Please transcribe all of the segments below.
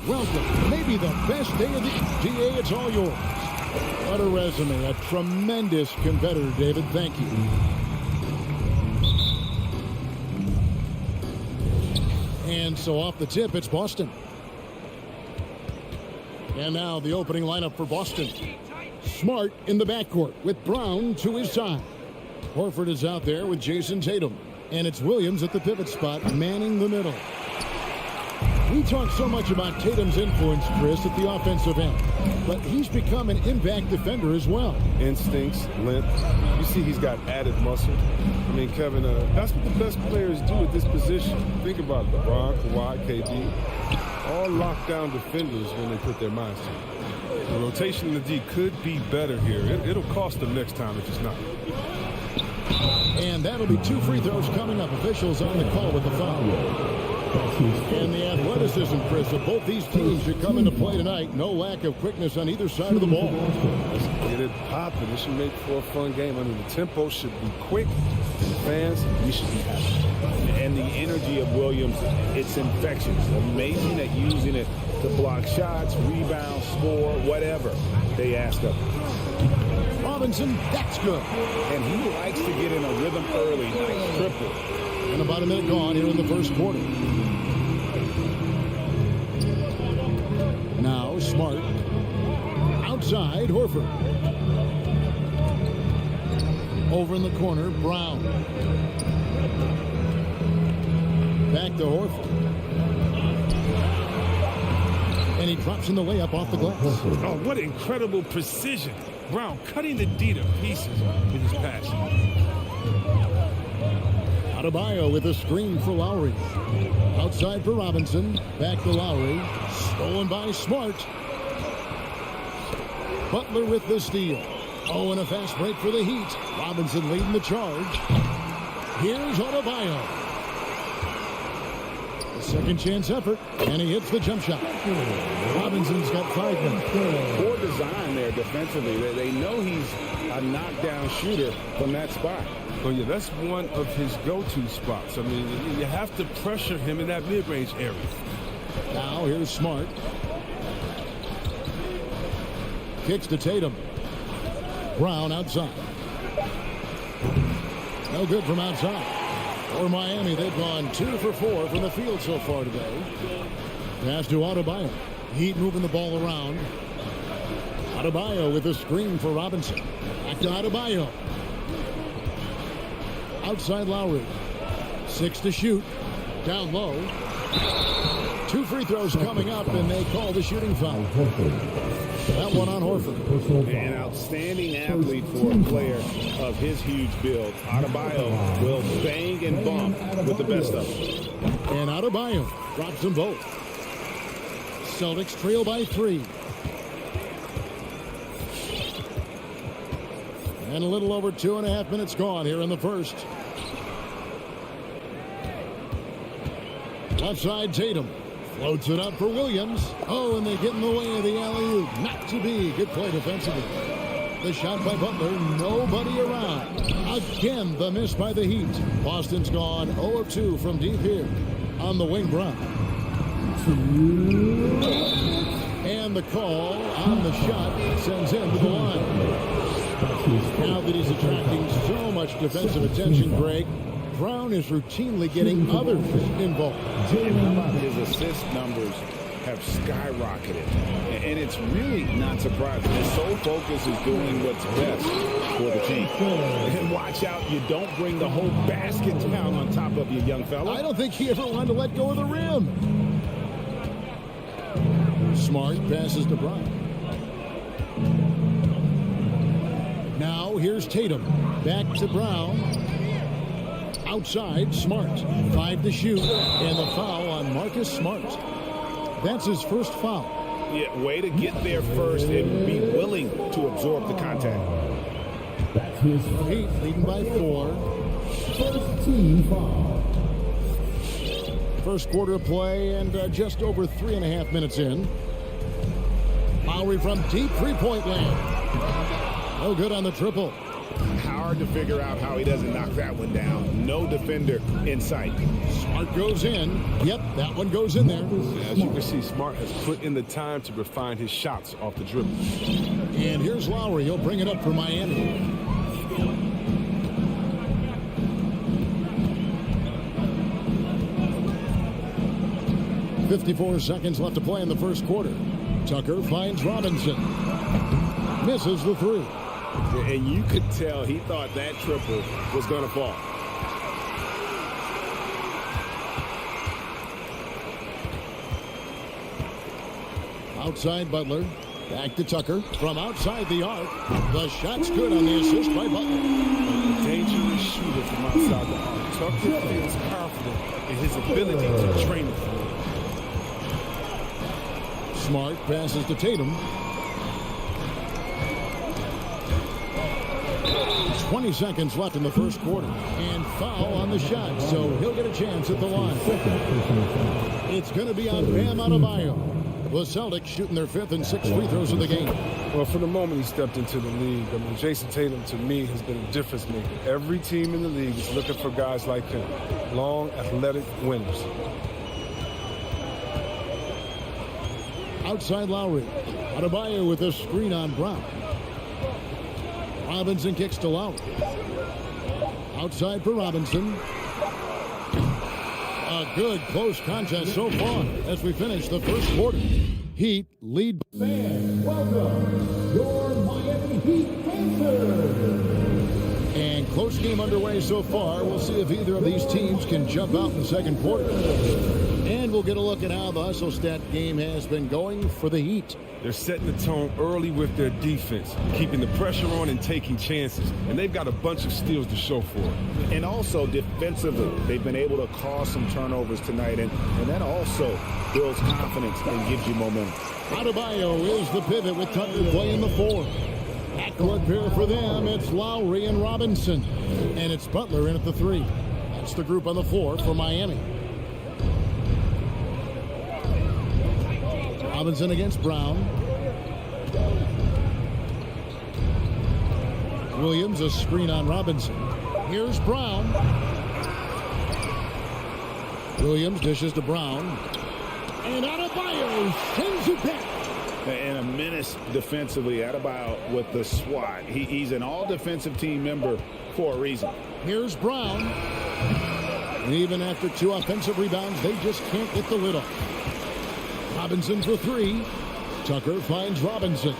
welcome. Maybe the best day of the DA. It's all yours. What a resume. A tremendous competitor, David. Thank you. And so off the tip, it's Boston. And now the opening lineup for Boston. Smart in the backcourt with Brown to his side. Horford is out there with Jason Tatum. And it's Williams at the pivot spot, manning the middle. We talk so much about Tatum's influence, Chris, at the offensive end. But he's become an impact defender as well. Instincts, length. You see he's got added muscle. I mean, Kevin, that's what the best players do at this position. Think about LeBron, Kawhi, KD. All lockdown defenders when they put their minds to it. The rotation in the D could be better here. It'll cost them next time if it's not. And that'll be 2 free throws coming up. Officials on the call with the foul. And the athleticism, Chris, of both these teams should come into play tonight. No lack of quickness on either side of the ball. Let's get it popping. It should make for a fun game. I mean, the tempo should be quick. And the fans, we should be happy. And the energy of Williams, it's infectious. Amazing at using it to block shots, rebound, score, whatever they ask of him. Robinson, that's good. And he likes to get in a rhythm early. Nice triple. And about a minute gone here in the first quarter. Now Smart. Outside, Horford. Over in the corner, Brown. Back to Horford. And he drops in the layup off the glass. Oh, what incredible precision. Brown cutting the D to pieces with his pass. Adebayo with a screen for Lowry. Outside for Robinson. Back to Lowry. Stolen by Smart. Butler with the steal. Oh, and a fast break for the Heat. Robinson leading the charge. Here's Adebayo. Second chance effort, and he hits the jump shot. Robinson's got 5 minutes. Poor design there defensively. They know he's a knockdown shooter from that spot. Oh, yeah, that's one of his go-to spots. I mean, you have to pressure him in that mid-range area. Now here's Smart. Kicks to Tatum. Brown outside. No good from outside. For Miami, they've gone 2 for 4 from the field so far today. Pass to Adebayo. Heat moving the ball around. Adebayo with a screen for Robinson. Back to Adebayo. Outside Lowry. 6 to shoot. Down low. 2 free throws coming up, and they call the shooting foul. That one on Horford. An outstanding athlete for a player of his huge build. Adebayo will bang and bump with the best of them. And Adebayo drops them both. Celtics trail by 3. And a little over 2.5 minutes gone here in the first. Left side, Tatum. Floats it up for Williams. Oh, and they get in the way of the alley-oop. Not to be. Good play defensively. The shot by Butler. Nobody around. Again, the miss by the Heat. Boston's gone 0 of 2 from deep here on the wing. Brown. And the call on the shot sends him to the line. Now that he's attracting so much defensive attention, Greg, Brown is routinely getting others involved. And how about his assist numbers have skyrocketed? And it's really not surprising. His sole focus is doing what's best for the team. And watch out, you don't bring the whole basket down on top of you, young fella. I don't think he ever wanted to let go of the rim. Smart passes to Brown. Now here's Tatum. Back to Brown. Outside, Smart. 5 to shoot. And the foul on Marcus Smart. That's his first foul. Yeah, way to get there first and be willing to absorb the contact. Heat leading by 4. First team foul. First quarter of play and just over 3.5 minutes in. Lowry from deep three-point land. No good on the triple. Hard to figure out how he doesn't knock that one down. No defender in sight. Smart goes in. Yep, that one goes in there. As you can see, Smart has put in the time to refine his shots off the dribble. And here's Lowry. He'll bring it up for Miami. .54 seconds left to play in the first quarter. Tucker finds Robinson. Misses the three. And you could tell he thought that triple was going to fall. Outside Butler. Back to Tucker. From outside the arc. The shot's good on the assist by Butler. Dangerous shooter from outside the arc. Tucker feels confident in his ability to train it for him. Smart passes to Tatum. 20 seconds left in the first quarter. And foul on the shot, so he'll get a chance at the line. It's going to be on Bam Adebayo. The Celtics shooting their fifth and sixth free throws of the game. Well, from the moment he stepped into the league, I mean, Jason Tatum, to me, has been a difference maker. Every team in the league is looking for guys like him. Long, athletic winners. Outside Lowry. Adebayo with a screen on Brown. Robinson kicks to Lowry. Outside for Robinson. A good close contest so far as we finish the first quarter. Heat lead. Fans, welcome your Miami Heat Pacers. And close game underway so far. We'll see if either of these teams can jump out in the second quarter. And we'll get a look at how the hustle stat game has been going for the Heat. They're setting the tone early with their defense, keeping the pressure on and taking chances. And they've got a bunch of steals to show for it. And also defensively, they've been able to cause some turnovers tonight. And that also builds confidence and gives you momentum. Adebayo is the pivot with Tucker playing the four. Backcourt pair for them. It's Lowry and Robinson. And it's Butler in at the three. That's the group on the floor for Miami. Robinson against Brown. Williams, a screen on Robinson. Here's Brown. Williams dishes to Brown. And Adebayo sends it back. And a menace defensively. Adebayo with the swat. He's an all-defensive team member for a reason. Here's Brown. And even after two offensive rebounds, they just can't get the lid off. Robinson for three. Tucker finds Robinson.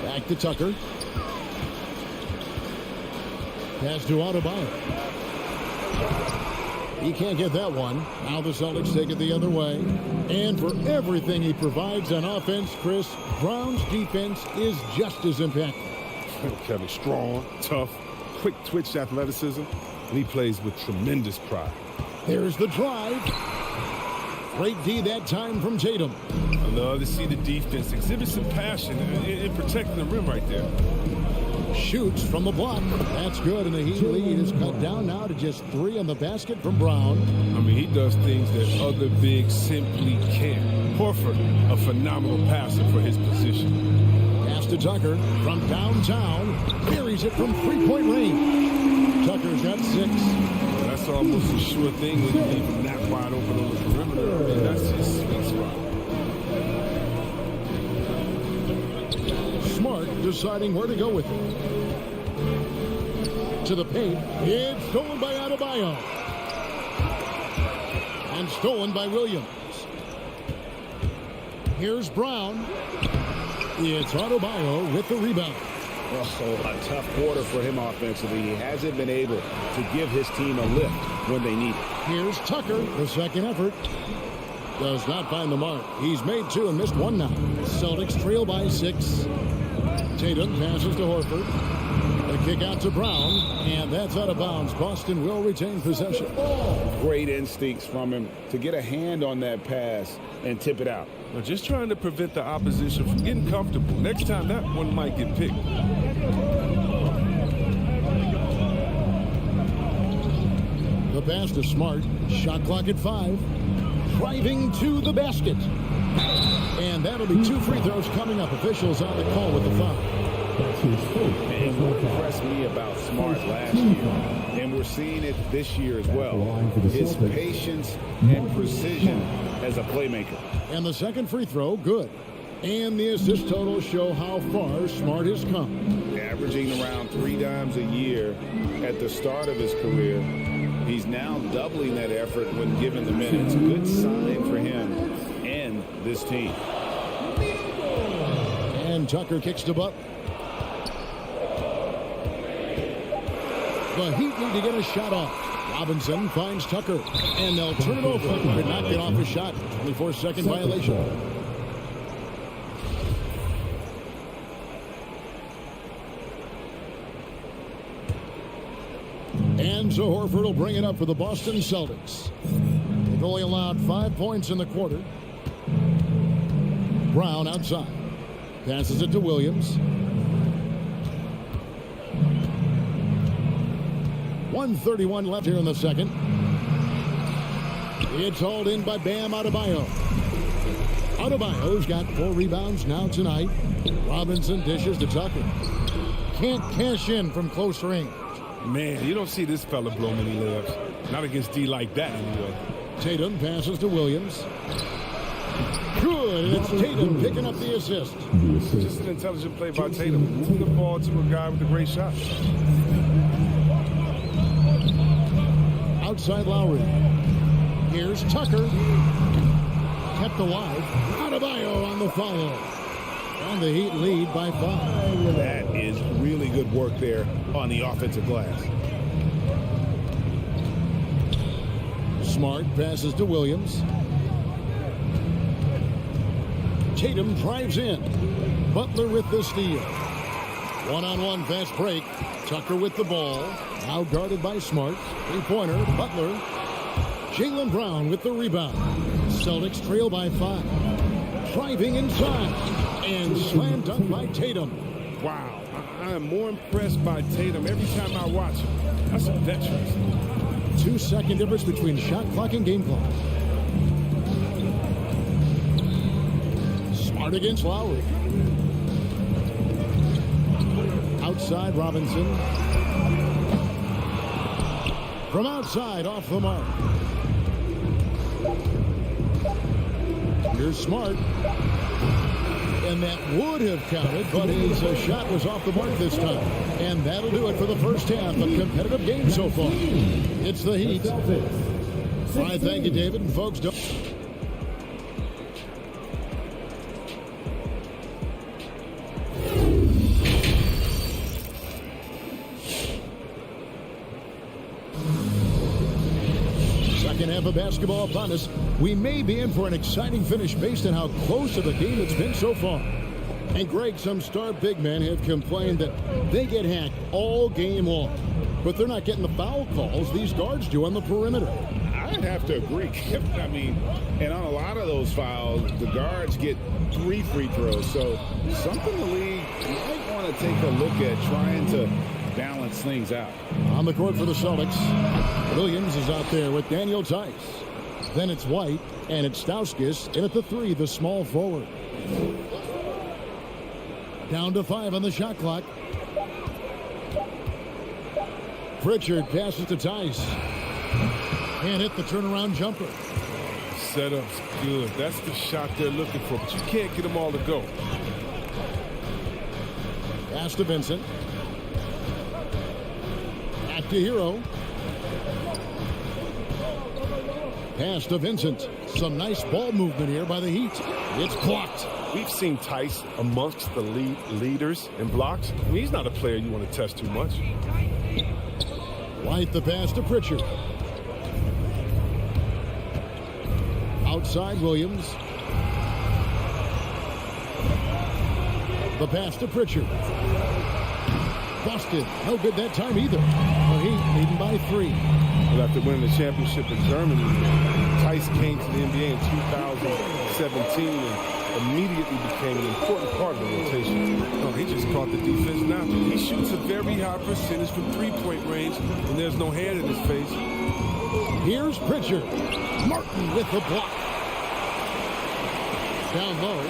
Back to Tucker. Pass to Adebayo. He can't get that one. Now the Celtics take it the other way. And for everything he provides on offense, Chris, Brown's defense is just as impactful. Kevin, strong, tough, quick twitch athleticism, and he plays with tremendous pride. There's the drive. Great D that time from Tatum. I love to see the defense exhibit some passion in protecting the rim right there. Shoots from the block. That's good, and the Heat lead is cut down now to just three on the basket from Brown. I mean, he does things that other bigs simply can't. Horford, a phenomenal passer for his position. Pass to Tucker from downtown. Buries it from three-point range. Tucker's got six. That's almost a sure thing when you leave him that wide open on the perimeter. I mean, that's his sweet spot. Smart deciding where to go with it. To the paint. It's stolen by Adebayo. And stolen by Williams. Here's Brown. It's Adebayo with the rebound. Oh, a tough quarter for him offensively. He hasn't been able to give his team a lift when they need it. Here's Tucker, the second effort. Does not find the mark. He's made two and missed one now. Celtics trail by 6. Tatum passes to Horford. The kick out to Brown, and that's out of bounds. Boston will retain possession. Great instincts from him to get a hand on that pass and tip it out. Well, just trying to prevent the opposition from getting comfortable. Next time, that one might get picked. The pass to Smart. Shot clock at 5. Driving to the basket. And that'll be 2 free throws coming up. Officials on the call with the foul. That's his first. And what impressed me about Smart last year, and we're seeing it this year as well, his patience and precision as a playmaker. And the second free throw, good. And the assist totals show how far Smart has come. Averaging around 3 dimes a year at the start of his career. He's now doubling that effort when given the minutes. Good sign for him and this team. And Tucker kicks to Butt. The Heat need to get a shot off. Robinson finds Tucker, and they'll turn it over. Could not get off a shot. 24-second violation. And so Horford will bring it up for the Boston Celtics. They've only allowed 5 points in the quarter. Brown outside. Passes it to Williams. 1:31 left here in the second. It's hauled in by Bam Adebayo. Adebayo's got 4 rebounds now tonight. Robinson dishes to Tucker. Can't cash in from close range. Man, you don't see this fella blow many layups. Not against D like that, anyway. Tatum passes to Williams. Good, and it's Tatum picking up the assist. Just an intelligent play by Tatum. Moving the ball to a guy with a great shot. Outside Lowry. Here's Tucker. Kept alive. Adebayo on the follow. And the Heat lead by 5. That is really good work there on the offensive glass. Smart passes to Williams. Tatum drives in. Butler with the steal. One-on-one fast break. Tucker with the ball. Now guarded by Smart. Three-pointer. Butler. Jaylen Brown with the rebound. Celtics trail by 5. Driving inside. And slam dunk by Tatum. Wow, I am more impressed by Tatum every time I watch him. That's a veteran. 2-second difference between shot clock and game clock. Smart against Lowry. Outside Robinson. From outside, off the mark. Here's Smart. And that would have counted, but his shot was off the mark this time. And that'll do it for the first half. A competitive game so far. It's the Heat. All right, thank you, David. And folks, don't... Second half of basketball upon us. We may be in for an exciting finish based on how close of a game it's been so far. And Greg, some star big men have complained that they get hacked all game long. But they're not getting the foul calls these guards do on the perimeter. I'd have to agree. I mean, and on a lot of those fouls, the guards get 3 free throws. So something the league might want to take a look at trying to balance things out. On the court for the Celtics, Williams is out there with Daniel Tice. Then it's White, and it's Stauskas in at the 3, the small forward. Down to 5 on the shot clock. Pritchard passes to Tice. And hit the turnaround jumper. Setup's good. That's the shot they're looking for, but you can't get them all to go. Pass to Vincent. Back to Hero. Pass to Vincent. Some nice ball movement here by the Heat. It's blocked. We've seen Tice amongst the leaders in blocks. I mean, he's not a player you want to test too much. White the pass to Pritchard. Outside Williams. The pass to Pritchard. Busted. No good that time either. The Heat leading by 3. Well, after winning the championship in Germany, Tice came to the NBA in 2017 and immediately became an important part of the rotation. Oh, he just caught the defense now. He shoots a very high percentage from three-point range, and there's no hand in his face. Here's Pritchard. Martin with the block. Down low.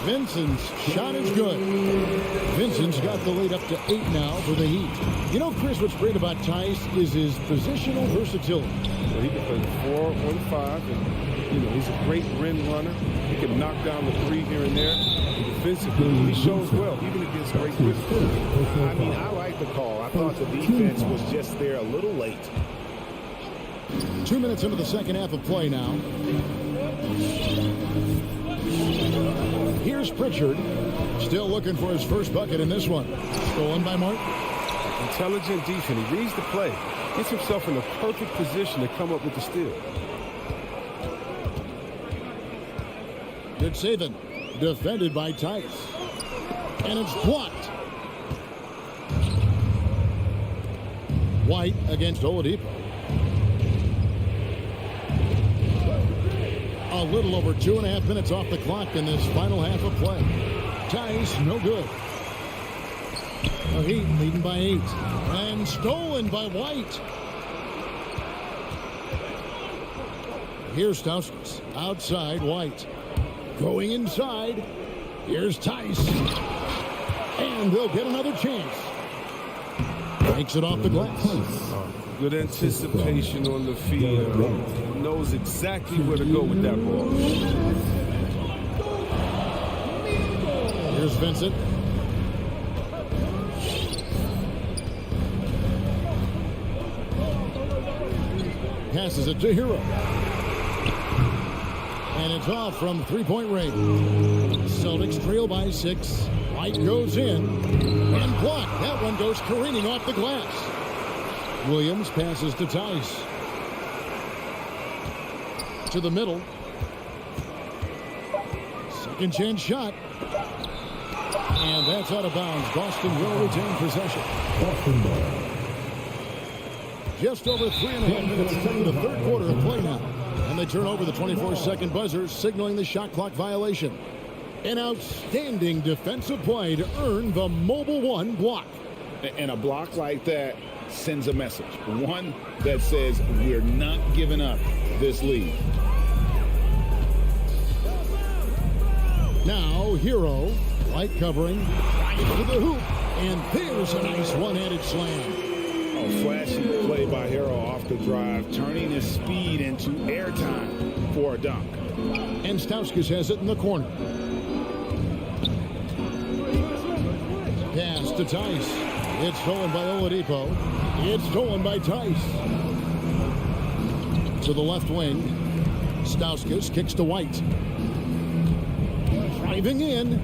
Vincent's shot is good. Vincent's got the lead up to 8 now for the Heat. You know, Chris, what's great about Tice is his positional versatility. Well, he can play 4 or 5, and, you know, he's a great rim runner. He can knock down the 3 here and there. And defensively, he shows well, even against great defense. I mean, I like the call. I thought the defense was just there a little late. 2 minutes into the second half of play now. Here's Pritchard, still looking for his first bucket in this one. Stolen by Martin. Intelligent defense. He reads the play. Gets himself in the perfect position to come up with the steal. Good saving. Defended by Tice. And it's blocked. White against Oladipo. A little over 2.5 minutes off the clock in this final half of play. Tice, no good. The Heat leading by 8. And stolen by White. Here's Stauskas. Outside, White. Going inside. Here's Tice. And they'll get another chance. Takes it off the glass. Good anticipation on the field. Knows exactly where to go with that ball. Here's Vincent. Passes it to Hero. And it's off from three-point range. Celtics trail by 6. White goes in and blocked. That one goes careening off the glass. Williams passes to Tice. To the middle. Second chance shot. And that's out of bounds. Boston will retain possession. Just over 3.5 minutes into the third quarter of play now. And they turn over the 24-second buzzer, signaling the shot clock violation. An outstanding defensive play to earn the Mobile One block. And a block like that sends a message. One that says we're not giving up this lead. Now Hero, White covering, right to the hoop, and there's a nice one-handed slam. A flashy play by Hero off the drive, turning his speed into airtime for a dunk. And Stauskas has it in the corner. Pass to Tice. It's stolen by Oladipo. It's stolen by Tice. To the left wing. Stauskas kicks to White. Driving in.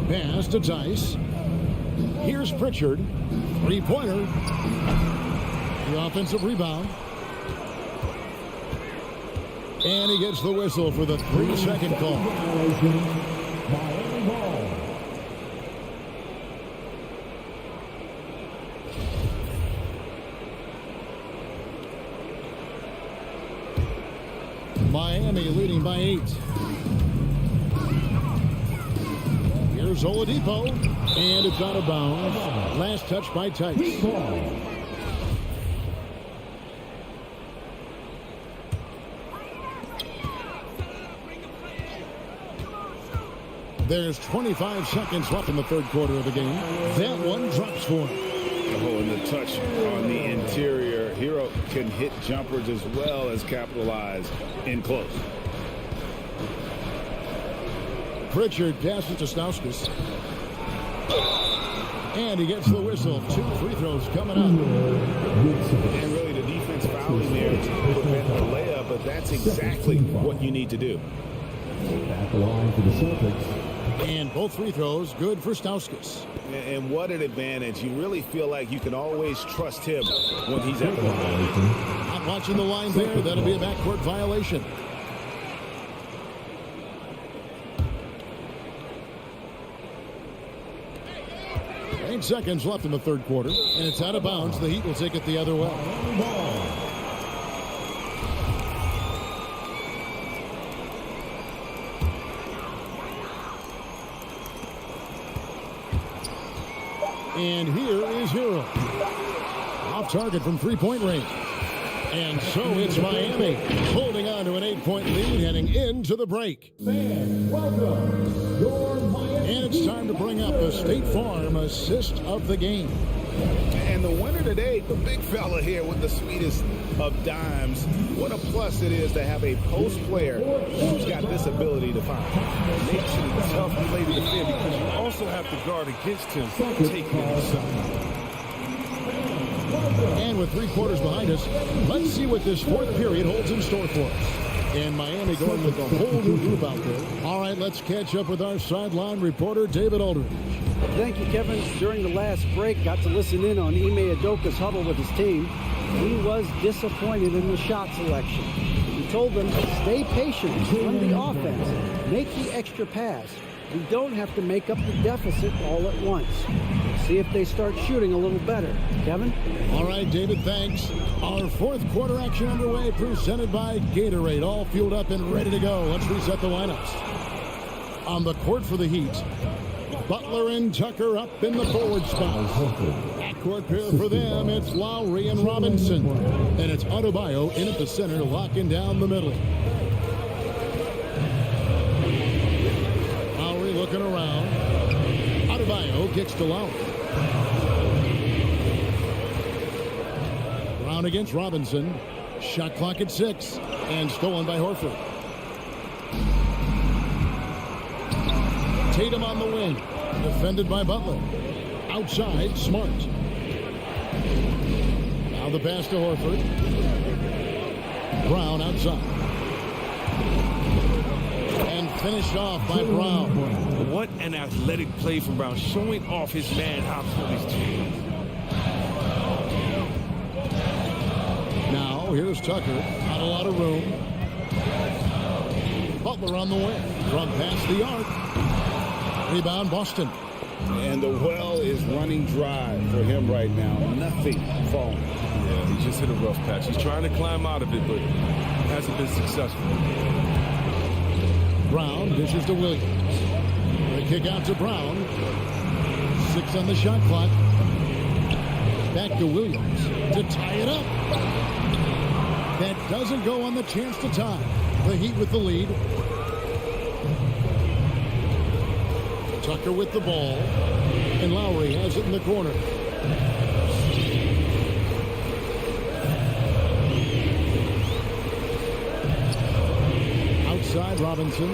Pass to Tice. Here's Pritchard. Three-pointer. The offensive rebound. And he gets the whistle for the 3-second call. Miami leading by 8. Here's Oladipo, and it's out of bounds. Last touch by Tice. There's 25 seconds left in the third quarter of the game. That one drops for him. Oh, and the touch on the interior. Hero can hit jumpers as well as capitalize in close. Pritchard passes to Stauskas. And he gets the whistle. 2 free throws coming up. And really the defense fouling there to prevent the layup, but that's exactly what you need to do. Back the line for the Celtics. And both free throws good for Stauskas. And what an advantage. You really feel like you can always trust him when he's at the line. Not watching the line there. That'll be a backcourt violation. Eight seconds left in the third quarter, and it's out of bounds. The Heat will take it the other way. And here is Hero. Off target from three-point range. And so it's Miami holding on to an 8-point lead heading into the break. Fans, welcome your Miami. And it's time to bring up the State Farm assist of the game. And the winner today, the big fella here with the sweetest of dimes. What a plus it is to have a post player who's got this ability to find. Makes it a tough play to defend because you also have to guard against him taking it inside. And with 3 quarters behind us, let's see what this fourth period holds in store for us. And Miami going with a whole new group out there. All right, let's catch up with our sideline reporter, David Aldridge. Thank you, Kevin. During the last break, got to listen in on Ime Udoka's huddle with his team. He was disappointed in the shot selection. He told them, stay patient, run the offense, make the extra pass. We don't have to make up the deficit all at once. See if they start shooting a little better. Kevin? All right, David, thanks. Our fourth quarter action underway, presented by Gatorade. All fueled up and ready to go. Let's reset the lineups. On the court for the Heat, Butler and Tucker up in the forward spot. Backcourt pair for them, it's Lowry and Robinson. And it's Adebayo in at the center, locking down the middle. Lowry looking around. Adebayo kicks to Lowry. Brown against Robinson. Shot clock at 6. And stolen by Horford. Tatum on the wing. Defended by Butler. Outside, Smart. Now the pass to Horford. Brown outside. And finished off by Brown. What an athletic play from Brown, showing off his man-hops on his team. Now, here's Tucker. Not a lot of room. Butler on the wing. From past the arc. Rebound, Boston. And the well is running dry for him right now. Nothing falling. Yeah, he just hit a rough patch. He's trying to climb out of it, but hasn't been successful. Brown dishes to Williams. The kick out to Brown. 6 on the shot clock. Back to Williams to tie it up. That doesn't go on the chance to tie. The Heat with the lead. Tucker with the ball. And Lowry has it in the corner. Outside Robinson.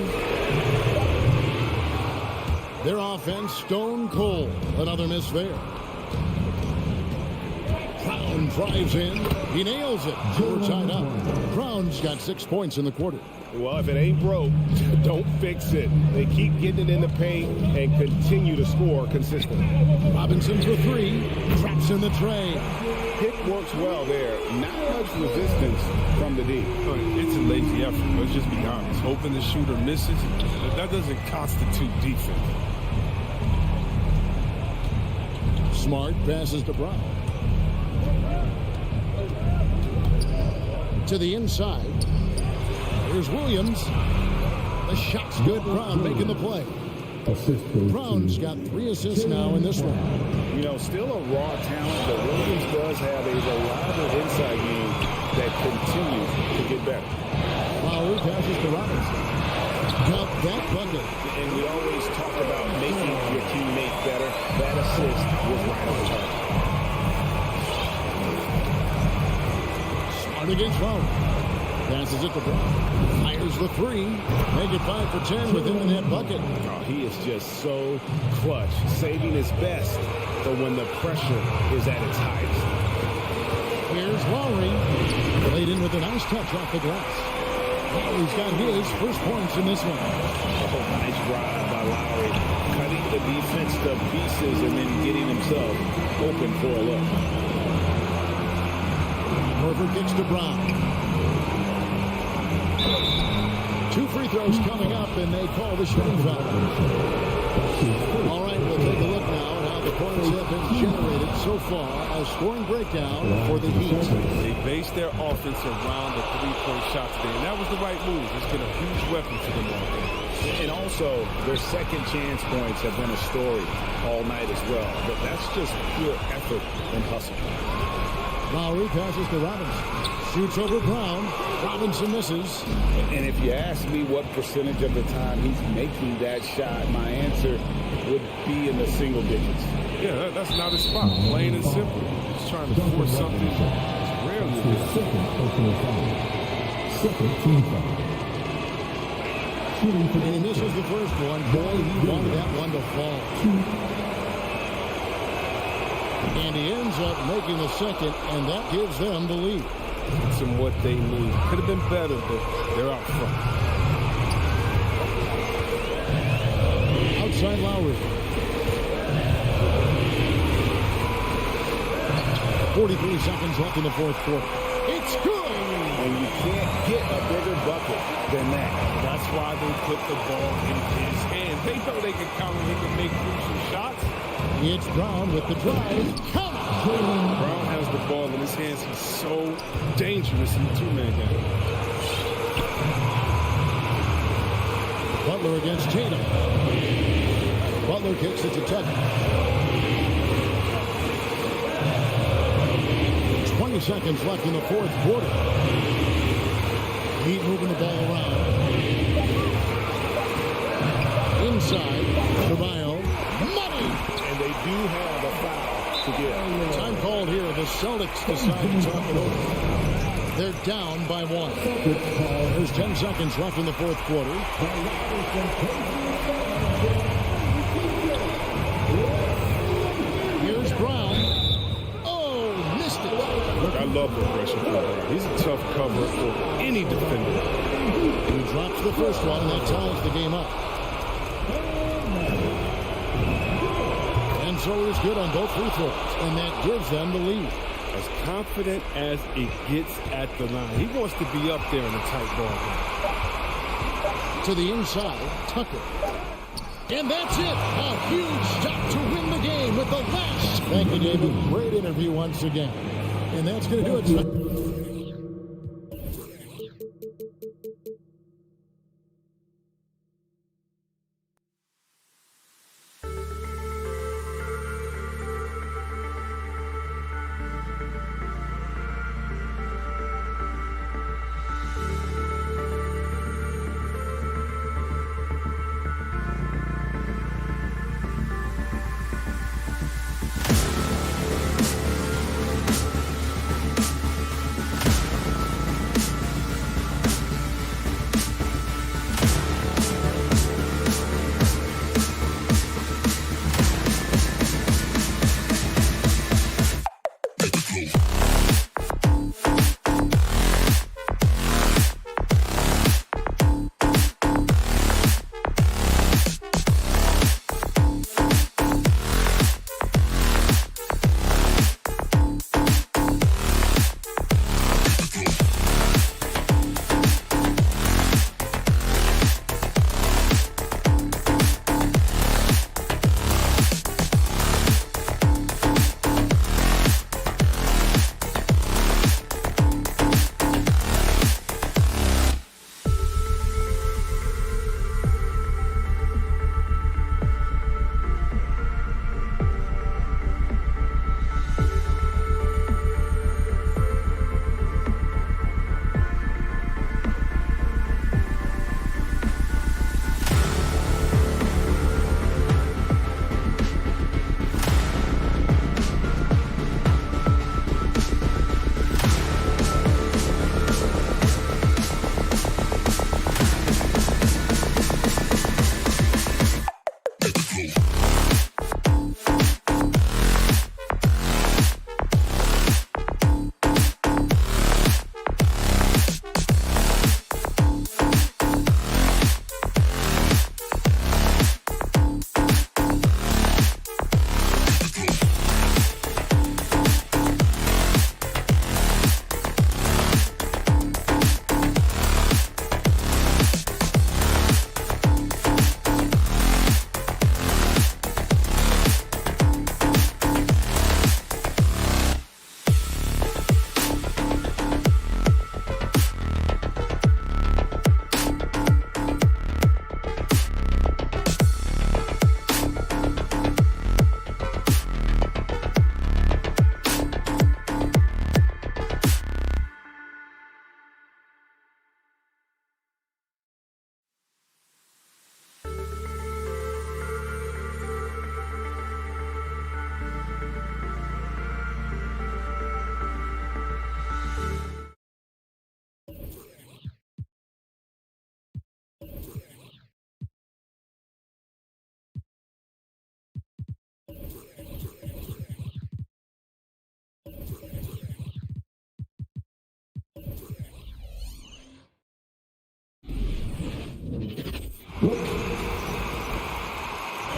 Their offense stone cold. Another miss there. Brown drives in. He nails it. So we're tied up. Brown's got 6 points in the quarter. Well, if it ain't broke, don't fix it. They keep getting it in the paint and continue to score consistently. Robinson for 3. Traps in the tray. Pick works well there. Not much resistance from the D. It's a lazy effort. Let's just be honest. Hoping the shooter misses, that doesn't constitute defense. Smart passes to Brown. To the inside. Here's Williams. The shot's good. Brown making the play. Brown's got 3 assists now in this one. You know, still a raw talent, but Williams does have a reliable inside game that continues to get better. Lowry passes to Robinson. Got that bucket. And we always talk about making your teammate better. That assist was right on target. Smart against Lowry. Passes it to Brown. Fires the 3. Make it 5 for 10 with him in that bucket. Oh, he is just so clutch, saving his best for when the pressure is at its highest. Here's Lowry. Laid in with a nice touch off the glass. Lowry's got his first points in this one. Oh, nice drive by Lowry. Cutting the defense to pieces and then getting himself open for a look. Horford kicks to Brown. 2 free throws coming up, and they call the shooting foul. All right, we'll take a look now at how the points have been generated so far. A scoring breakdown for the Heat. They based their offense around the 3-point shot today, and that was the right move. It's been a huge weapon for them all day. And also, their second chance points have been a story all night as well. But that's just pure effort and hustle. Lowry passes to Robinson. Shoots over Brown. Robinson misses. And if you ask me what percentage of the time he's making that shot, my answer would be in the single digits. Yeah, that's not his spot. Plain and simple. He's trying to force something that's rarely available. And he misses the first one. Boy, he wanted that one to fall. And he ends up making the second, and that gives them the lead. It's in what they need. Could have been better, but they're out front. Outside Lowry. 43 seconds left in the fourth quarter. It's good! And you can't get a bigger bucket than that. That's why they put the ball in his hand. They know they can count on him to make crucial shots. It's Brown with the drive. Count! Brown has the ball in his hands. He's so dangerous in the two-man game. Butler against Tatum. Butler kicks it to Tucker. 20 seconds left in the fourth quarter. Heat moving the ball around. Inside, Caballo. Money! And they do have a foul to get. Time called here. The Celtics decide to talk it over. They're down by one. There's 10 seconds left in the fourth quarter. Here's Brown. Oh, missed it. Look, I love the pressure for Brown. He's a tough cover for any defender. He drops the first one, and that ties the game up. And so he's good on both free throws, and that gives them the lead. As confident as it gets at the line. He wants to be up there in a tight ball game. To the inside, Tucker. And that's it. A huge stop to win the game with the last. Thank you, David. Great interview once again. And that's going to do it.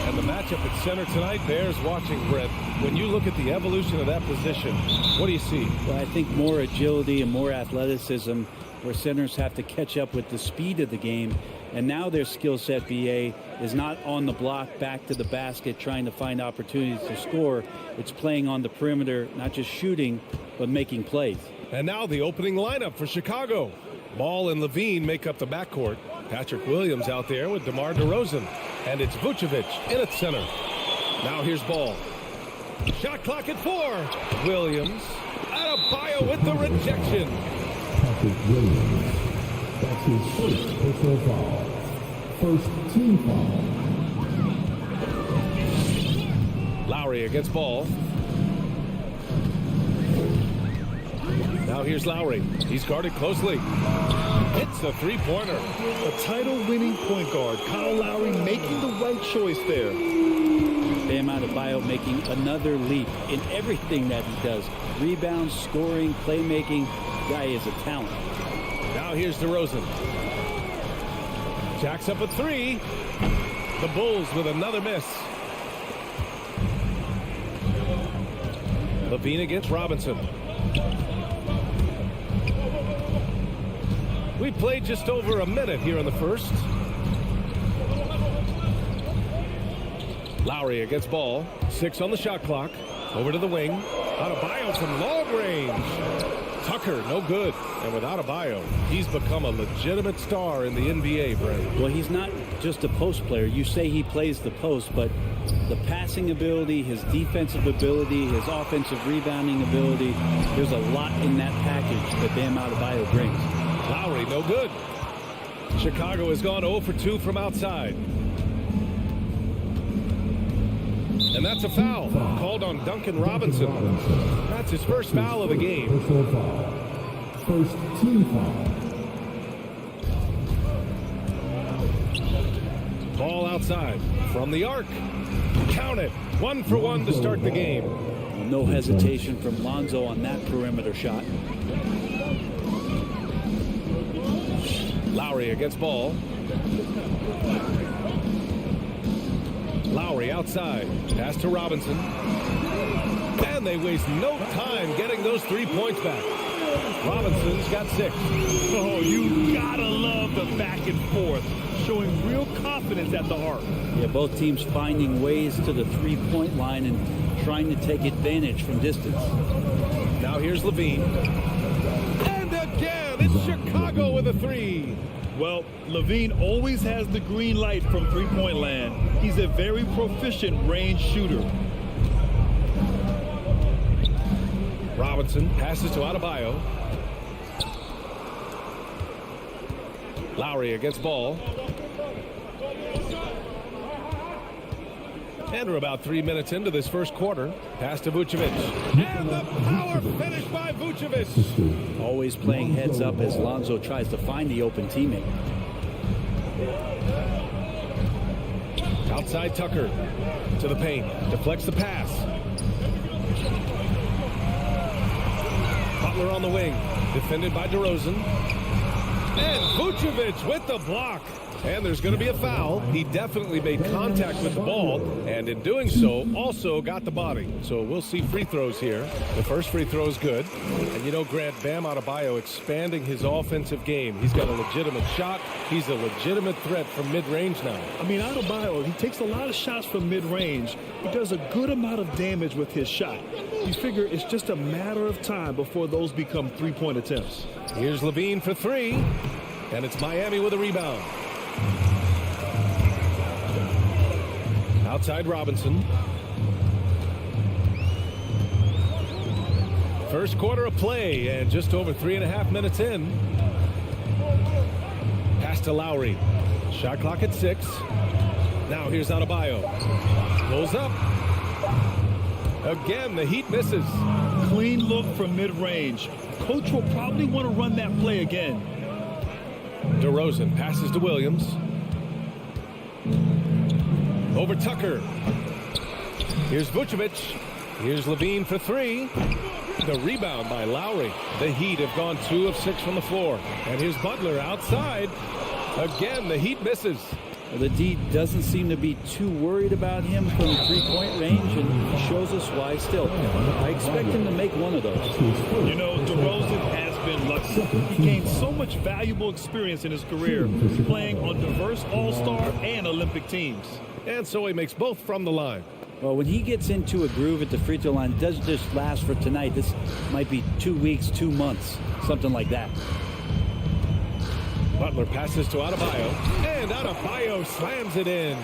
And the matchup at center tonight bears watching, Brett. When you look at the evolution of that position, what do you see? Well, I think more agility and more athleticism, where centers have to catch up with the speed of the game. And now their skill set, BA, is not on the block, back to the basket, trying to find opportunities to score. It's playing on the perimeter, not just shooting, but making plays. And now the opening lineup for Chicago. Ball and Levine make up the backcourt. Patrick Williams out there with DeMar DeRozan. And it's Vucevic in at center. Now here's Ball. Shot clock at 4. Williams. Adebayo with the rejection. Patrick Williams. That's his first personal foul. First team foul. Lowry against Ball. Now here's Lowry. He's guarded closely. Hits a three-pointer. A title-winning point guard, Kyle Lowry, making the right choice there. Bam Adebayo making another leap in everything that he does. Rebounds, scoring, playmaking. Guy is a talent. Now here's DeRozan. Jacks up a 3. The Bulls with another miss. Levine against Robinson. We played just over a minute here in the first. Lowry against Ball. 6 on the shot clock. Over to the wing. Adebayo from long range. Tucker, no good. And with Adebayo, he's become a legitimate star in the NBA, Brent. Well, he's not just a post player. You say he plays the post, but the passing ability, his defensive ability, his offensive rebounding ability, there's a lot in that package that Bam Adebayo brings. Lowry, no good. Chicago has gone 0 for 2 from outside. And that's a foul called on Duncan Robinson. That's his first foul of the game. Personal foul. First team foul. Ball outside from the arc. Count it. 1 for 1 to start the game. No hesitation from Lonzo on that perimeter shot. Lowry against Ball. Lowry outside. Pass to Robinson. And they waste no time getting those 3 points back. Robinson's got 6. Oh, you gotta love the back and forth, showing real confidence at the arc. Yeah, both teams finding ways to the three-point line and trying to take advantage from distance. Now here's Levine. And again, it's Chicago with a 3. Well, Levine always has the green light from three-point land. He's a very proficient range shooter. Robinson passes to Adebayo. Lowry against Ball. And we're about 3 minutes into this first quarter. Pass to Vucevic. And the power finish by Vucevic. Always playing heads up as Lonzo tries to find the open teammate. Outside Tucker to the paint. Deflects the pass. Butler on the wing. Defended by DeRozan. And Vucevic with the block. And there's going to be a foul. He definitely made contact with the ball, and in doing so, also got the body. So we'll see free throws here. The first free throw is good. And you know, Grant, Bam Adebayo expanding his offensive game. He's got a legitimate shot. He's a legitimate threat from mid-range now. I mean, Adebayo, he takes a lot of shots from mid-range. He does a good amount of damage with his shot. You figure it's just a matter of time before those become three-point attempts. Here's Levine for 3. And it's Miami with a rebound. Outside Robinson. First quarter of play and just over 3.5 minutes in. Pass to Lowry. Shot clock at 6. Now here's Adebayo. Pulls up. Again, the Heat misses. Clean look from mid-range. Coach will probably want to run that play again. DeRozan passes to Williams. Over Tucker. Here's Vucevic. Here's Levine for 3. The rebound by Lowry. The Heat have gone 2 of 6 from the floor. And here's Butler outside. Again, the Heat misses. Well, the D doesn't seem to be too worried about him from three-point range, and he shows us why still. I expect him to make one of those. You know, DeRozan has been lucky. He gained so much valuable experience in his career playing on diverse all-star and Olympic teams. And so he makes both from the line. Well, when he gets into a groove at the free throw line, it doesn't just last for tonight. This might be 2 weeks, 2 months, something like that. Butler passes to Adebayo, and Adebayo slams it in.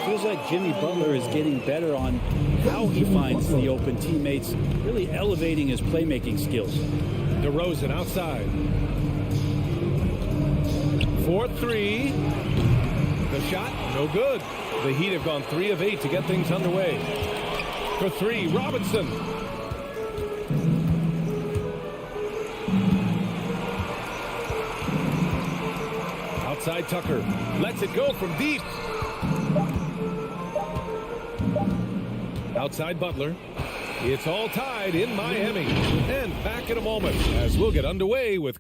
Feels like Jimmy Butler is getting better on how he finds the open teammates, really elevating his playmaking skills. DeRozan outside. 4-3. The shot, no good. The Heat have gone 3 of 8 to get things underway. For 3, Robinson. Outside Tucker. Lets it go from deep. Outside Butler. It's all tied in Miami. And back in a moment as we'll get underway with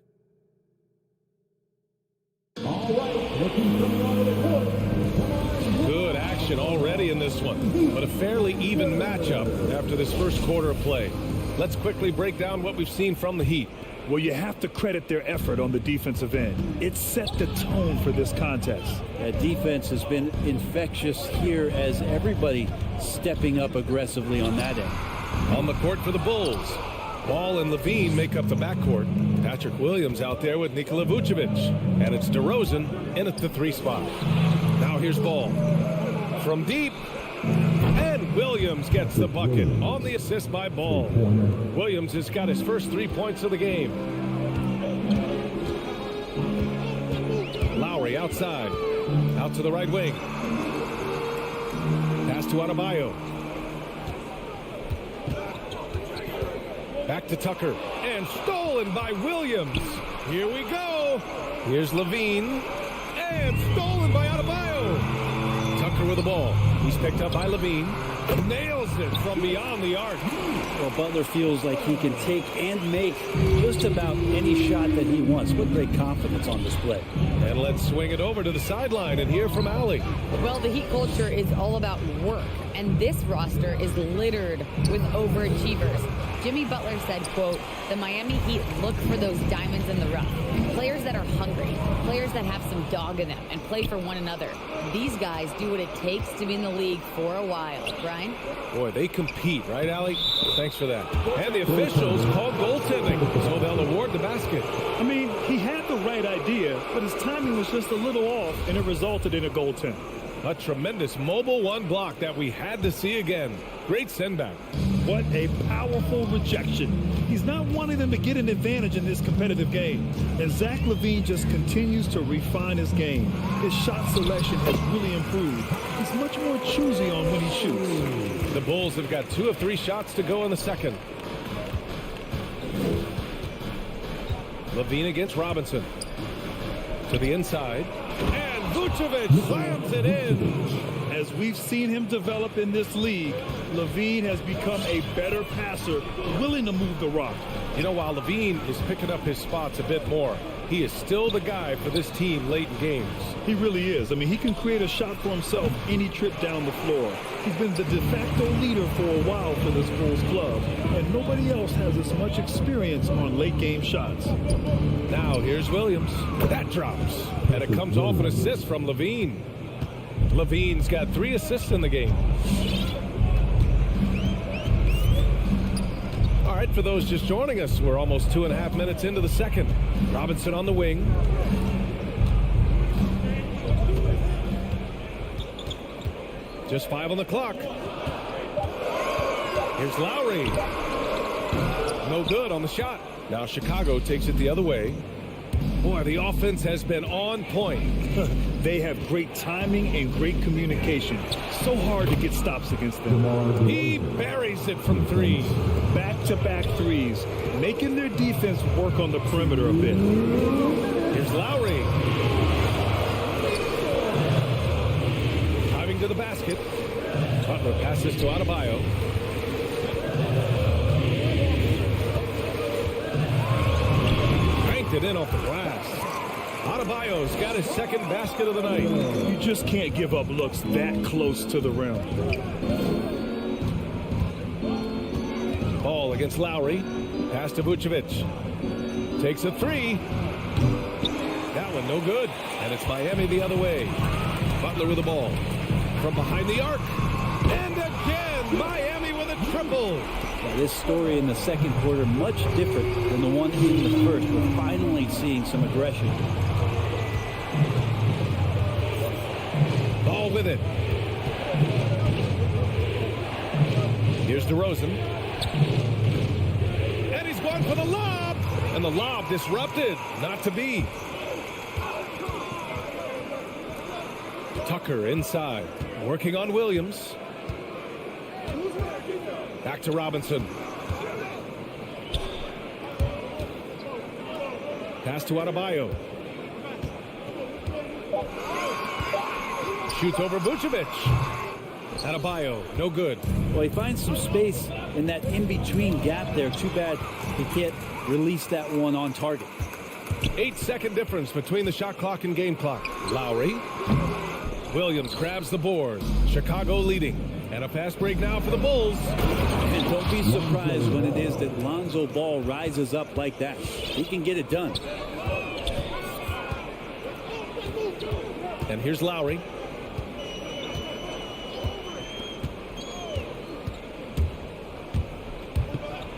good action already in this one, but a fairly even matchup after this first quarter of play. Let's quickly break down what we've seen from the Heat. Well, you have to credit their effort on the defensive end. It set the tone for this contest. That defense has been infectious here as everybody stepping up aggressively on that end. On the court for the Bulls, Ball and Levine make up the backcourt. Patrick Williams out there with Nikola Vucevic. And it's DeRozan in at the 3 spot. Now here's Ball. From deep. And Williams gets the bucket on the assist by Ball. Williams has got his first 3 points of the game. Lowry outside. Out to the right wing. Pass to Adebayo. Back to Tucker. And stolen by Williams. Here we go. Here's Levine. And stolen by Adebayo. Tucker with the ball. He's picked up by Levine. Nails it from beyond the arc. Well, Butler feels like he can take and make just about any shot that he wants. What great confidence on display. And let's swing it over to the sideline and hear from Allie. Well, the Heat culture is all about work, and this roster is littered with overachievers. Jimmy Butler said, quote, the Miami Heat look for those diamonds in the rough. Players that are hungry, players that have some dog in them and play for one another. These guys do what it takes to be in the league for a while. Brian? Boy, they compete, right, Allie? Thanks for that. And the officials called goaltending, so they'll award the basket. I mean, he had the right idea, but his timing was just a little off, and it resulted in a goaltend. A tremendous mobile 1 block that we had to see again. Great sendback. What a powerful rejection. He's not wanting them to get an advantage in this competitive game. And Zach LaVine just continues to refine his game. His shot selection has really improved. He's much more choosy on when he shoots. The Bulls have got 2 of 3 shots to go in the second. LaVine against Robinson. To the inside. And Vucevic slams it in. As we've seen him develop in this league, LaVine has become a better passer, willing to move the rock. You know, while LaVine is picking up his spots a bit more, he is still the guy for this team late in games. He really is. I mean, he can create a shot for himself any trip down the floor. He's been the de facto leader for a while for this Bulls club, and nobody else has as much experience on late game shots. Now here's Williams. That drops, and it comes off an assist from LaVine. LaVine's got 3 assists in the game. All right, for those just joining us, we're almost 2.5 minutes into the second. Robinson on the wing. Just 5 on the clock. Here's Lowry. No good on the shot. Now Chicago takes it the other way. Boy, the offense has been on point. They have great timing and great communication. So hard to get stops against them. He buries it from 3. Back-to-back threes, making their defense work on the perimeter a bit. Here's Lowry. Driving to the basket. Butler passes to Adebayo. It in off the glass. Adebayo's got his second basket of the night. You just can't give up looks that close to the rim. Ball against Lowry. Pass to Vucevic. Takes a three. That one no good. And it's Miami the other way. Butler with the ball. From behind the arc. And again, Miami with a triple. Now, this story in the second quarter much different than the one in the first. We're finally seeing some aggression. Ball with it. Here's DeRozan. And he's going for the lob. And the lob disrupted. Not to be. Tucker inside. Working on Williams. Back to Robinson. Pass to Adebayo. Shoots over Vucevic. Adebayo, no good. Well, he finds some space in that in-between gap there. Too bad he can't release that one on target. 8-second difference between the shot clock and game clock. Lowry. Williams grabs the board. Chicago leading. And a fast break now for the Bulls. And don't be surprised when it is that Lonzo Ball rises up like that. He can get it done. And here's Lowry.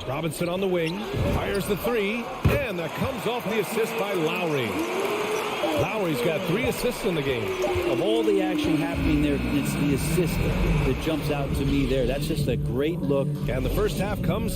Robinson on the wing. Fires the three. And that comes off the assist by Lowry. Lowry's got 3 assists in the game. Of all the action happening there, it's the assist that jumps out to me there. That's just a great look. And the first half comes.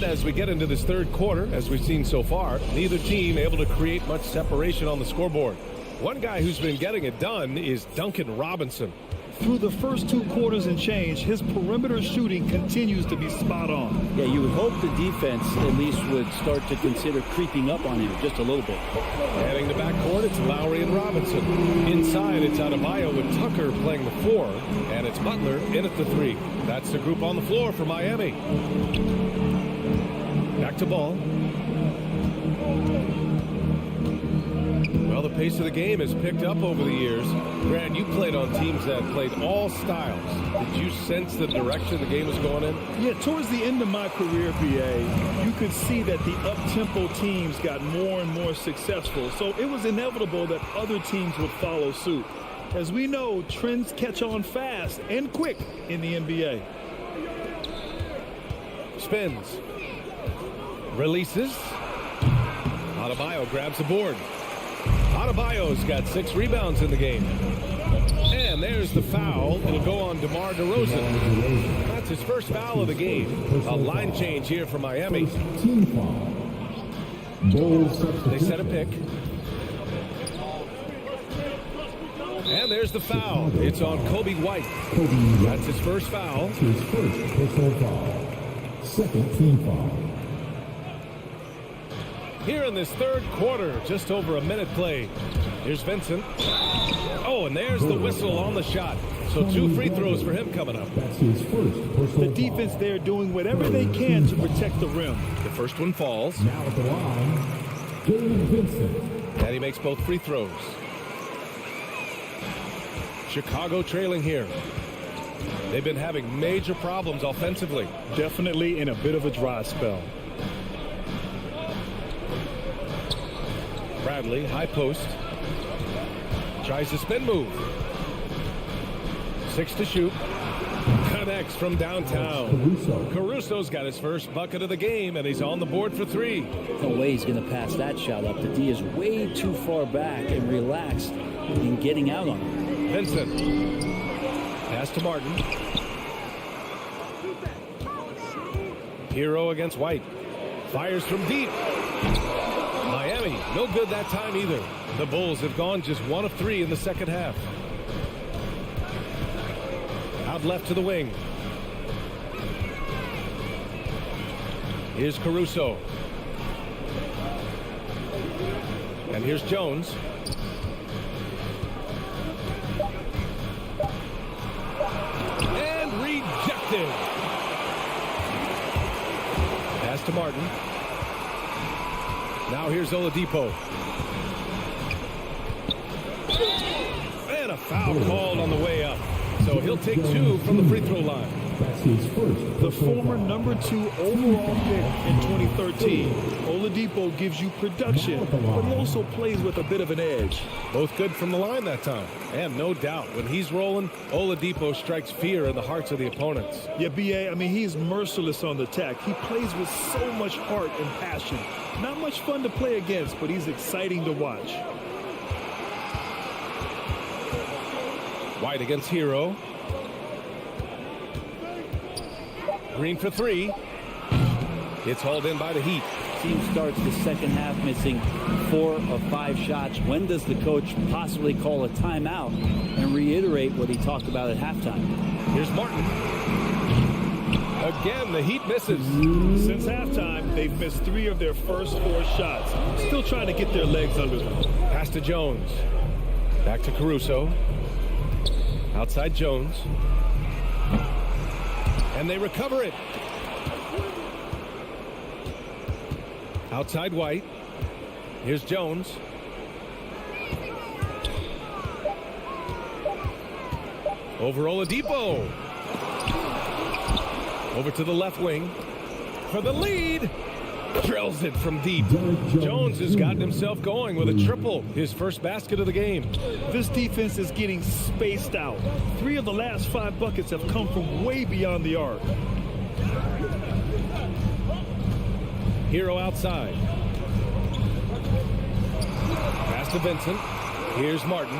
As we get into this third quarter, as we've seen so far, neither team able to create much separation on the scoreboard. One guy who's been getting it done is Duncan Robinson. Through the first 2 quarters and change, his perimeter shooting continues to be spot on. Yeah, you would hope the defense at least would start to consider creeping up on him just a little bit. Heading to backcourt, it's Lowry and Robinson. Inside, it's Adebayo with Tucker playing the 4, and it's Butler in at the 3. That's the group on the floor for Miami. Back to Ball. Well, the pace of the game has picked up over the years. Grant, you played on teams that played all styles. Did you sense the direction the game was going in? Yeah, towards the end of my career, BA, you could see that the up-tempo teams got more and more successful. So it was inevitable that other teams would follow suit. As we know, trends catch on fast and quick in the NBA. Spins. Releases. Adebayo grabs the board. Adebayo's got 6 rebounds in the game. And there's the foul. It'll go on DeMar DeRozan. That's his first foul of the game. A line change here for Miami. They set a pick. And there's the foul. It's on Kobe White. That's his first foul. Second team foul. Here in this third quarter, just over a minute played. Here's Vincent. Oh, and there's the whistle on the shot. So 2 free throws for him coming up. That's his first personal The defense there doing whatever they can to protect the rim. The first one falls. Now at the line, Gabe Vincent. And he makes both free throws. Chicago trailing here. They've been having major problems offensively. Definitely in a bit of a dry spell. Bradley, high post. Tries the spin move. 6 to shoot. Connects from downtown. Caruso's got his first bucket of the game, and he's on the board for 3. No way he's going to pass that shot up. The D is way too far back and relaxed in getting out on it. Vincent. Pass to Martin. Hero against White. Fires from deep. Miami, no good that time either. The Bulls have gone just 1 of 3 in the second half. Out left to the wing. Here's Caruso. And here's Jones. And rejected. Pass to Martin. Now here's Oladipo. And a foul called on the way up. So he'll take 2 from the free throw line. That's his first. The former number 2 overall pick in 2013. Oladipo gives you production, but he also plays with a bit of an edge. Both good from the line that time. And no doubt, when he's rolling, Oladipo strikes fear in the hearts of the opponents. Yeah, B.A., I mean, he's merciless on the attack. He plays with so much heart and passion. Not much fun to play against, but he's exciting to watch. White against Hero. Green for 3. It's hauled in by the Heat. Team starts the second half missing 4 of 5 shots. When does the coach possibly call a timeout and reiterate what he talked about at halftime? Here's Martin. Again, the Heat misses. Since halftime, they've missed 3 of their first 4 shots. Still trying to get their legs under them. Pass to Jones. Back to Caruso. Outside Jones. And they recover it. Outside White. Here's Jones. Over Oladipo. Over to the left wing. For the lead. Drills it from deep. Jones has gotten himself going with a triple. His first basket of the game. This defense is getting spaced out. 3 of the last 5 buckets have come from way beyond the arc. Hero outside. Pass to Vincent. Here's Martin.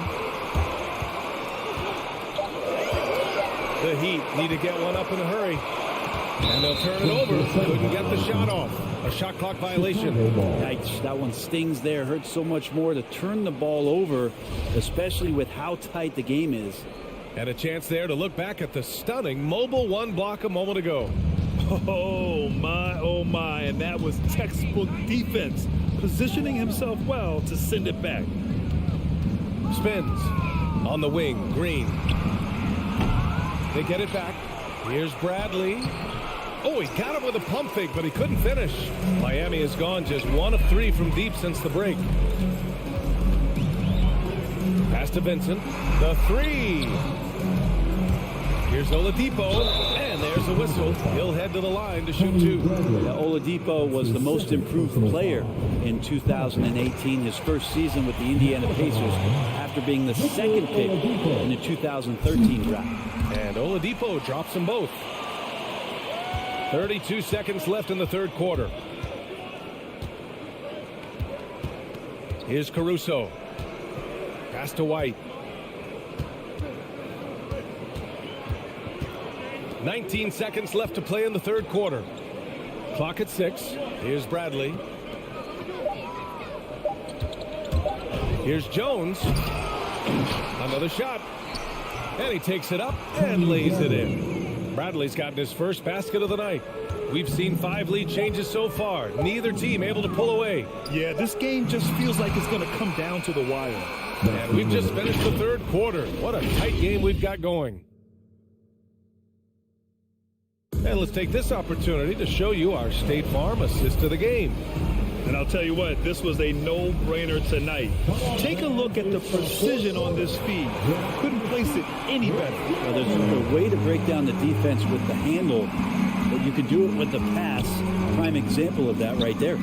The Heat need to get one up in a hurry. And they'll turn it over. Couldn't get the shot off. A shot clock violation. Yikes, that one stings there. Hurts so much more to turn the ball over, especially with how tight the game is. And a chance there to look back at the stunning mobile 1 block a moment ago. Oh my, and that was textbook defense, positioning himself well to send it back. Spins on the wing, Green. They get it back. Here's Bradley. Oh, he got him with a pump fake, but he couldn't finish. Miami has gone just 1 of 3 from deep since the break. Pass to Vincent. The 3. Here's Oladipo, and there's a whistle. He'll head to the line to shoot 2. Oladipo was the most improved player in 2018, his first season with the Indiana Pacers, after being the 2nd pick in the 2013 draft. And Oladipo drops them both. 32 seconds left in the 3rd quarter. Here's Caruso. Pass to White. 19 seconds left to play in the 3rd quarter. Clock at 6. Here's Bradley. Here's Jones. Another shot. And he takes it up and lays it in. Bradley's gotten his first basket of the night. We've seen 5 lead changes so far. Neither team able to pull away. Yeah, this game just feels like it's going to come down to the wire. And we've just finished the 3rd quarter. What a tight game we've got going. And let's take this opportunity to show you our State Farm assist to the game. And I'll tell you what, this was a no-brainer tonight. Take a look at the precision on this feed. Couldn't place it any better. Well, there's a way to break down the defense with the handle, but you can do it with the pass. Prime example of that right there.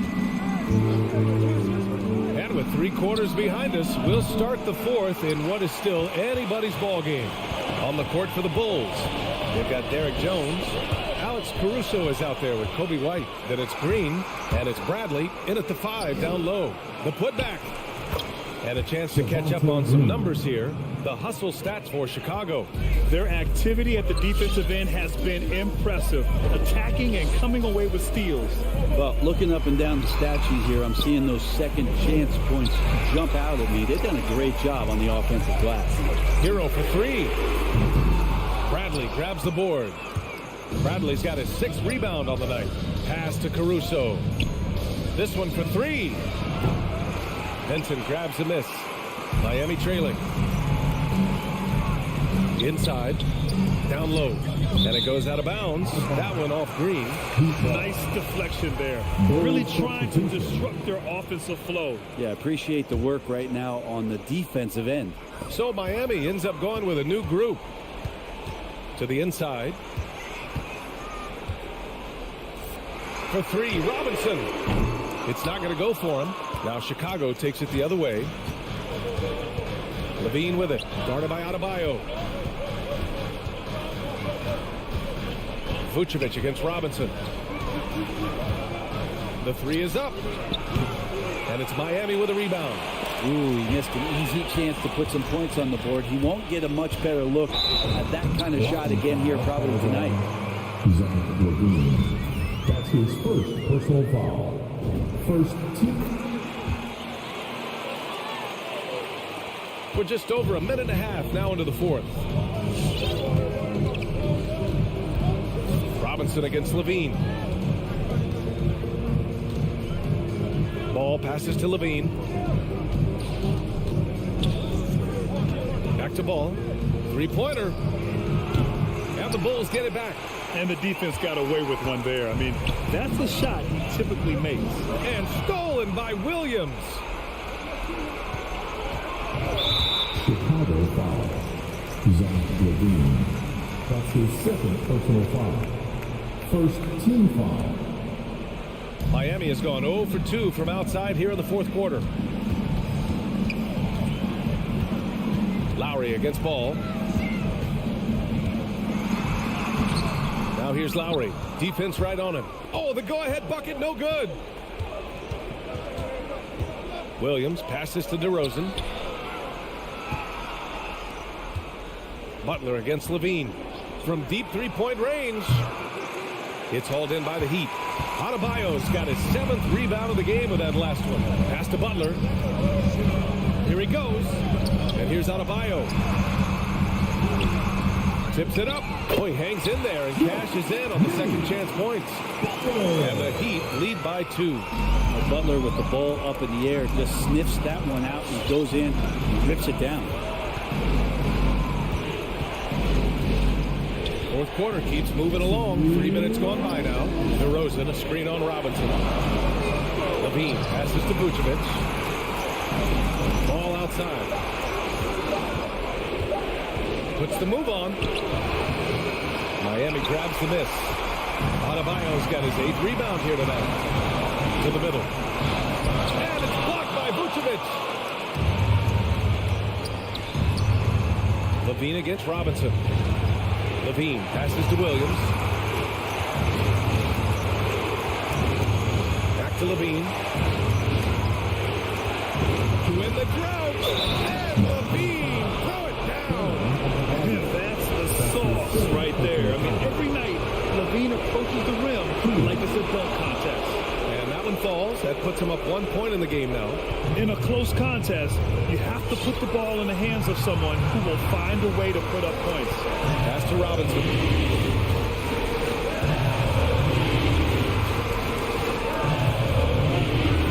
And with 3 quarters behind us, we'll start the 4th in what is still anybody's ball game. On the court for the Bulls, they've got Derek Jones. Alex Caruso is out there with Kobe White. Then it's Green, and it's Bradley in at the 5 down low. The putback. And a chance to catch up on some numbers here. The hustle stats for Chicago. Their activity at the defensive end has been impressive, attacking and coming away with steals. But looking up and down the stat sheet here, I'm seeing those second chance points jump out at me. They've done a great job on the offensive glass. Hero for 3. Bradley grabs the board. Bradley's got his 6th rebound on the night. Pass to Caruso. This one for 3. Benson grabs a miss. Miami trailing. Inside. Down low. And it goes out of bounds. That one off green. Nice deflection there. Really trying to disrupt their offensive flow. Yeah, appreciate the work right now on the defensive end. So Miami ends up going with a new group. To the inside. For three, Robinson. It's not going to go for him. Now Chicago takes it the other way. Levine with it. Guarded by Adebayo. Vucevic against Robinson. The three is up. And it's Miami with a rebound. Ooh, he missed an easy chance to put some points on the board. He won't get a much better look at that kind of shot again here probably tonight. Zach Levine. That's his first personal foul. First team. We're just over a minute and a half now into the fourth. Robinson against Levine. Ball passes to Levine. Back to Ball. Three-pointer. And the Bulls get it back. And the defense got away with one there. I mean, that's a shot he typically makes. And stolen by Williams. Chicago foul. Zach Levine. That's his second personal foul. First team foul. Miami has gone 0 for 2 from outside here in the fourth quarter. Lowry against Ball. Now here's Lowry. Defense right on him. Oh, the go-ahead bucket, no good. Williams passes to DeRozan. Butler against Levine. From deep three-point range. It's hauled in by the Heat. Adebayo's got his 7th rebound of the game with that last one. Pass to Butler. Here he goes. And here's Adebayo. Tips it up. Oh, he hangs in there and cashes in on the second chance points. And the Heat lead by 2. Butler with the ball up in the air just sniffs that one out and goes in and rips it down. Fourth quarter keeps moving along. 3 minutes gone by now. DeRozan, a screen on Robinson. Levine passes to Vucevic. Ball outside. Puts the move on. Miami grabs the miss. Adebayo's got his 8th rebound here tonight. To the middle. And it's blocked by Vucevic. Levine against Robinson. Levine passes to Williams. Back to Levine. To win the drought. And Levine throw it down. And that's the sauce right there. I mean, every night, Levine approaches the rim like it's a dunk contest. And that one falls. That puts him up 1 point in the game now. In a close contest, you have to put the ball in the hands of someone who will find a way to put up points. Pass to Robinson.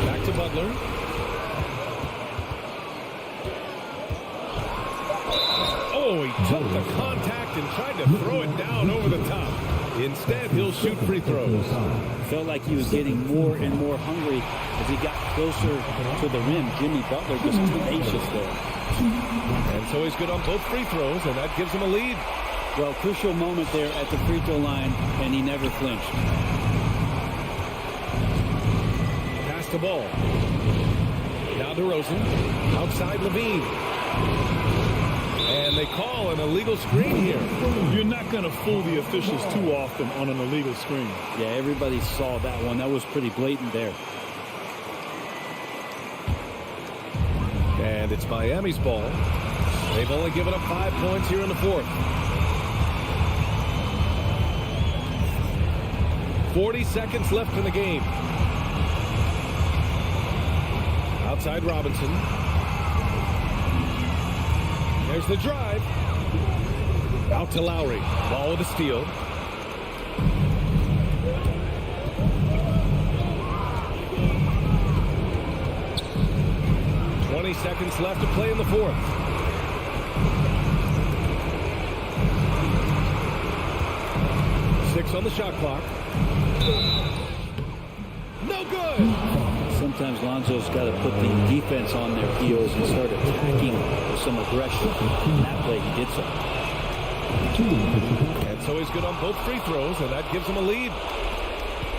Back to Butler. Oh, he took the contact and tried to throw it down over the top. Instead, he'll shoot free throws. Felt like he was getting more and more hungry as he got closer to the rim. Jimmy Butler just tenacious there. And so he's good on both free throws, and that gives him a lead. Well, crucial moment there at the free throw line, and he never flinched. Pass the ball. Now DeRozan. Outside Levine. And they call an illegal screen here. You're not going to fool the officials too often on an illegal screen. Yeah, everybody saw that one. That was pretty blatant there. And it's Miami's ball. They've only given up 5 points here in the fourth. 40 seconds left in the game. Outside Robinson. There's the drive. Out to Lowry. Ball with a steal. 20 seconds left to play in the fourth. Six on the shot clock. No good. Sometimes Lonzo's got to put the defense on their heels and start attacking with some aggression. In that play, he did so. And so he's good on both free throws, and that gives him a lead.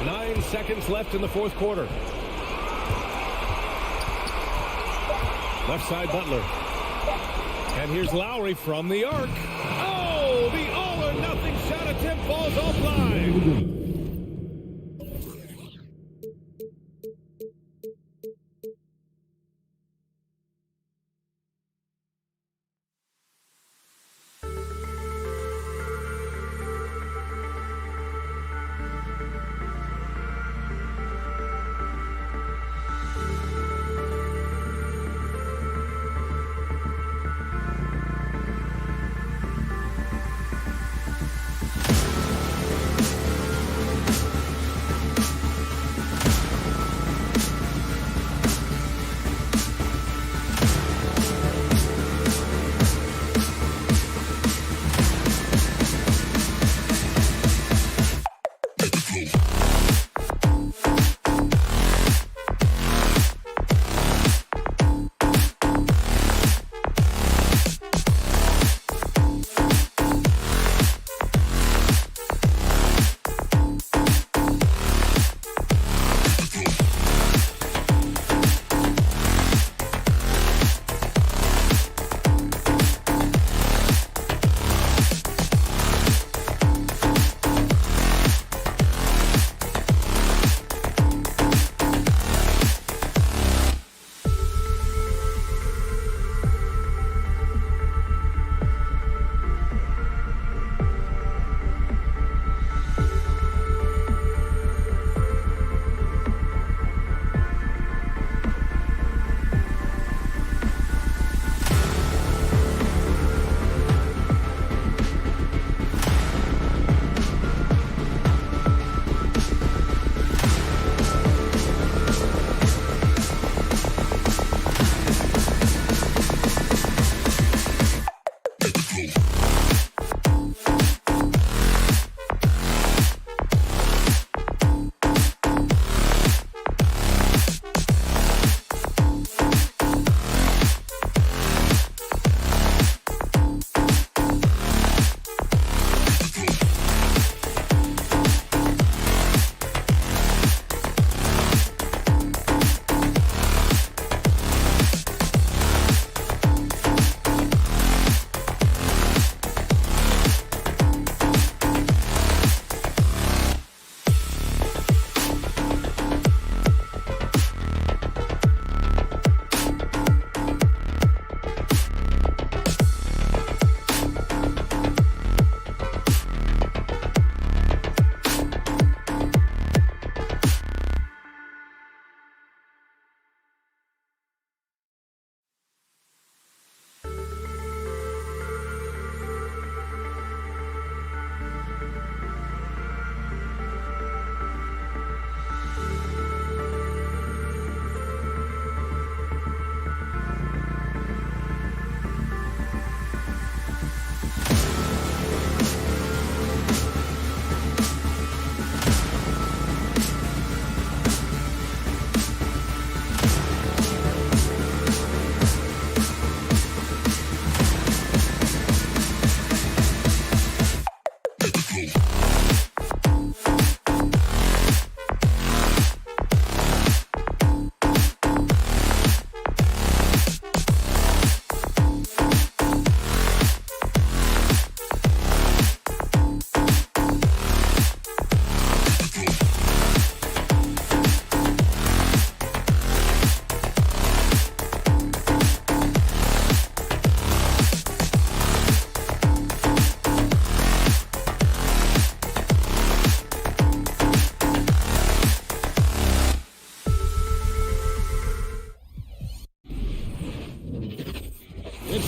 9 seconds left in the fourth quarter. Left side, Butler. And here's Lowry from the arc. Oh, the all-or-nothing shot attempt falls offline.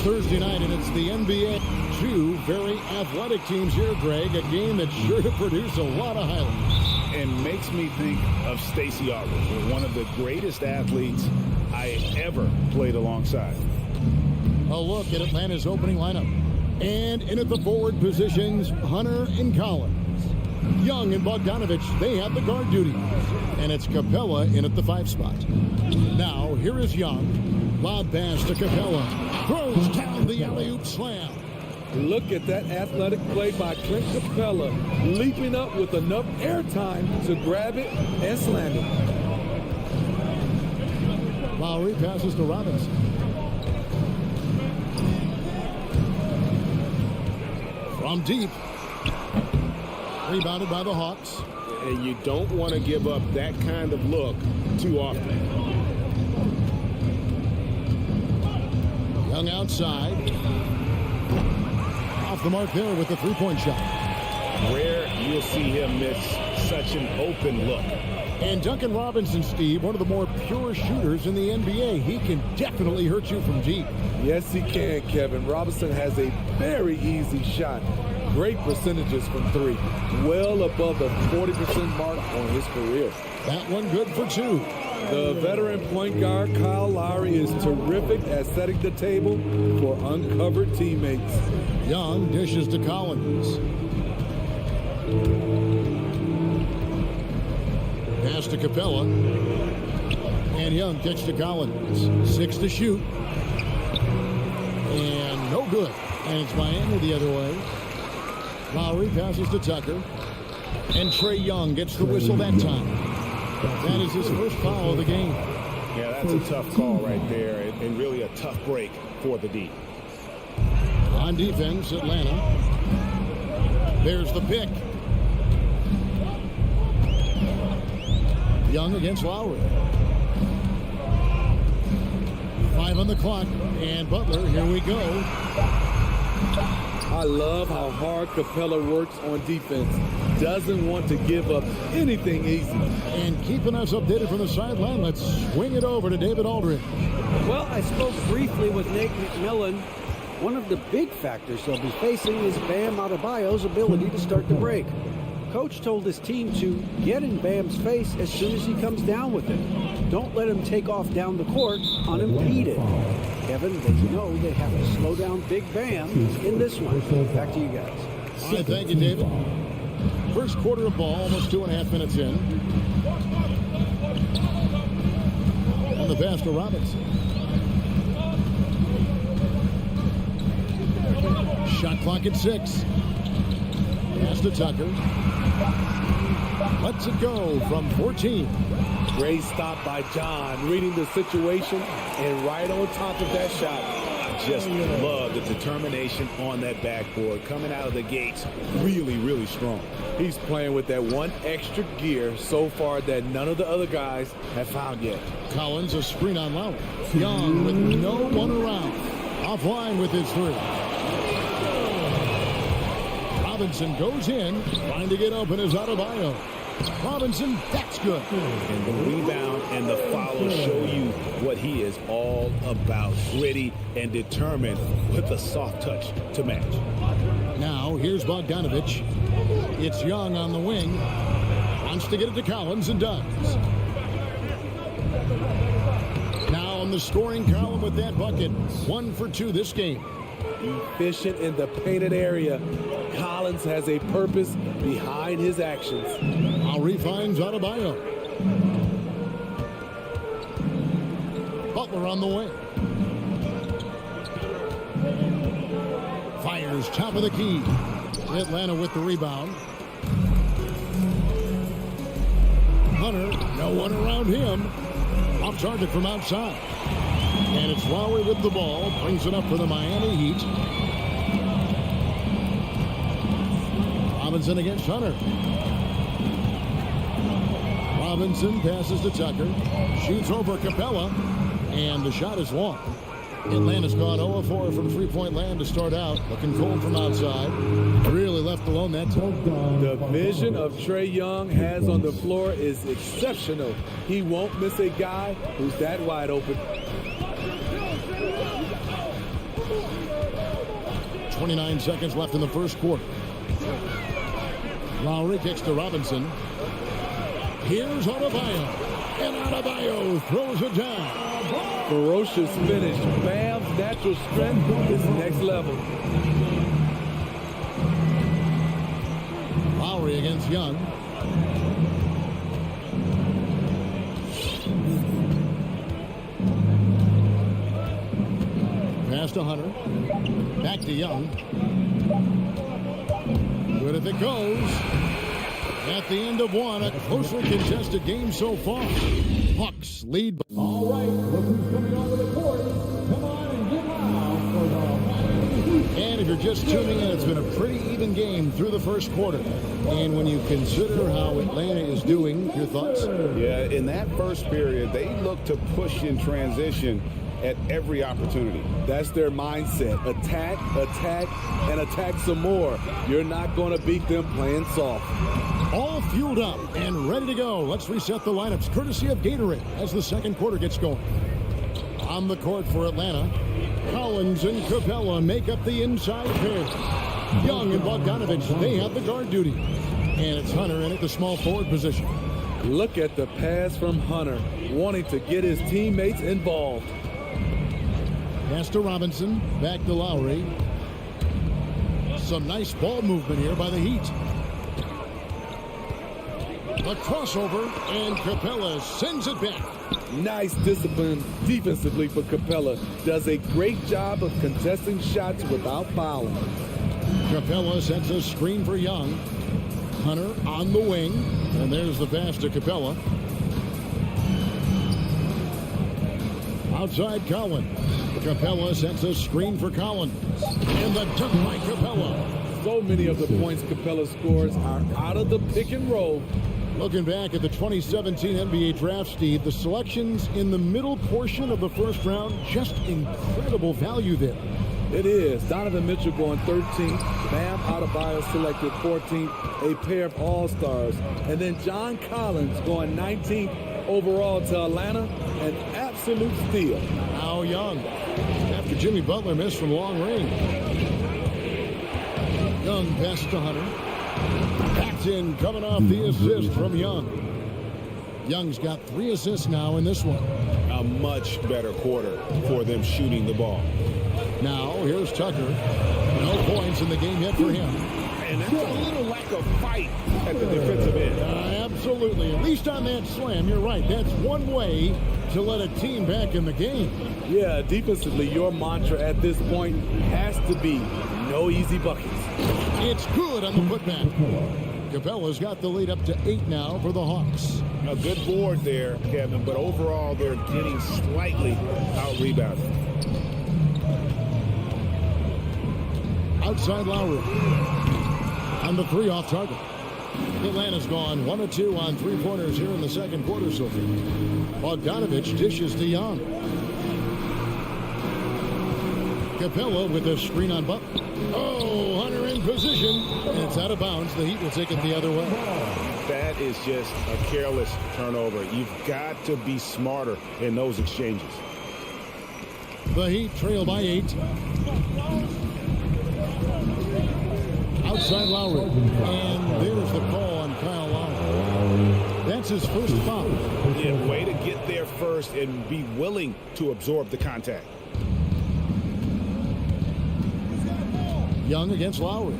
Thursday night, and it's the NBA. Two very athletic teams here, Greg. A game that's sure to produce a lot of highlights. And makes me think of Stacey Augers, one of the greatest athletes I ever played alongside. A look at Atlanta's opening lineup. And in at the forward positions, Hunter and Collins. Young and Bogdanovich, they have the guard duty. And it's Capella in at the 5 spot. Now, here is Young. Lob pass to Capella. Throws down the alley-oop slam. Look at that athletic play by Clint Capella, leaping up with enough airtime to grab it and slam it. Lowry passes to Robinson. From deep. Rebounded by the Hawks. And you don't want to give up that kind of look too often. Young outside. Off the mark there with the three-point shot. Rare you'll see him miss such an open look. And Duncan Robinson, Steve, one of the more pure shooters in the NBA. He can definitely hurt you from deep. Yes, he can, Kevin. Robinson has a very easy shot. Great percentages from 3. Well above the 40% mark on his career. That one good for 2. The veteran point guard, Kyle Lowry, is terrific at setting the table for uncovered teammates. Young dishes to Collins. Pass to Capella. And Young kicks to Collins. 6 to shoot. And no good. And it's Miami the other way. Lowry passes to Tucker. And Trae Young gets the whistle that time. That is his first foul of the game. Yeah, that's a tough call right there, and really a tough break for the D. On defense, Atlanta. There's the pick. Young against Lowry. 5 on the clock, and Butler, here we go. I love how hard Capella works on defense. Doesn't want to give up anything easy. And keeping us updated from the sideline, let's swing it over to David Aldridge. Well, I spoke briefly with Nate McMillan. One of the big factors they'll be facing is Bam Adebayo's ability to start the break. Coach told his team to get in Bam's face as soon as he comes down with it. Don't let him take off down the court unimpeded. Kevin, they know they have to slow down Big Bam in this one. Back to you guys. All right, thank you, David. First quarter of ball, almost 2.5 minutes in. On the pass to Robinson. Shot clock at 6. Pass to Tucker. Lets it go from 14. Great stop by John, reading the situation and right on top of that shot. I just love the determination on that backboard. Coming out of the gates, really, really strong. He's playing with that one extra gear so far that none of the other guys have found yet. Collins, a screen on Lowry. Young with no one around. Offline with his 3. Robinson goes in, trying to get open is Adebayo. Robinson, that's good. And the rebound and the follow show you what he is all about. Gritty and determined with a soft touch to match. Now, here's Bogdanovich. It's Young on the wing. Wants to get it to Collins and does. Now on the scoring column with that bucket. 1 for 2 this game. Efficient in the painted area. Collins has a purpose behind his actions. Lowry finds Adebayo. Butler on the wing. Fires top of the key. Atlanta with the rebound. Hunter, no one around him. Off target from outside. And it's Lowry with the ball. Brings it up for the Miami Heat. Robinson against Hunter. Robinson passes to Tucker. Shoots over Capella. And the shot is long. Atlanta's gone 0-4 from three-point land to start out. Looking cold from outside. Really left alone that time. The vision of Trae Young has on the floor is exceptional. He won't miss a guy who's that wide open. 29 seconds left in the first quarter. Lowry kicks to Robinson. Here's Adebayo. And Adebayo throws it down. Ferocious finish. Bam's natural strength is next level. Lowry against Young. Pass to Hunter. Back to Young. Good if it goes. At the end of one, a closely contested game so far. Hawks lead. All right, look who's coming onto the court. Come on and get loud for the Miami Heat. And if you're just tuning in, it's been a pretty even game through the first quarter. And when you consider how Atlanta is doing, your thoughts? Yeah, in that first period, they look to push in transition at every opportunity. That's their mindset. Attack, attack, and attack some more. You're not going to beat them playing soft. All fueled up and ready to go. Let's reset the lineups courtesy of Gatorade as the second quarter gets going. On the court for Atlanta, Collins and Capella make up the inside pair. Young and Bogdanovich, they have the guard duty. And it's Hunter in at the small forward position. Look at the pass from Hunter, wanting to get his teammates involved. Pass to Robinson, back to Lowry. Some nice ball movement here by the Heat. A crossover, and Capella sends it back. Nice discipline defensively for Capella. Does a great job of contesting shots without fouling. Capella sets a screen for Young. Hunter on the wing, and there's the pass to Capella. Outside Collins. Capella sets a screen for Collins. And the dunk by Capella. So many of the points Capella scores are out of the pick and roll. Looking back at the 2017 NBA draft, Steve, the selections in the middle portion of the first round, just incredible value there. It is. Donovan Mitchell going 13th. Bam Adebayo selected 14th. A pair of all-stars. And then John Collins going 19th overall to Atlanta. An absolute steal. Now Young. After Jimmy Butler missed from long range. Young pass to Hunter. Paxton coming off the assist from Young. Young's got 3 assists now in this one. A much better quarter for them shooting the ball. Now, here's Tucker. No points in the game yet for him. And that's a little lack of fight at the defensive end. Absolutely. At least on that slam, you're right. That's one way to let a team back in the game. Yeah, defensively, your mantra at this point has to be no easy buckets. It's good on the putback. Capella's got the lead up to 8 now for the Hawks. A good board there, Kevin, but overall they're getting slightly out-rebounded. Outside Lowry. On the 3 off target. Atlanta's gone 1 of 2 on 3-pointers here in the second quarter so far. Bogdanovich dishes to Young. Capella with a screen on Butler. Oh, Hunter in position. And it's out of bounds. The Heat will take it the other way. That is just a careless turnover. You've got to be smarter in those exchanges. The Heat trail by 8. Outside Lowry. And there's the call on Kyle Lowry. That's his first foul. Yeah, way to get there first and be willing to absorb the contact. Young against Lowry.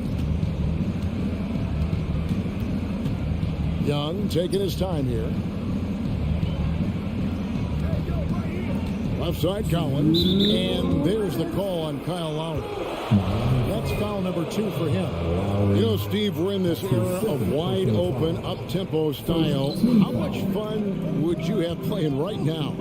Young taking his time here. Left side Collins. And there's the call on Kyle Lowry. That's foul number 2 for him. You know, Steve, we're in this era of wide open, up-tempo style. How much fun would you have playing right now?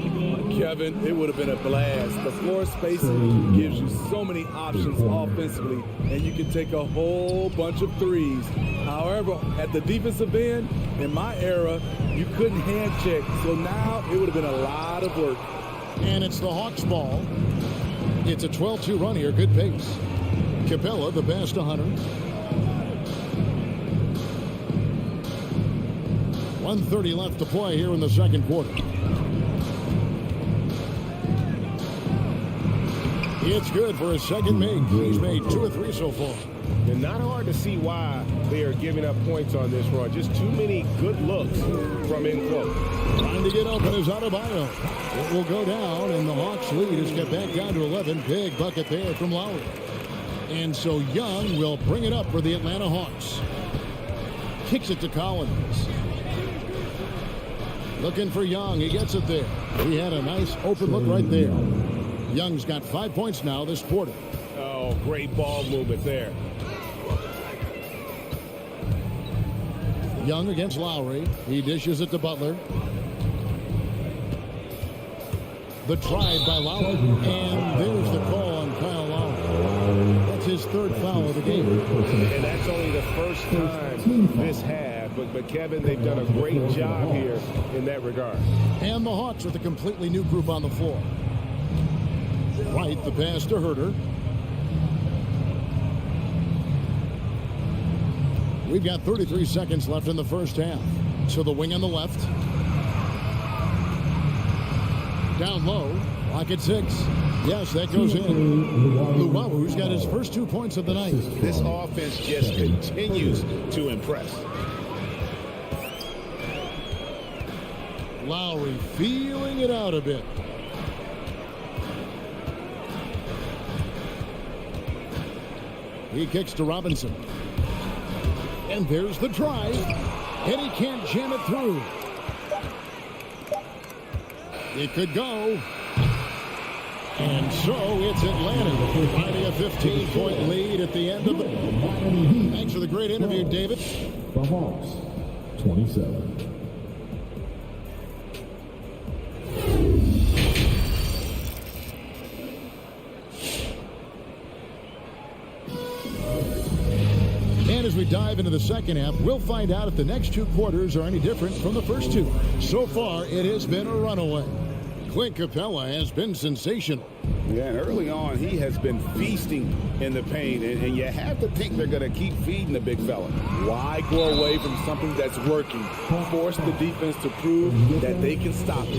Kevin, it would have been a blast. The floor spacing gives you so many options offensively, and you can take a whole bunch of threes. However, at the defensive end, in my era, you couldn't hand check. So now it would have been a lot of work. And it's the Hawks ball. It's a 12-2 run here. Good pace. Capella, the pass to Hunter. 1:30 left to play here in the second quarter. It's good for a second make. He's made 2 or 3 so far. And not hard to see why they are giving up points on this run. Just too many good looks from in close. Trying to get open is Adebayo. It will go down, and the Hawks lead is cut back down to 11. Big bucket there from Lowry. And so Young will bring it up for the Atlanta Hawks. Kicks it to Collins. Looking for Young. He gets it there. He had a nice open look right there. Young's got 5 points now this quarter. Oh, great ball movement there. Young against Lowry. He dishes it to Butler. The drive by Lowry. And there's the call on Kyle Lowry. That's his 3rd foul of the game. And that's only the first time this half. But Kevin, they've done a great job here in that regard. And the Hawks with a completely new group on the floor. Right, the pass to Herter. We've got 33 seconds left in the first half. So the wing on the left. Down low. Lock at 6. Yes, that goes in. Luwawu got his first 2 points of the night. This offense just continues to impress. Lowry feeling it out a bit. He kicks to Robinson. And there's the drive. And he can't jam it through. It could go. And so it's Atlanta finding a 15-point lead at the end of the... Thanks for the great interview, David. The Hawks, 27. And as we dive into the second half, we'll find out if the next 2 quarters are any different from the first 2. So far, it has been a runaway. Clint Capella has been sensational. Yeah, and early on, he has been feasting in the paint, and you have to think they're going to keep feeding the big fella. Why go away from something that's working? Force the defense to prove that they can stop it.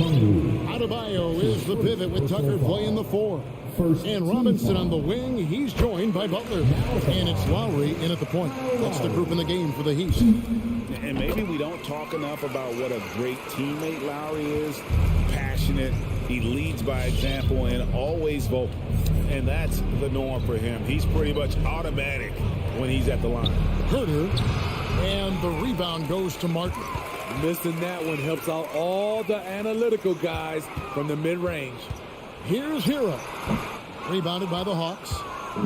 Adebayo is the pivot with Tucker playing the 4. And Robinson on the wing. He's joined by Butler. And it's Lowry in at the point. That's the group in the game for the Heat. And maybe we don't talk enough about what a great teammate Lowry is. Passionate. He leads by example and always vocal. And that's the norm for him. He's pretty much automatic when he's at the line. Herter. And the rebound goes to Martin. Missing that one helps out all the analytical guys from the mid-range. Here's Hero. Rebounded by the Hawks.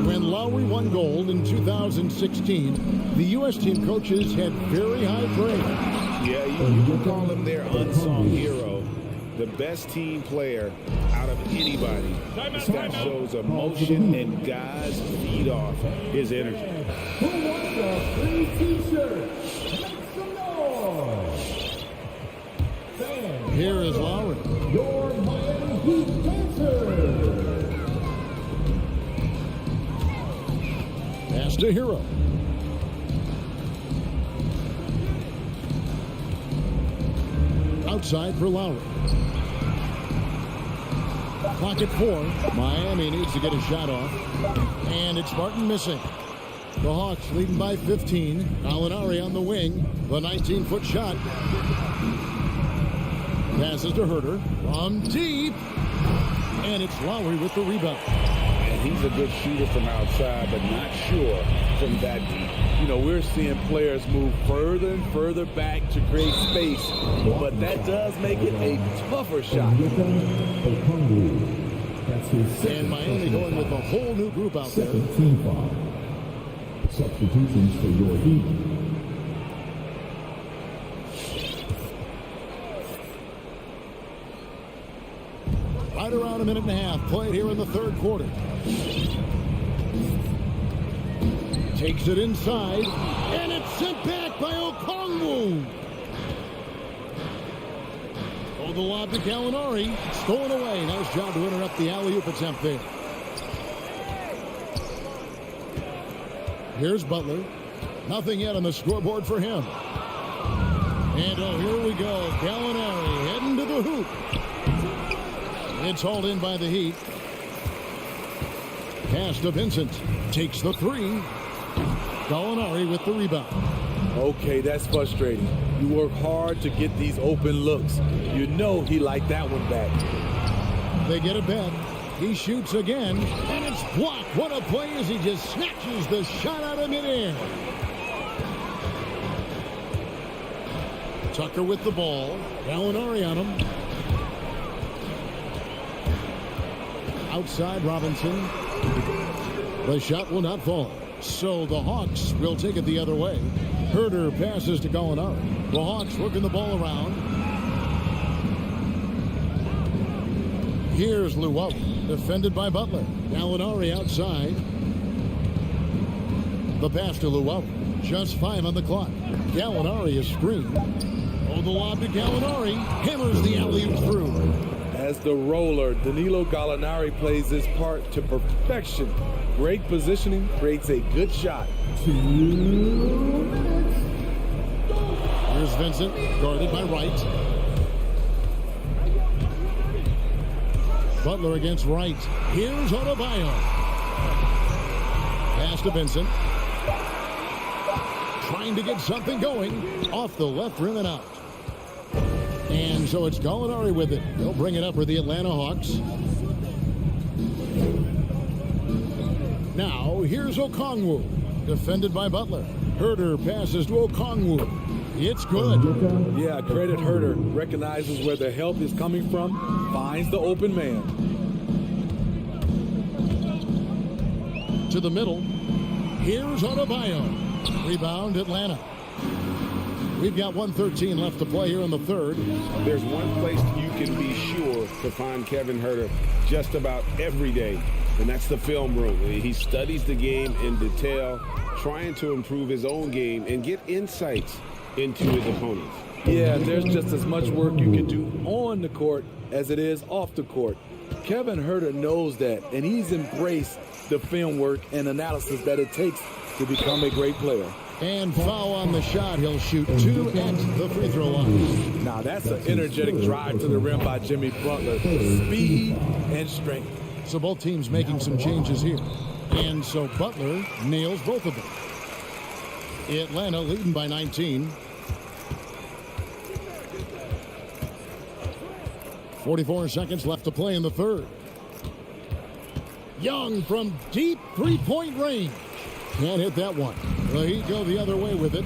When Lowry won gold in 2016, the U.S. team coaches had very high praise. Yeah, you can call him their unsung hero. The best team player out of anybody. That shows emotion, and guys feed off his energy. Who wants a free t-shirt? Make some noise! Fans, Here is Lowry. your Miami Heat dancer! Pass to Hero. Outside for Lowry. Clock at 4. Miami needs to get a shot off. And it's Martin missing. The Hawks leading by 15. Gallinari on the wing. The 19-foot shot. Passes to Herter. From deep. And it's Lowry with the rebound. And he's a good shooter from outside, but not sure from that deep. You know, we're seeing players move further and further back to create space, but that does make it a tougher shot. And Miami going with a whole new group out there. Second team foul. Substitutions for your Heat. Right around a minute and a half played here in the third quarter. Takes it inside, and it's sent back by Okongwu. Oh, the lob to Gallinari. Stolen away. Nice job to interrupt the alley-oop attempt there. Here's Butler. Nothing yet on the scoreboard for him. And oh, here we go. Gallinari heading to the hoop. It's hauled in by the Heat. Pass to Vincent. Takes the three. Gallinari with the rebound. Okay, that's frustrating. You work hard to get these open looks. You know he liked that one back. They get a bet. He shoots again, and it's blocked. What a play as he just snatches the shot out of midair. Tucker with the ball. Gallinari on him. Outside Robinson. The shot will not fall. So the Hawks will take it the other way. Herder passes to Gallinari. The Hawks working the ball around. Here's Luau, defended by Butler. Gallinari outside. The pass to Luau. Just 5 on the clock. Gallinari is screened. Oh, the lob to Gallinari. Hammers the alley-oop through. As the roller, Danilo Gallinari plays this part to perfection. Great positioning, creates a good shot. Here's Vincent, guarded by Wright. Butler against Wright. Here's Adebayo. Pass to Vincent. Trying to get something going. Off the left rim and out. And so it's Gallinari with it. They'll bring it up for the Atlanta Hawks. Now, here's Okongwu, defended by Butler. Herder passes to Okongwu. It's good. Yeah, credit Herder. Recognizes where the help is coming from, finds the open man. To the middle. Here's Adebayo. Rebound, Atlanta. We've got 1:13 left to play here in the third. There's one place you can be sure to find Kevin Herder just about every day, and that's the film room. He studies the game in detail, trying to improve his own game and get insights into his opponents. Yeah, there's just as much work you can do on the court as it is off the court. Kevin Herder knows that, and he's embraced the film work and analysis that it takes to become a great player. And foul on the shot. He'll shoot 2 at the free throw line. Now that's an energetic drive to the rim by Jimmy Butler. Speed and strength. So both teams making some changes here. And so Butler nails both of them. Atlanta leading by 19. 44 seconds left to play in the third. Young from deep three-point range. Can't hit that one. Well, he'd go the other way with it.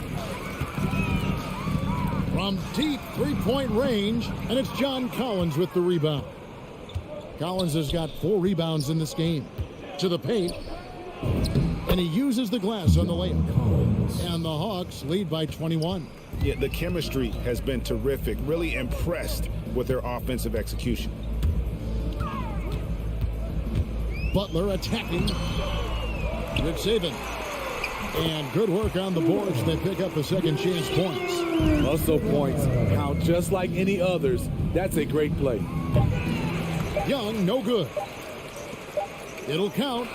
From deep three-point range, and it's John Collins with the rebound. Collins has got 4 rebounds in this game. To the paint, and he uses the glass on the layup. And the Hawks lead by 21. Yeah, the chemistry has been terrific. Really impressed with their offensive execution. Butler attacking. Good saving. And good work on the boards. They pick up the second chance points. Also points count just like any others. That's a great play. Young, no good. It'll count.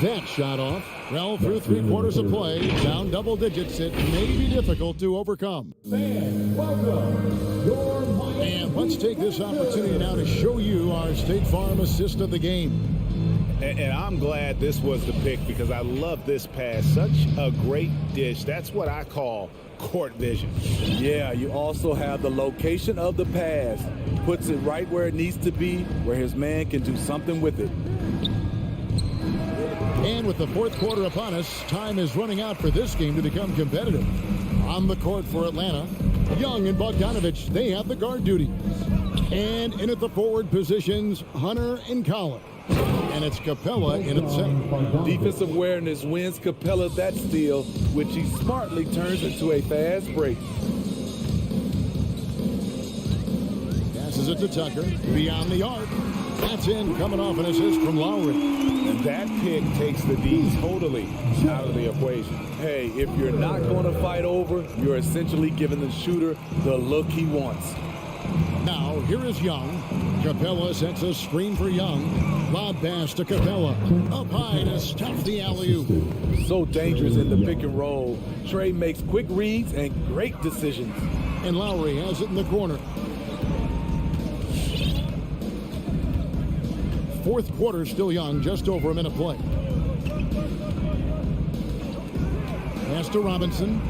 That shot off. Well, through 3 quarters of play, down double digits, it may be difficult to overcome. And welcome your And let's take this opportunity now to show you our State Farm assist of the game. And I'm glad this was the pick because I love this pass. Such a great dish. That's what I call court vision. Yeah, you also have the location of the pass. Puts it right where it needs to be, where his man can do something with it. And with the fourth quarter upon us, time is running out for this game to become competitive. On the court for Atlanta, Young and Bogdanovich, they have the guard duties. And in at the forward positions, Hunter and Collins. And it's Capella in at center. Defensive awareness wins Capella that steal, which he smartly turns into a fast break. Passes it to Tucker, beyond the arc. That's in, coming off an assist from Lowry. And that pick takes the D totally out of the equation. Hey, if you're not going to fight over, you're essentially giving the shooter the look he wants. Now, here is Young. Capella sets a screen for Young. Lob pass to Capella. Up high to stuff the alley-oop. So dangerous in the pick and roll. Trey makes quick reads and great decisions. And Lowry has it in the corner. fourth quarter still young, just over a minute play. Pass to Robinson.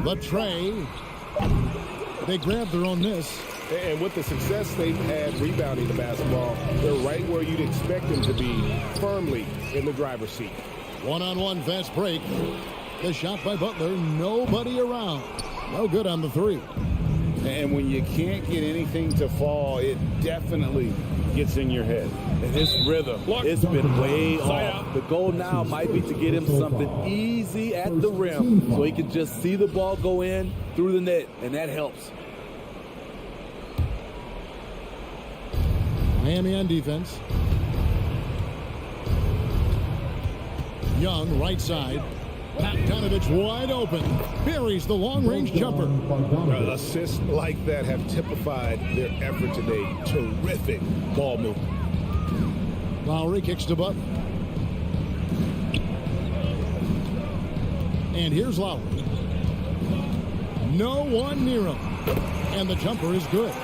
The tray. They grab their own miss. And with the success they've had rebounding the basketball, they're right where you'd expect them to be, firmly in the driver's seat. One-on-one fast break. The shot by Butler, nobody around. No good on the three. And when you can't get anything to fall, it definitely gets in your head. And his rhythm, it's been way off. The goal now might be to get him something easy at the rim so he can just see the ball go in through the net, and that helps. Miami on defense. Young, right side. Bogdanovich wide open. Buries the long-range jumper. Assists like that have typified their effort today. Terrific ball movement. Lowry kicks to Butler. And here's Lowry. No one near him. And the jumper is good.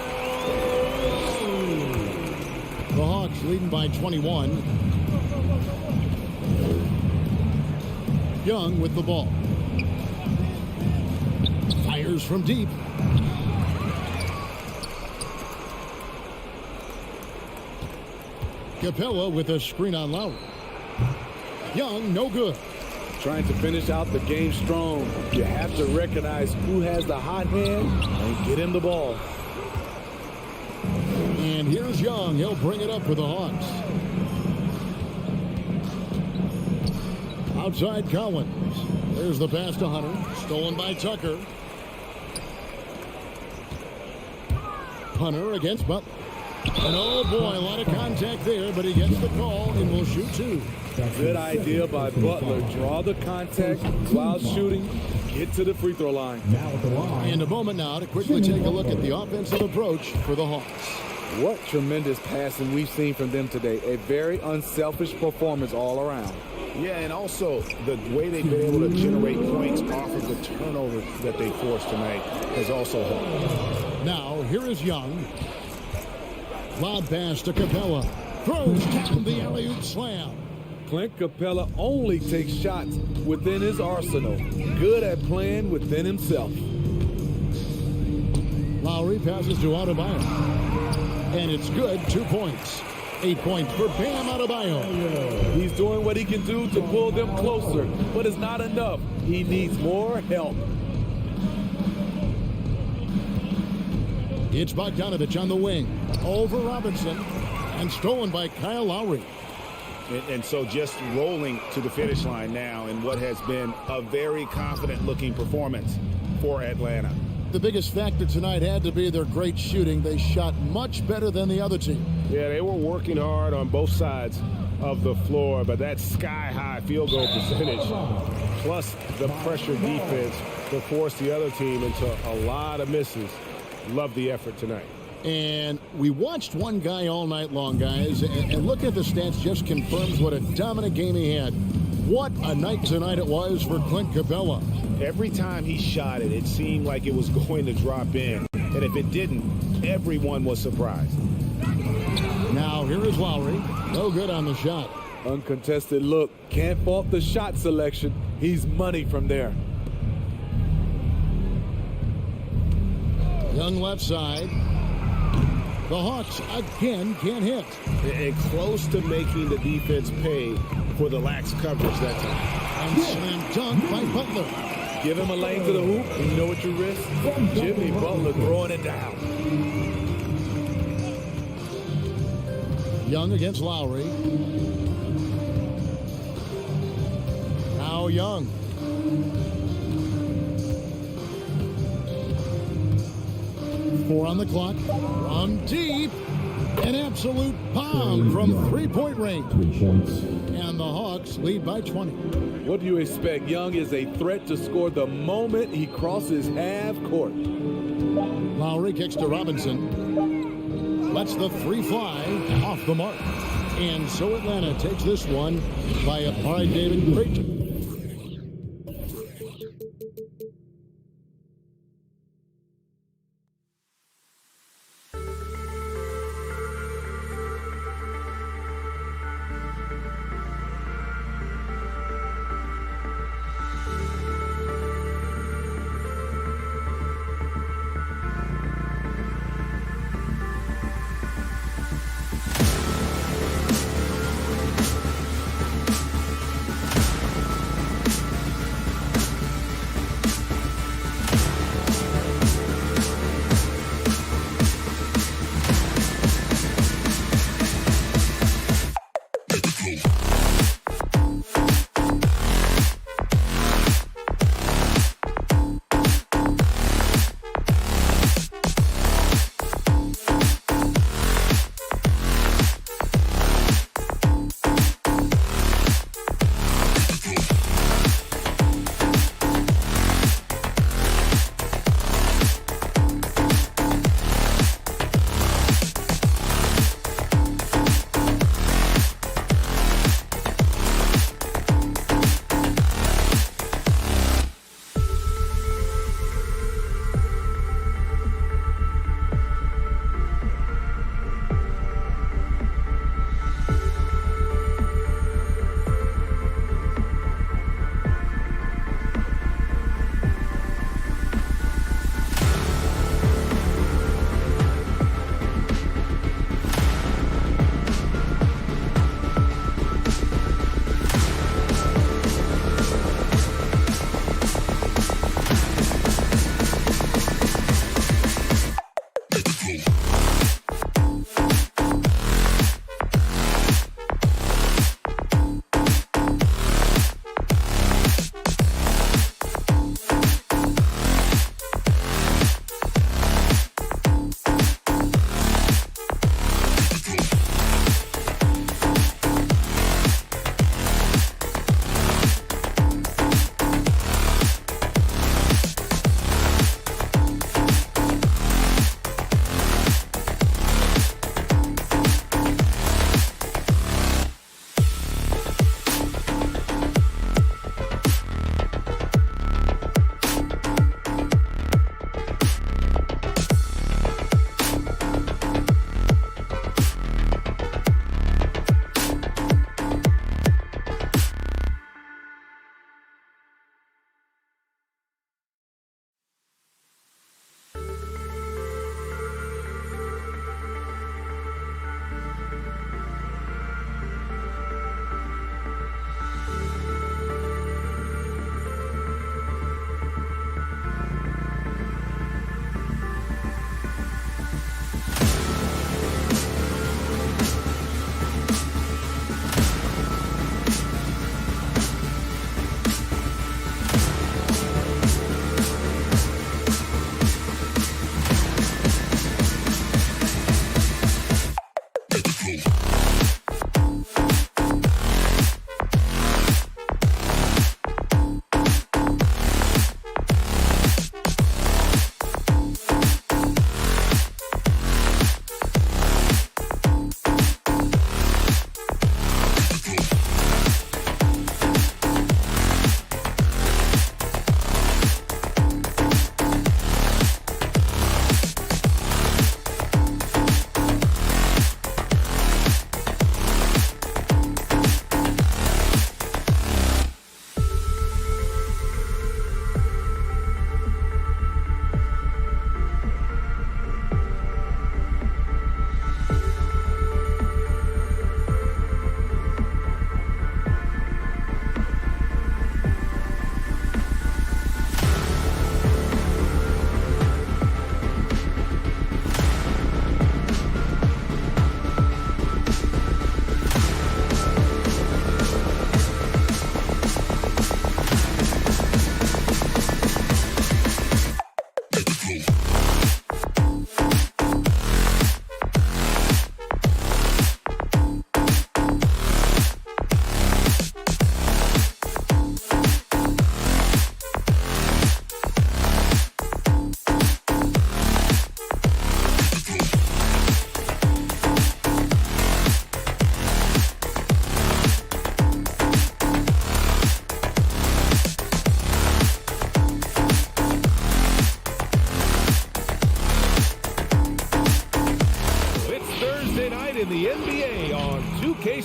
The Hawks leading by 21. Young with the ball. Fires from deep. Capella with a screen on Lowry. Young, no good. Trying to finish out the game strong, you have to recognize who has the hot hand and get him the ball. And here's Young. He'll bring it up for the Hawks. Outside Collins. There's the pass to Hunter. Stolen by Tucker. Hunter against Butler. And oh boy, a lot of contact there, but he gets the call and will shoot two. Good idea by Butler. Draw the contact while shooting. Get to the free throw line. And a moment now to quickly take a look at the offensive approach for the Hawks. What tremendous passing we've seen from them today. A very unselfish performance all around. Yeah, and also the way they've been able to generate points off of the turnovers that they forced tonight has also helped. Now, here is Young. Lob pass to Capella. Throws down the alley-oop slam. Clint Capella only takes shots within his arsenal. Good at playing within himself. Lowry passes to Adebayo. And it's good, 2 points. 8 points for Bam Adebayo. He's doing what he can do to pull them closer, but it's not enough. He needs more help. It's Bogdanovich on the wing. Over Robinson. And stolen by Kyle Lowry. And so just rolling to the finish line now in what has been a very confident-looking performance for Atlanta. The biggest factor tonight had to be their great shooting. They shot much better than the other team. Yeah, they were working hard on both sides of the floor, but that sky-high field goal percentage plus the pressure defense to force the other team into a lot of misses. Love the effort tonight. And we watched one guy all night long, guys, and look at the stats, just confirms what a dominant game he had. What a night tonight it was for Clint Capella. Every time he shot it, it seemed like it was going to drop in. And if it didn't, everyone was surprised. Now here is Lowry. No good on the shot. Uncontested look. Can't fault the shot selection. He's money from there. Young left side. The Hawks again can't hit. And close to making the defense pay for the lax coverage that time. And slam dunk by Butler. Give him a lane to the hoop, and you know what you risk? Jimmy Butler throwing it down. Young against Lowry. Now Young. Four on the clock. From deep. An absolute bomb from three-point range. 3 points. And the Hawks lead by 20. What do you expect? Young is a threat to score the moment he crosses half court. Lowry kicks to Robinson. Lets the three fly off the mark. And so Atlanta takes this one by a by David Creighton.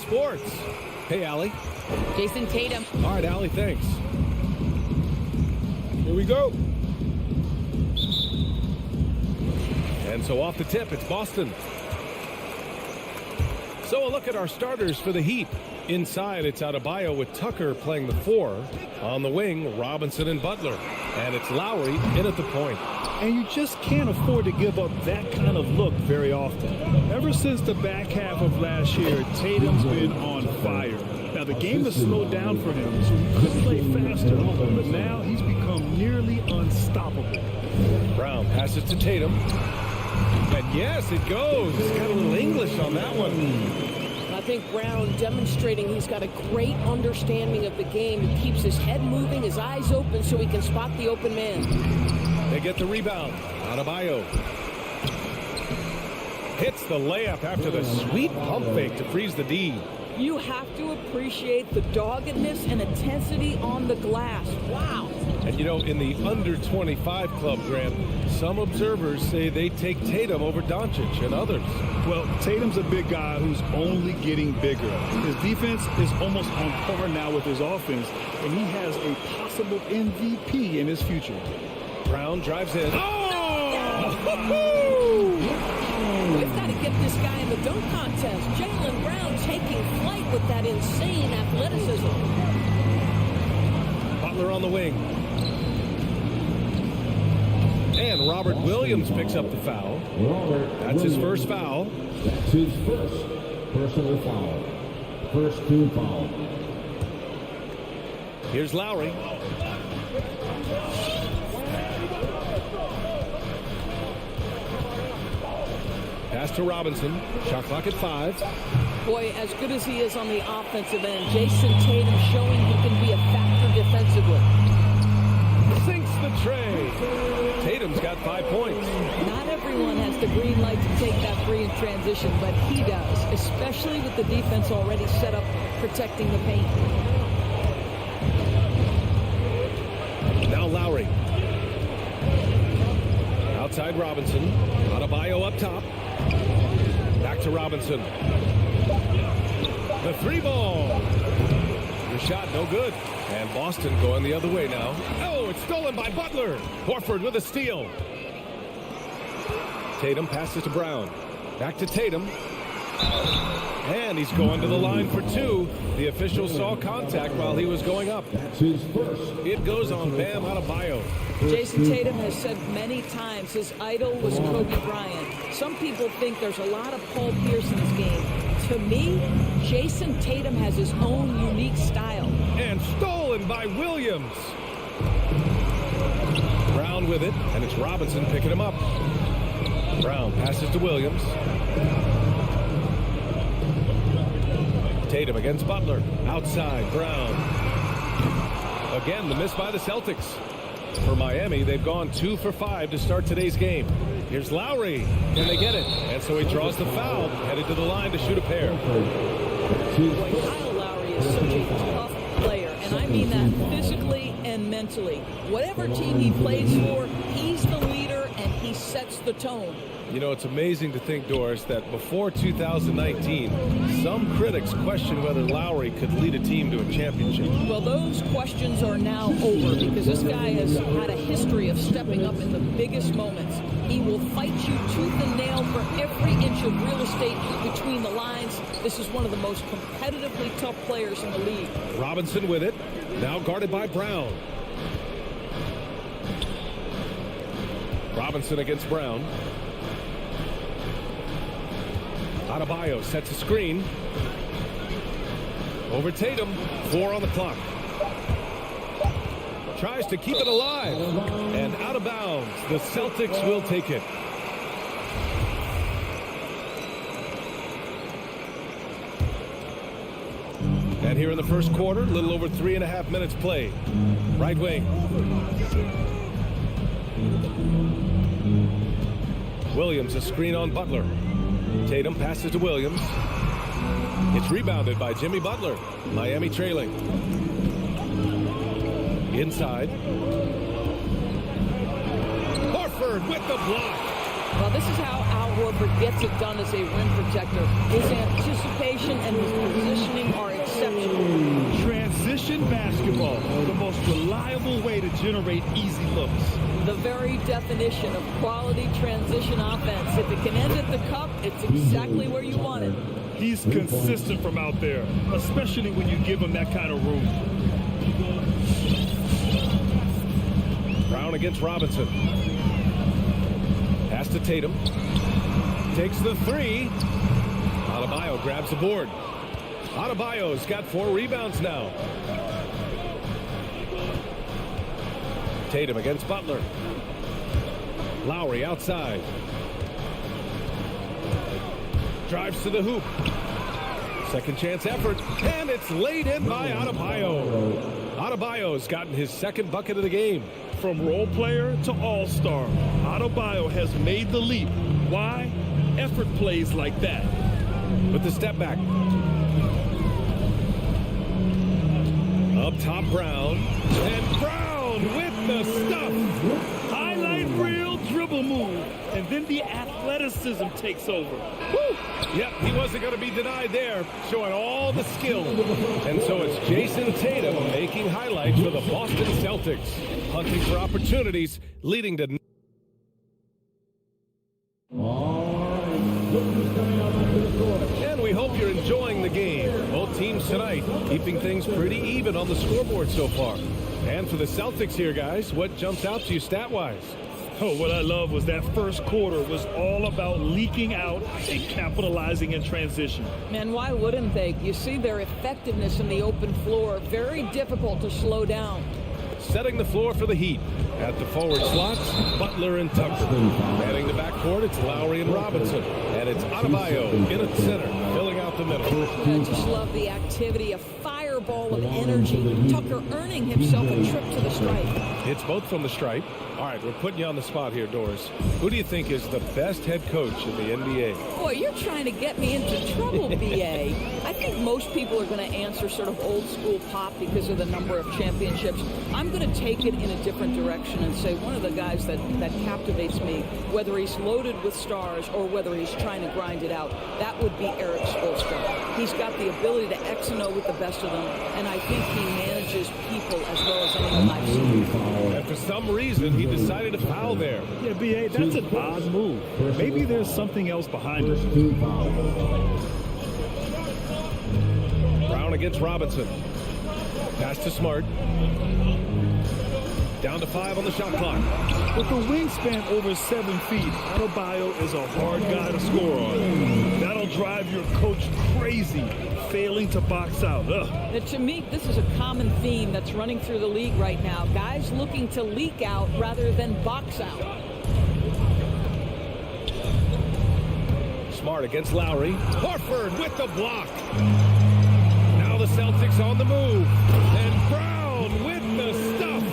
Sports. Hey, Allie. Jason Tatum. All right, Allie, thanks. Here we go. And so off the tip, it's Boston. So a look at our starters for the Heat. Inside, it's Adebayo with Tucker playing the 4. On the wing, Robinson and Butler. And it's Lowry in at the point. And you just can't afford to give up that kind of look very often. Ever since the back half of last year, Tatum's been on fire. Now, the game has slowed down for him, so he could play faster, but now he's become nearly unstoppable. Brown passes to Tatum. And yes, it goes. He's got a little English on that one. I think Brown demonstrating he's got a great understanding of the game. He keeps his head moving, his eyes open so he can spot the open man. They get the rebound. Adebayo hits the layup after the sweet pump fake to freeze the D. You have to appreciate the doggedness and intensity on the glass. Wow. And you know, in the under 25 club, Grant, some observers say they take Tatum over Doncic and others. Well, Tatum's a big guy who's only getting bigger. His defense is almost on par now with his offense, and he has a possible MVP in his future. Brown drives in. Oh! We've got to get this guy in the dunk contest. Jaylen Brown taking flight with that insane athleticism. Butler on the wing. And Robert Williams picks up the foul. That's his first foul. That's his first personal foul. First team foul. Here's Lowry. Pass to Robinson. Shot clock at 5. Boy, as good as he is on the offensive end, Jason Tatum showing he can be a factor defensively. Sinks the tray. Tatum's got 5 points. Not everyone has the green light to take that three in transition, but he does, especially with the defense already set up protecting the paint. Now Lowry. Outside Robinson. Adebayo up top. Back to Robinson. The 3-ball. The shot no good. And Boston going the other way now. Oh, it's stolen by Butler. Horford with a steal. Tatum passes to Brown. Back to Tatum. And he's going to the line for 2. The official saw contact while he was going up. That's his first. It goes on Bam Adebayo. Jason Tatum has said many times his idol was Kobe Bryant. Some people think there's a lot of Paul Pierce in his game. To me, Jason Tatum has his own unique style. And stolen by Williams. Brown with it, and it's Robinson picking him up. Brown passes to Williams. Tatum against Butler. Outside, Brown. Again, the miss by the Celtics. For Miami, they've gone 2 for 5 to start today's game. Here's Lowry. Can they get it? And so he draws the foul, headed to the line to shoot a pair. Boy, Kyle Lowry is such a tough player, and I mean that physically and mentally. Whatever team he plays for, he's the leader, and he sets the tone. You know, it's amazing to think, Doris, that before 2019, some critics questioned whether Lowry could lead a team to a championship. Well, those questions are now over because this guy has had a history of stepping up in the biggest moments. He will fight you tooth and nail for every inch of real estate between the lines. This is one of the most competitively tough players in the league. Robinson with it, now guarded by Brown. Robinson against Brown. Adebayo sets a screen. Over Tatum. 4 on the clock. Tries to keep it alive. And out of bounds. The Celtics will take it. And here in the first quarter, a little over 3.5 minutes played. Right wing. Williams, a screen on Butler. Tatum passes to Williams. It's rebounded by Jimmy Butler. Miami trailing. Inside. Horford with the block. Well, this is how Horford gets it done as a rim protector. His anticipation and his positioning are exceptional. Transition basketball, the most reliable way to generate easy looks. The very definition of quality transition offense. If it can end at the cup, it's exactly where you want it. He's consistent from out there, especially when you give him that kind of room. Brown against Robinson. Pass to Tatum. Takes the three. Adebayo grabs the board. Adebayo's got 4 rebounds now. Tatum against Butler. Lowry outside. Drives to the hoop. Second chance effort, and it's laid in by Adebayo. Adebayo's gotten his second bucket of the game. From role player to all-star, Adebayo has made the leap. Why? Effort plays like that. With the step back. Up top, Brown. And Brown with the stuff. Highlight reel dribble move. And then the athleticism takes over. Woo! Yep, he wasn't going to be denied there. Showing all the skill. And so it's Jason Tatum making highlights for the Boston Celtics. Hunting for opportunities, leading to... And we hope you're enjoying the game. Both teams tonight keeping things pretty even on the scoreboard so far. And for the Celtics here, guys, what jumps out to you stat-wise? Oh, what I love was that first quarter was all about leaking out and capitalizing in transition. Man, why wouldn't they? You see their effectiveness in the open floor. Very difficult to slow down. Setting the floor for the Heat. At the forward slots, Butler and Tucker. Manning the backcourt, it's Lowry and Robinson. And it's Adebayo in at center, filling out the middle. I just love the activity, a fireball of energy. Tucker earning himself a trip to the stripe. It's both from the stripe. All right, we're putting you on the spot here, Doris. Who do you think is the best head coach in the NBA? Boy, you're trying to get me into trouble, B.A. I think most people are going to answer sort of old school Pop because of the number of championships. I'm going to take it in a different direction and say one of the guys that captivates me, whether he's loaded with stars or whether he's trying to grind it out, that would be Eric Spoelstra. He's got the ability to X and O with the best of them, and I think he manages people as well as anyone I've seen. And for some reason, he decided to foul there. Yeah, B.A., that's an odd move. Maybe there's something else behind it. Brown against Robinson. Pass to Smart. Down to 5 on the shot clock. With a wingspan over 7 feet, Adebayo is a hard guy to score on. That'll drive your coach crazy, failing to box out. Now, to me, this is a common theme that's running through the league right now. Guys looking to leak out rather than box out. Smart against Lowry. Horford with the block. Now the Celtics on the move. And Brown with the stuff.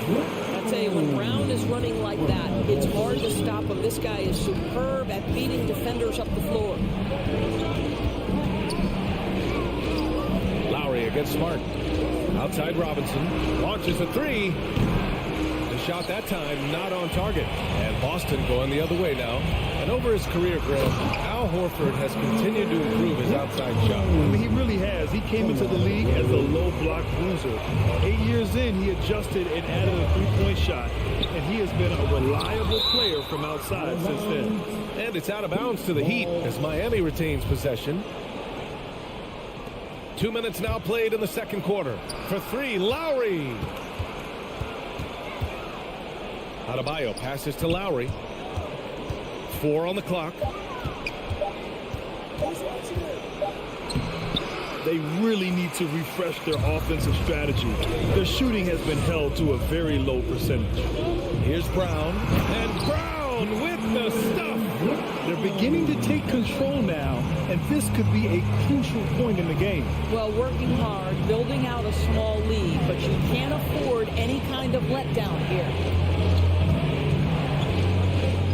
I tell you, when Brown is running like that, it's hard to stop him. This guy is superb at beating defenders up the floor. Lowry against Smart. Outside Robinson. Launches a three. The shot that time not on target. And Boston going the other way now. And over his career, Graham, Al Horford has continued to improve his outside shot. I mean, he really has. He came into the league as a low block bruiser. 8 years in, he adjusted and added a three-point shot. And he has been a reliable player from outside since then. And it's out of bounds to the Heat as Miami retains possession. 2 minutes now played in the second quarter. For three, Lowry. Adebayo passes to Lowry. 4 on the clock. They really need to refresh their offensive strategy. Their shooting has been held to a very low percentage. Here's Brown. And Brown with the stuff. They're beginning to take control now, and this could be a crucial point in the game. Well, working hard, building out a small lead, but you can't afford any kind of letdown here.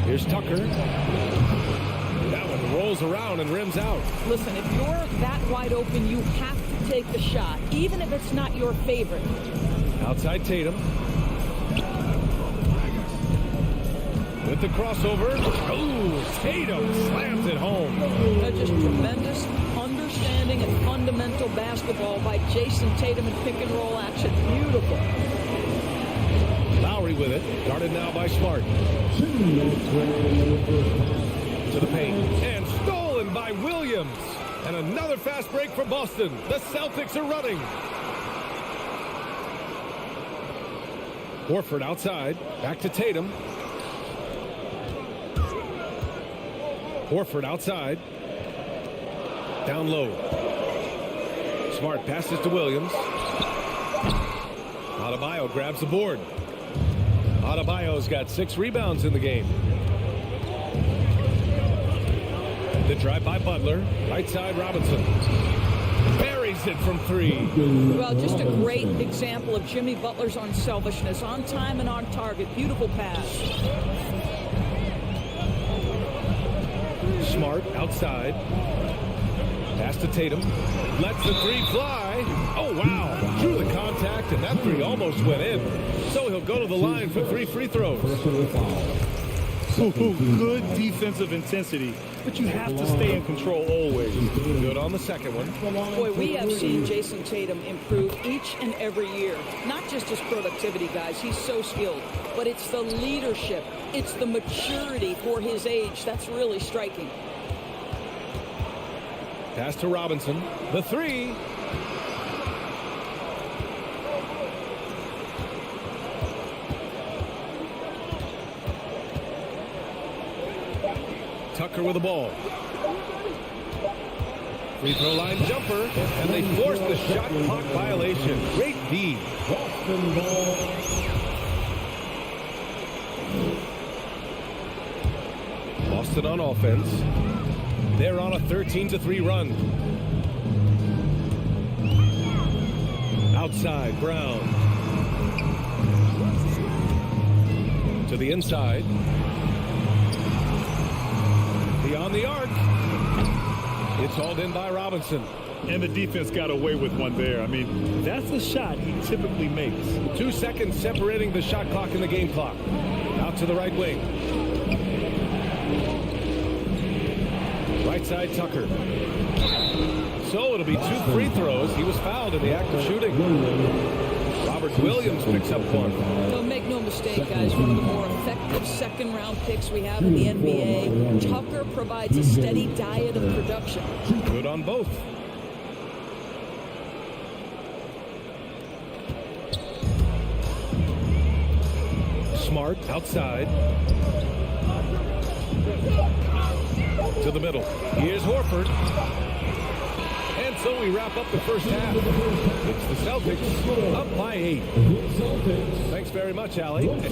Here's Tucker. That one rolls around and rims out. Listen, if you're that wide open, you have to take the shot, even if it's not your favorite. Outside Tatum. with the crossover. Oh, Tatum slams it home. That's just tremendous understanding and fundamental basketball by Jason Tatum in pick and roll action. Beautiful. Lowry with it. Guarded now by Smart. To the paint. And stolen by Williams. And another fast break for Boston. The Celtics are running. Horford outside. Back to Tatum. Horford outside. Down low. Smart passes to Williams. Adebayo grabs the board. Adebayo's got 6 rebounds in the game. The drive by Butler. Right side Robinson. Buries it from 3. Well, just a great example of Jimmy Butler's unselfishness. On time and on target. Beautiful pass. Smart outside. Pass to Tatum. Lets the 3 fly. Oh, wow. Drew the contact, and that 3 almost went in. So he'll go to the line for 3 free throws. Good defensive intensity, but you have to stay in control always. Good on the second one. Boy, we have seen Jason Tatum improve each and every year. Not just his productivity, guys. He's so skilled. But it's the leadership. It's the maturity for his age. That's really striking. Pass to Robinson. The 3. Tucker with the ball. Free throw line jumper, and they force the shot clock violation. Great D. Boston ball. Boston on offense. They're on a 13-3 run. Outside, Brown. To the inside. Beyond the arc. It's hauled in by Robinson. And the defense got away with one there. I mean, that's a shot he typically makes. 2 seconds separating the shot clock and the game clock. Out to the right wing. Right side, Tucker. So it'll be 2 free throws. He was fouled in the act of shooting. Robert Williams picks up 1. Don't make no mistake, guys. One of the more effective second-round picks we have in the NBA. Tucker provides a steady diet of production. Good on both. Smart outside. To the middle. Here's Horford. And so we wrap up the first half. It's the Celtics up by 8. Thanks very much, Allie. 18.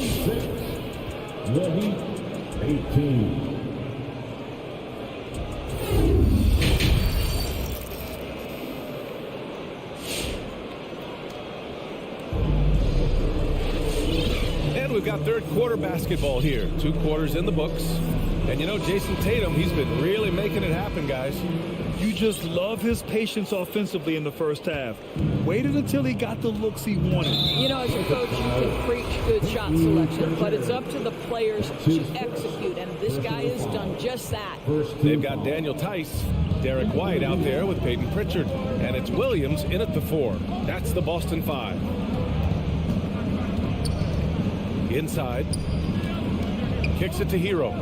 And we've got third quarter basketball here. 2 quarters in the books. And you know, Jason Tatum, he's been really making it happen, guys. You just love his patience offensively in the first half. Waited until he got the looks he wanted. You know, as a coach, you can preach good shot selection, but it's up to the players to execute, and this guy has done just that. They've got Daniel Tice, Derek White out there with Peyton Pritchard, and it's Williams in at the 4. That's the Boston 5. Inside. Kicks it to Hero.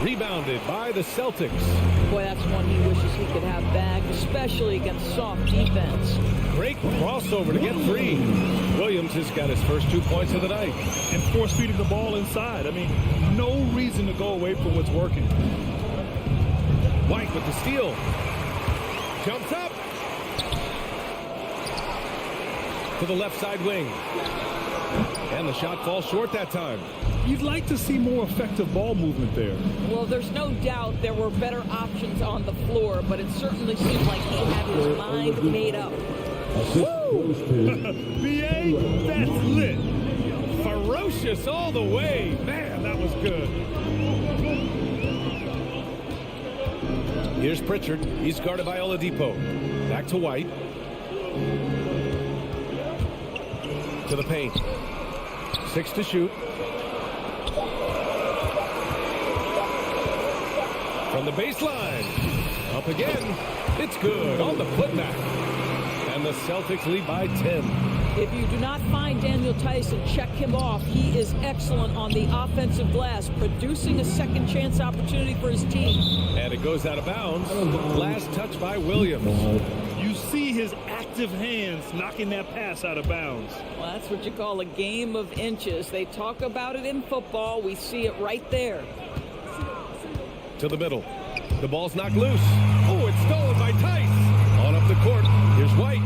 Rebounded by the Celtics. Boy, that's one he wishes he could have back, especially against soft defense. Great crossover to get 3. Williams has got his first 2 points of the night. And force-feeding the ball inside. I mean, no reason to go away from what's working. White with the steal. Jumps up. To the left side wing. And the shot falls short that time. You'd like to see more effective ball movement there. Well, there's no doubt there were better options on the floor, but it certainly seemed like he had his mind made up. Woo! B.A., that's lit. Ferocious all the way. Man, that was good. Here's Pritchard. He's guarded by Oladipo. Back to White. To the paint. 6 to shoot. From the baseline. Up again. It's good on the putback. And the Celtics lead by 10. If you do not find Daniel Tice and check him off, he is excellent on the offensive glass, producing a second chance opportunity for his team. And it goes out of bounds. Last touch by Williams. You see his active hands knocking that pass out of bounds. Well, that's what you call a game of inches. They talk about it in football. We see it right there. To the middle. The ball's knocked loose. Oh, it's stolen by Tice. On up the court. Here's White.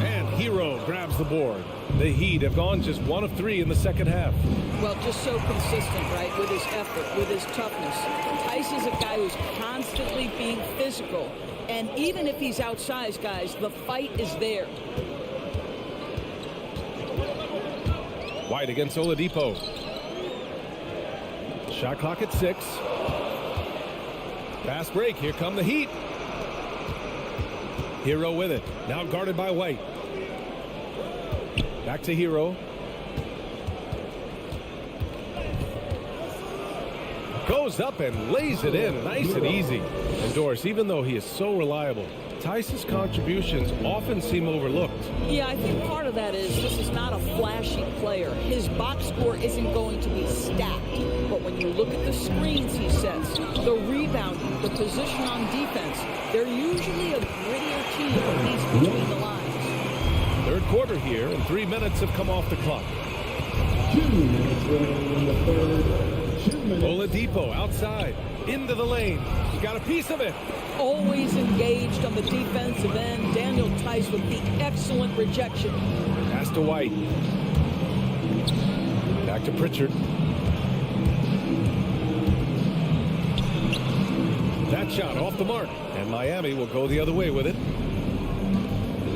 And Hero grabs the board. The Heat have gone just 1 of 3 in the second half. Well, just so consistent, right, with his effort, with his toughness. Tice is a guy who's constantly being physical. And even if he's outsized, guys, the fight is there. White against Oladipo. Shot clock at 6. Fast break. Here come the Heat. Hero with it. Now guarded by White. Back to Hero. Goes up and lays it in. Nice and easy. And Doris, even though he is so reliable, Tice's contributions often seem overlooked. Yeah, I think part of that is this is not a flashy player. His box score isn't going to be stacked. But when you look at the screens he sets, the rebounding, the position on defense, they're usually a grittier team, at least between the lines. Third quarter here, and 3 minutes have come off the clock. 2 minutes remaining in the third. 2 minutes. Oladipo outside, into the lane. He got a piece of it. Always engaged on the defensive end. Daniel Tice with the excellent rejection. Pass to White. Back to Pritchard. That shot off the mark, and Miami will go the other way with it.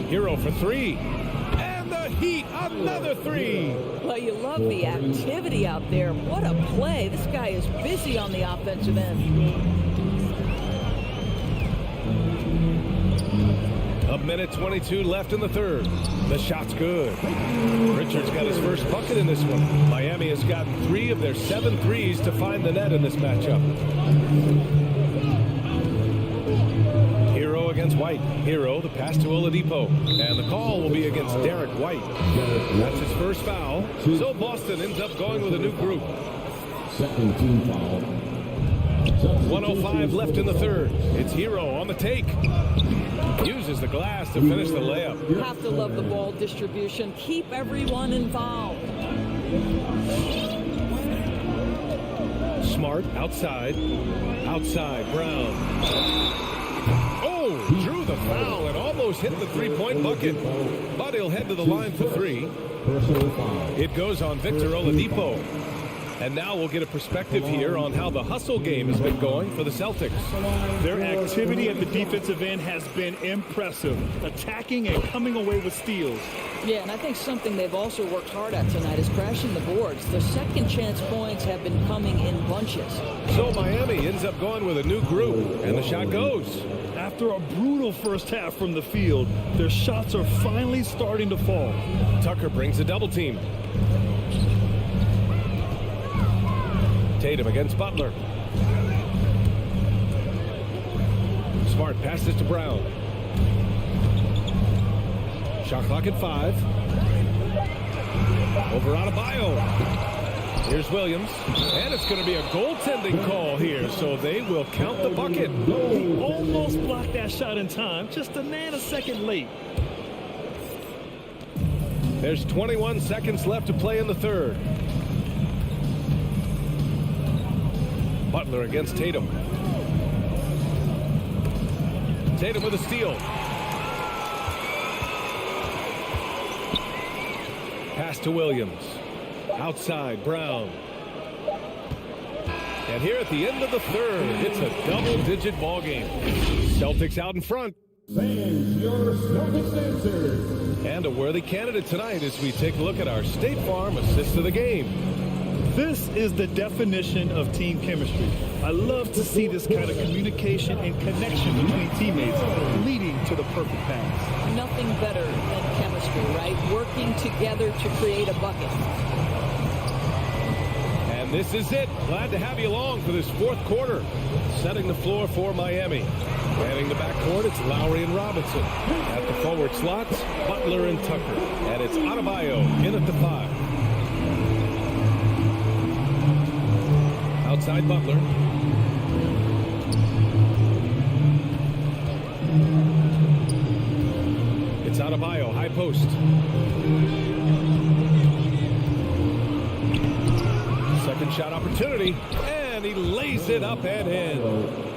Hero for 3. And the Heat, another 3. Well, you love the activity out there. What a play. This guy is busy on the offensive end. A minute 22 left in the third. The shot's good. Richards got his first bucket in this one. Miami has gotten 3 of their 7 threes to find the net in this matchup. Hero against White. Hero, the pass to Oladipo. And the call will be against Derek White. That's his first foul. So Boston ends up going with a new group. Second team foul. 1:05 left in the third. It's Hero on the take. Uses the glass to finish the layup. You have to love the ball distribution. Keep everyone involved. Smart outside. Outside, Brown. Oh, drew the foul and almost hit the three-point bucket. But he'll head to the line for 3. It goes on Victor Oladipo. And now we'll get a perspective here on how the hustle game has been going for the Celtics. Their activity at the defensive end has been impressive, attacking and coming away with steals. Yeah, and I think something they've also worked hard at tonight is crashing the boards. The second chance points have been coming in bunches. So Miami ends up going with a new group, and the shot goes. After a brutal first half from the field, their shots are finally starting to fall. Tucker brings a double team. Tatum against Butler. Smart passes to Brown. Shot clock at 5. Over Adebayo. Here's Williams. And it's going to be a goaltending call here, so they will count the bucket. He almost blocked that shot in time, just a nanosecond late. There's 21 seconds left to play in the third. Butler against Tatum. Tatum with a steal. Pass to Williams. Outside, Brown. And here at the end of the third, it's a double-digit ball game. Celtics out in front. Fans, your Celtics answer. And a worthy candidate tonight as we take a look at our State Farm assist of the game. This is the definition of team chemistry. I love to see this kind of communication and connection between teammates leading to the perfect pass. Nothing better than chemistry, right? Working together to create a bucket. And this is it. Glad to have you along for this fourth quarter. Setting the floor for Miami. Manning the backcourt, it's Lowry and Robinson. At the forward slots, Butler and Tucker. And it's Adebayo in at the 5. Outside Butler. It's Adebayo, high post. Second shot opportunity, and he lays it up and in.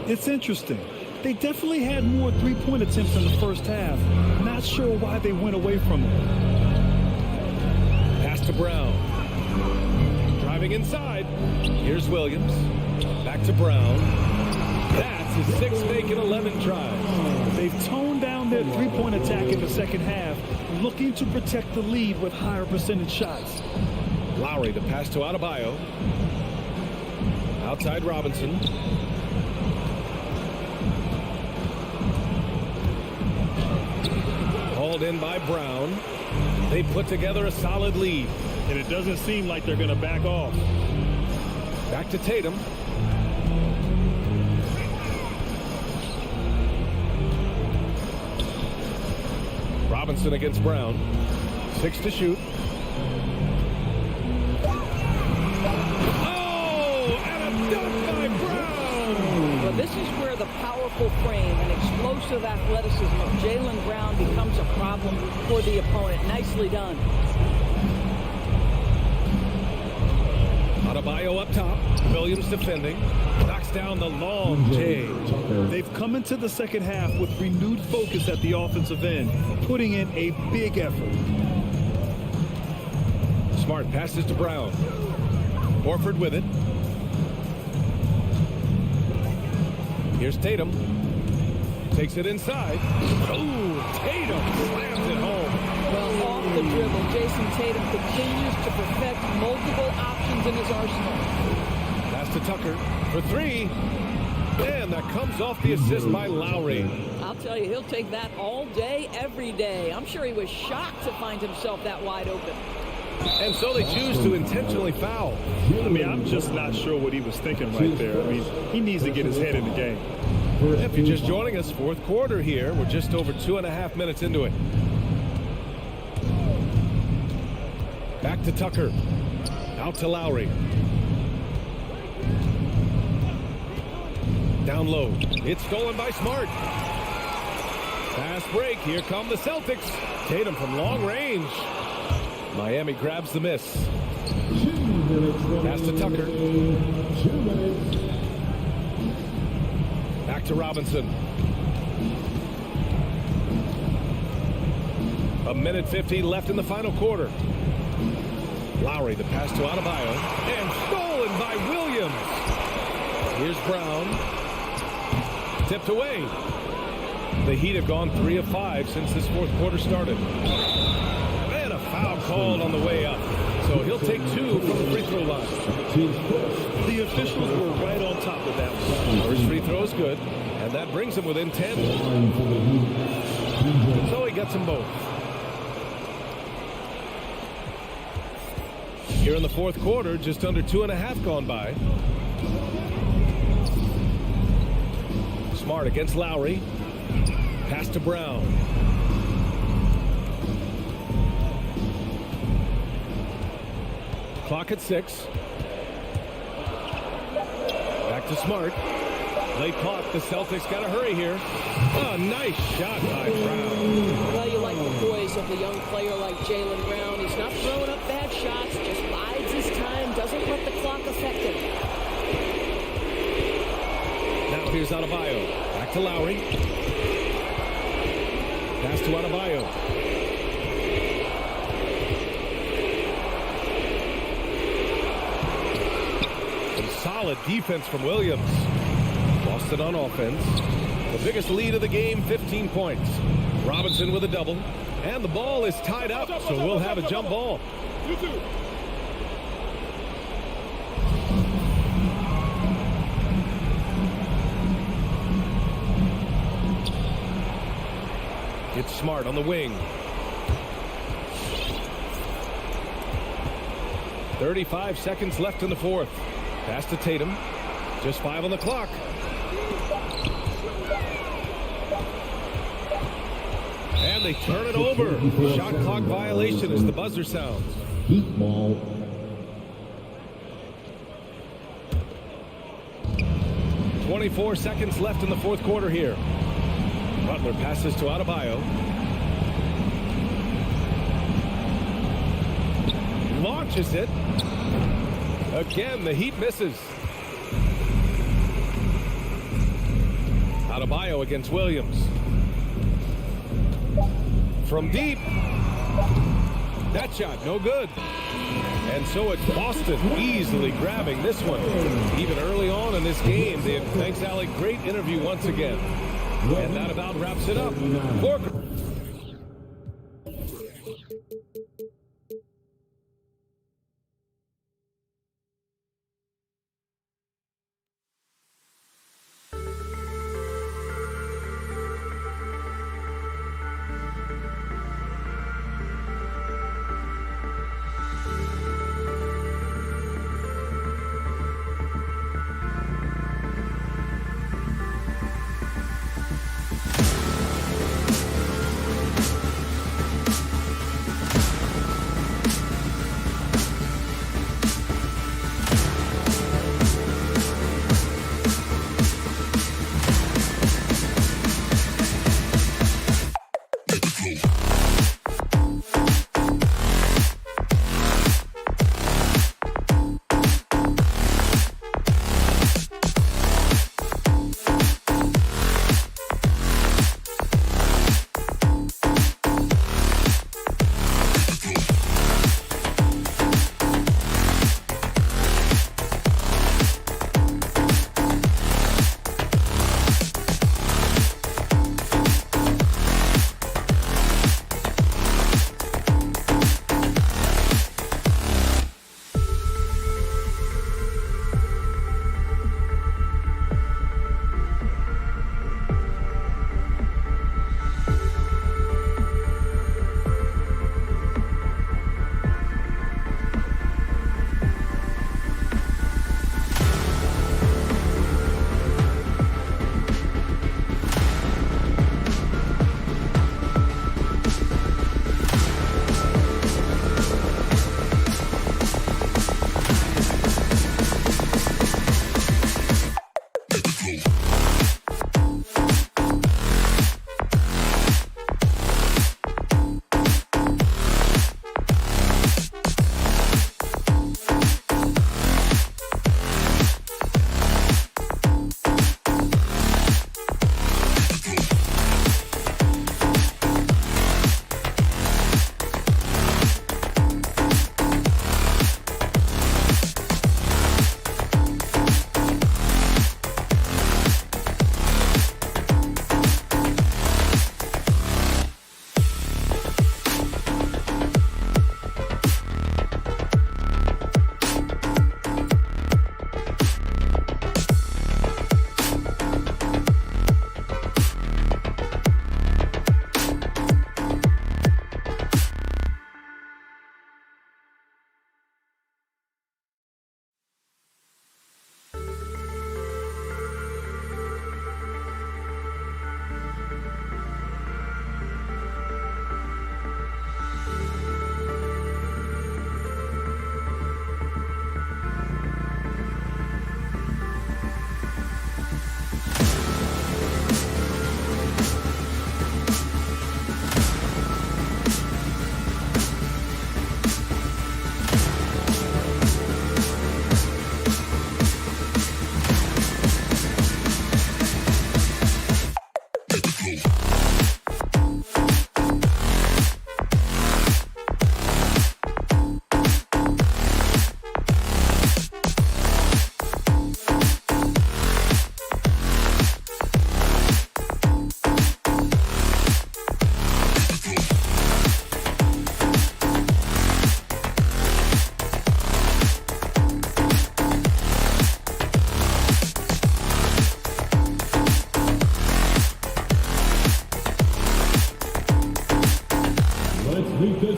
It's interesting. They definitely had more three-point attempts in the first half. Not sure why they went away from it. Pass to Brown. Driving inside. Here's Williams. Back to Brown. That's his 6th make in 11 tries. They've toned down their three-point attack in the second half, looking to protect the lead with higher percentage shots. Lowry, the pass to Adebayo. Outside Robinson. Hauled in by Brown. They put together a solid lead. And it doesn't seem like they're going to back off. Back to Tatum. Robinson against Brown. 6 to shoot. Oh, and a dunk by Brown. Well, this is where the powerful frame and explosive athleticism of Jaylen Brown becomes a problem for the opponent. Nicely done. Adebayo up top. Williams defending. Knocks down the long J. They've come into the second half with renewed focus at the offensive end, putting in a big effort. Smart passes to Brown. Horford with it. Here's Tatum. Takes it inside. Oh, Tatum slams it home. Well, off the dribble, Jason Tatum continues to perfect multiple options in his arsenal. Pass to Tucker for 3. And that comes off the assist by Lowry. I'll tell you, he'll take that all day, every day. I'm sure he was shocked to find himself that wide open. And so they choose to intentionally foul. I mean, I'm just not sure what he was thinking right there. I mean, he needs to get his head in the game. If you're just joining us, fourth quarter here. We're just over 2.5 minutes into it. Back to Tucker. Out to Lowry. Down low. It's stolen by Smart. Fast break. Here come the Celtics. Tatum from long range. Miami grabs the miss. Pass to Tucker. Back to Robinson. 1:50 left in the final quarter. Lowry, the pass to Adebayo. And stolen by Williams. Here's Brown. Tipped away. The Heat have gone 3 of 5 since this fourth quarter started. And a foul called on the way up. So he'll take 2 from the free throw line. The officials were right on top of that one. First free throw is good. And that brings him within 10. So he gets them both. Here in the fourth quarter, just under 2.5 gone by. Smart against Lowry. Pass to Brown. Clock at 6. Back to Smart. Late clock. The Celtics got to hurry here. Oh, nice shot by Brown. Well, you like the poise of the young player like Jaylen Brown. He's not throwing up bad shots, just bides his time, doesn't let the clock affect him. Now here's Adebayo. Back to Lowry. Pass to Adebayo. Some solid defense from Williams. Lost it on offense. The biggest lead of the game, 15 points. Robinson with a double. And the ball is tied up, so we'll have a jump ball. It's Smart on the wing. 35 seconds left in the fourth. Pass to Tatum. Just 5 on the clock. And they turn it over. Shot clock violation as the buzzer sounds. Heat ball. 24 seconds left in the fourth quarter here. Butler passes to Adebayo. Launches it. Again, the Heat misses. Adebayo against Williams. From deep. That shot, no good. And so it's Boston easily grabbing this one. Even early on in this game. Thanks, Alec. Great interview once again. And that about wraps it up.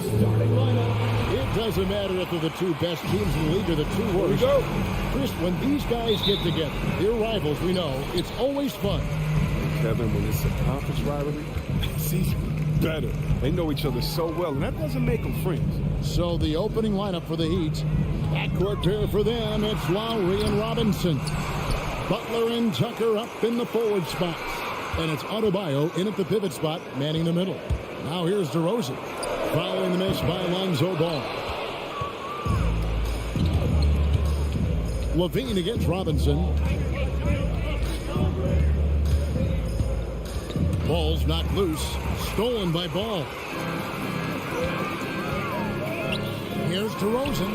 the starting lineup. It doesn't matter if they're the two best teams in the league or the two worst. Here we go. Chris, when these guys get together, they're rivals, we know. It's always fun. Kevin, when it's a conference rivalry, it's even better. They know each other so well, and that doesn't make them friends. So the opening lineup for the Heat. Backcourt pair for them, it's Lowry and Robinson. Butler and Tucker up in the forward spots. And it's Adebayo in at the pivot spot, manning the middle. Now here's DeRozan. Following the miss by Lonzo Ball. Levine against Robinson. Ball's knocked loose. Stolen by Ball. Here's DeRozan.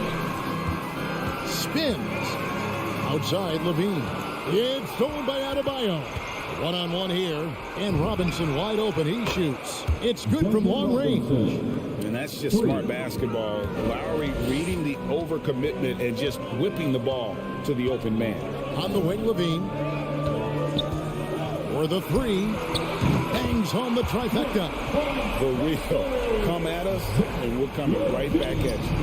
Spins. Outside Levine. It's stolen by Adebayo. One-on-one here. And Robinson wide open. He shoots. It's good from long range. And that's just smart basketball. Lowry reading the overcommitment and just whipping the ball to the open man. On the wing, Levine. For the three. Bangs home the trifecta. For real. Come at us, and we're coming right back at you.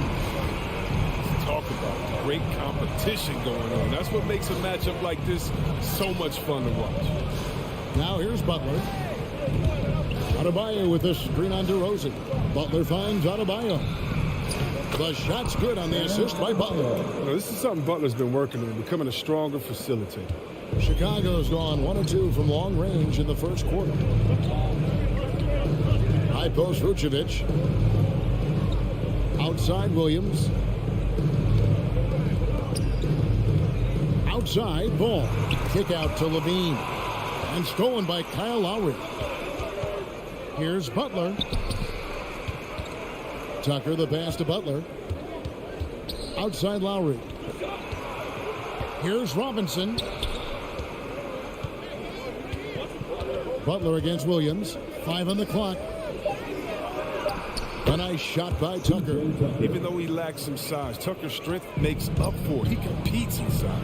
Talk about great competition going on. That's what makes a matchup like this so much fun to watch. Now here's Butler. Adebayo with the screen on DeRozan. Butler finds Adebayo. The shot's good on the assist by Butler. This is something Butler's been working on, becoming a stronger facilitator. Chicago's gone 1 of 2 from long range in the first quarter. High post Vucevic. Outside Williams. Outside Ball. Kick out to Levine. And stolen by Kyle Lowry. Here's Butler. Tucker the pass to Butler. Outside Lowry. Here's Robinson. Butler against Williams. 5 on the clock. A nice shot by Tucker. Even though he lacks some size, Tucker's strength makes up for it. He competes inside.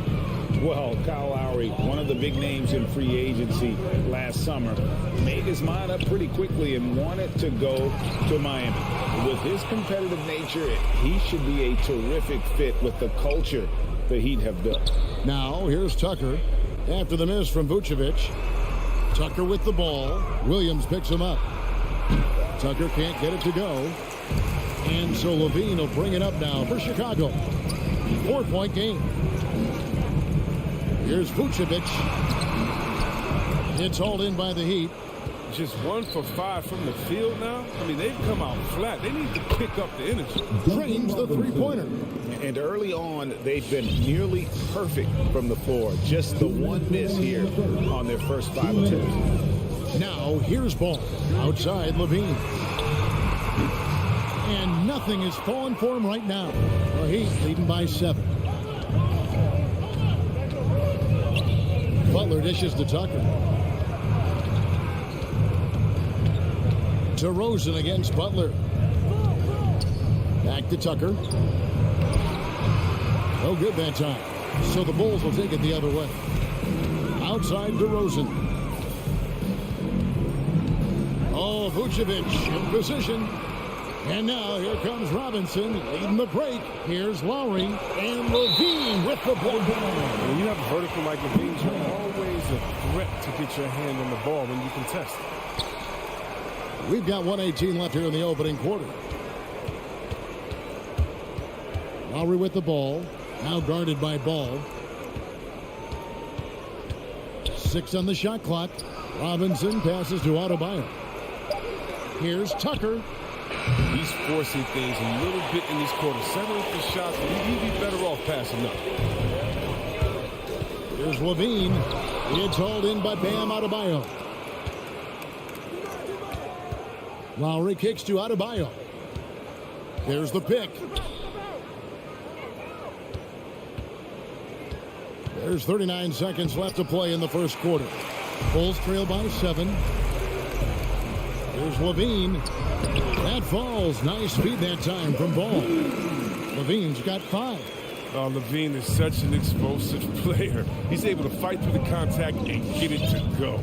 Well, Kyle Lowry, one of the big names in free agency last summer, made his mind up pretty quickly and wanted to go to Miami. With his competitive nature, he should be a terrific fit with the culture the Heat have built. Now, here's Tucker. After the miss from Vucevic. Tucker with the ball. Williams picks him up. Tucker can't get it to go. And so Levine will bring it up now for Chicago. 4-point game. Here's Vucevic. It's hauled in by the Heat. Just 1 for 5 from the field now. I mean, they've come out flat. They need to pick up the energy. Drains the three-pointer. And early on, they've been nearly perfect from the floor. Just the one miss here on their first 5 attempts. Now, here's Ball. Outside Levine. And nothing is falling for him right now. The Heat leading by 7. Butler dishes to Tucker. DeRozan against Butler. Back to Tucker. No good that time. So the Bulls will take it the other way. Outside DeRozan. Oh, Vucevic in position. And now here comes Robinson leading the break. Here's Lowry and Levine with the block. When you have a vertical like Levine, you're always a threat to get your hand on the ball when you contest. We've got 1:18 left here in the opening quarter. Lowry with the ball. Now guarded by Ball. 6 on the shot clock. Robinson passes to Adebayo. Here's Tucker. He's forcing things a little bit in these quarters. Settling for shots, but he'd be better off passing up. Here's Levine. It's hauled in by Bam Adebayo. Lowry kicks to Adebayo. There's the pick. There's 39 seconds left to play in the first quarter. Bulls trail by 7. Here's Levine. That falls. Nice speed that time from Ball. Levine's got 5. Oh, Levine is such an explosive player. He's able to fight through the contact and get it to go.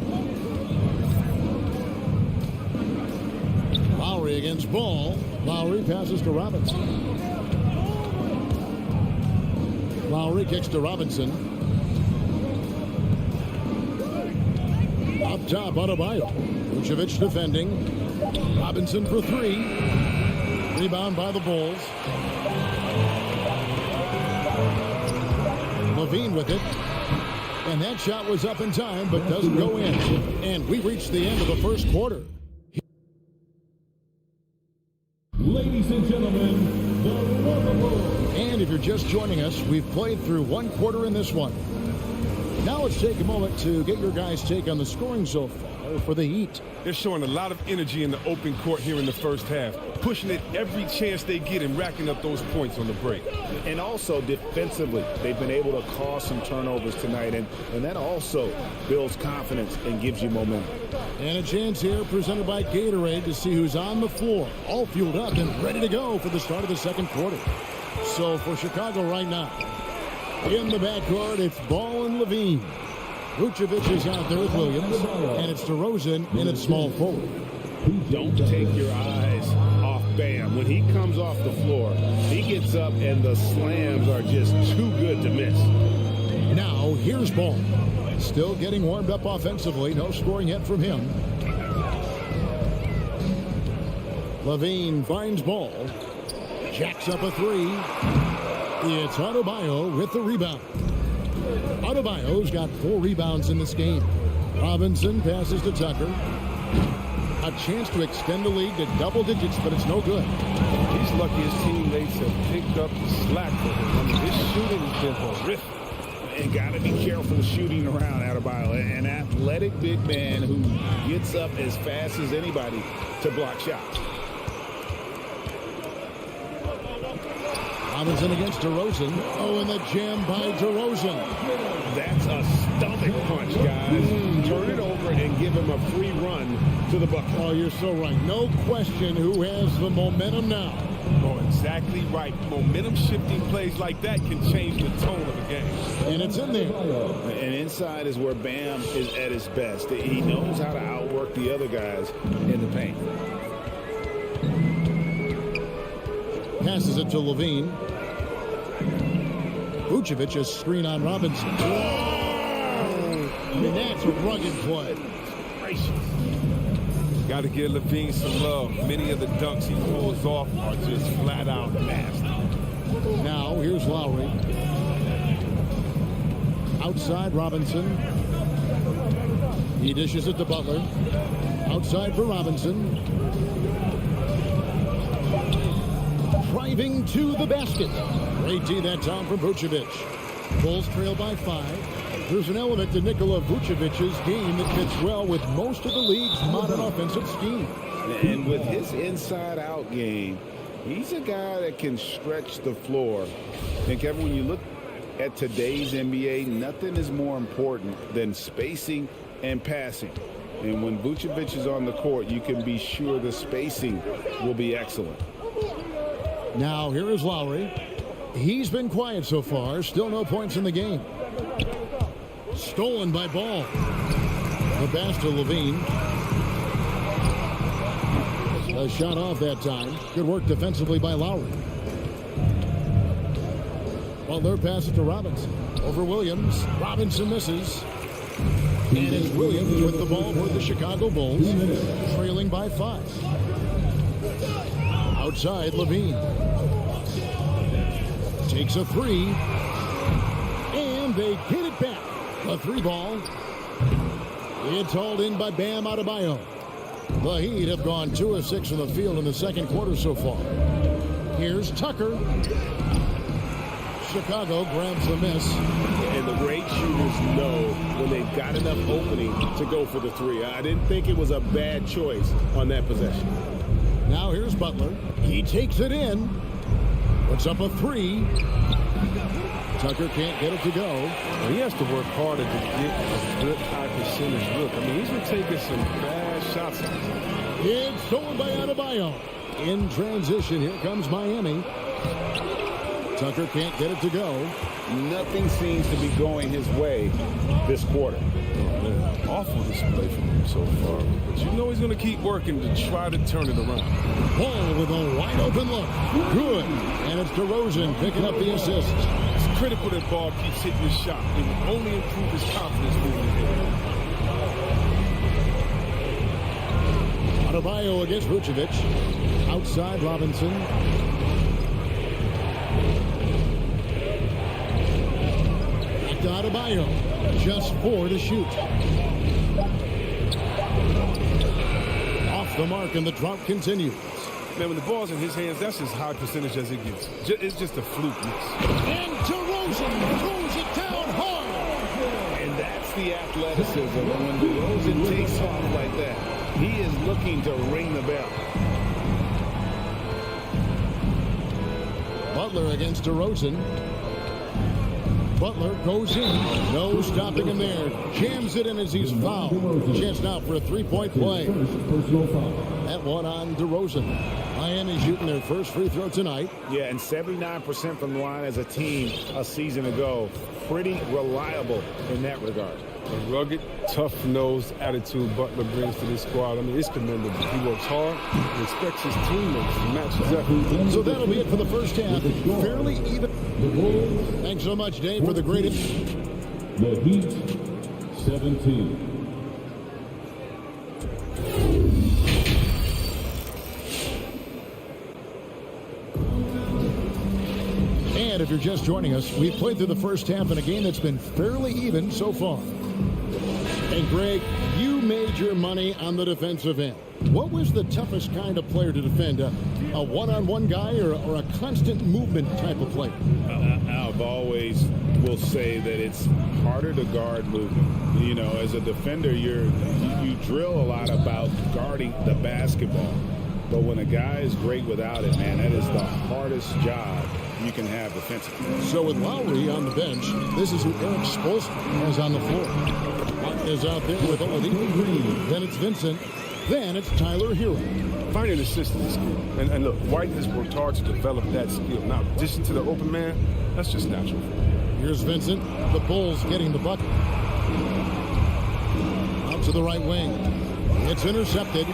Lowry against Ball. Lowry passes to Robinson. Lowry kicks to Robinson. Up top, Adebayo. Vucevic defending. Robinson for three. Rebound by the Bulls. Levine with it. And that shot was up in time, but doesn't go in. And we reached the end of the first quarter. Ladies and gentlemen, the and if you're just joining us, we've played through one quarter in this one. Now let's take a moment to get your guys' take on the scoring so far for the Heat. They're showing a lot of energy in the open court here in the first half, pushing it every chance they get and racking up those points on the break. And also defensively, they've been able to cause some turnovers tonight, and that also builds confidence and gives you momentum. And a chance here presented by Gatorade to see who's on the floor, all fueled up and ready to go for the start of the second quarter. So for Chicago right now, in the backcourt, it's Ball and Levine. Vucevic is out there with Williams, and it's DeRozan in its small forward. Don't take your eyes off Bam. When he comes off the floor, he gets up and the slams are just too good to miss. Now, here's Ball. Still getting warmed up offensively. No scoring yet from him. Levine finds Ball. Jacks up a three. It's Adebayo with the rebound. Adebayo's got 4 rebounds in this game. Robinson passes to Tucker. A chance to extend the lead to double digits, but it's no good. He's lucky his teammates have picked up the slack for him. I mean, his shooting has been horrific. And got to be careful shooting around Adebayo. An athletic big man who gets up as fast as anybody to block shots. Robinson against DeRozan. Oh, and the jam by DeRozan. That's a stomach punch, guys. Turn it over and give him a free run to the bucket. Oh, you're so right. No question who has the momentum now. Oh, exactly right. Momentum-shifting plays like that can change the tone of a game. And it's in there. And inside is where Bam is at his best. He knows how to outwork the other guys in the paint. Passes it to Levine. Vucevic a screen on Robinson. I mean, that's a rugged play. Gracious. Got to give Levine some love. Many of the dunks he pulls off are just flat out nasty. Now, here's Lowry. Outside, Robinson. He dishes it to Butler. Outside for Robinson. Driving to the basket. Great D that time from Vucevic. Bulls trail by 5. There's an element to Nikola Vucevic's game that fits well with most of the league's modern offensive scheme. And with his inside-out game, he's a guy that can stretch the floor. And Kevin, when you look at today's NBA, nothing is more important than spacing and passing. And when Vucevic is on the court, you can be sure the spacing will be excellent. Now, here is Lowry. He's been quiet so far. Still no points in the game. Stolen by Ball. The pass to Levine. A shot off that time. Good work defensively by Lowry. Butler passes to Robinson. Over Williams. Robinson misses. And it's Williams with the ball for the Chicago Bulls. Trailing by 5. Outside, Levine. Takes a 3. And they get it back. The 3 ball. It's hauled in by Bam Adebayo. The Heat have gone 2 of 6 from the field in the second quarter so far. Here's Tucker. Chicago grabs the miss. And the great shooters know when they've got enough opening to go for the 3. I didn't think it was a bad choice on that possession. Now here's Butler. He takes it in. Puts up a 3. Tucker can't get it to go. Well, he has to work harder to get a good high percentage look. I mean, he's been taking some bad shots. It's stolen by Adebayo. In transition, here comes Miami. Tucker can't get it to go. Nothing seems to be going his way this quarter. Oh, man. Awful display from him so far. But you know he's going to keep working to try to turn it around. Ball with a wide open look. Good. And it's DeRozan picking up the assist. It's critical that Ball keeps hitting his shot. It will only improve his confidence moving ahead. Adebayo against Vucevic. Outside Robinson. Back to Adebayo. Just 4 to shoot. Off the mark and the drought continues. Man, when the ball's in his hands, that's as high percentage as it gets. It's just a fluke miss. And DeRozan throws it down hard. And that's the athleticism. When DeRozan takes off like that, he is looking to ring the bell. Butler against DeRozan. Butler goes in. No stopping him there. Jams it in as he's fouled. Chance now for a three-point play. That one on DeRozan. Miami shooting their first free throw tonight. Yeah, and 79% from the line as a team a season ago. Pretty reliable in that regard. The rugged, tough-nosed attitude Butler brings to this squad, I mean, it's commendable. He works hard and expects his teammates to match his effort. So that'll be it for the first half. Fairly even. Thanks so much, Dave, for the greatest. The Heat, 17. And if you're just joining us, we've played through the first half in a game that's been fairly even so far. And Greg, you made your money on the defensive end. What was the toughest kind of player to defend? A one-on-one guy or a constant movement type of player? I've always will say that it's harder to guard movement. You know, as a defender, you drill a lot about guarding the basketball. But when a guy is great without it, man, that is the hardest job you can have defensively. So with Lowry on the bench, this is who Eric Spoelstra has on the floor. Martin is out there with Oladipo. Then it's Vincent. Then it's Tyler Hero. Finding assists is a skill. And look, White has worked hard to develop that skill. Now, in addition to the open man, that's just natural. Here's Vincent. The Bulls getting the bucket. Out to the right wing. It's intercepted.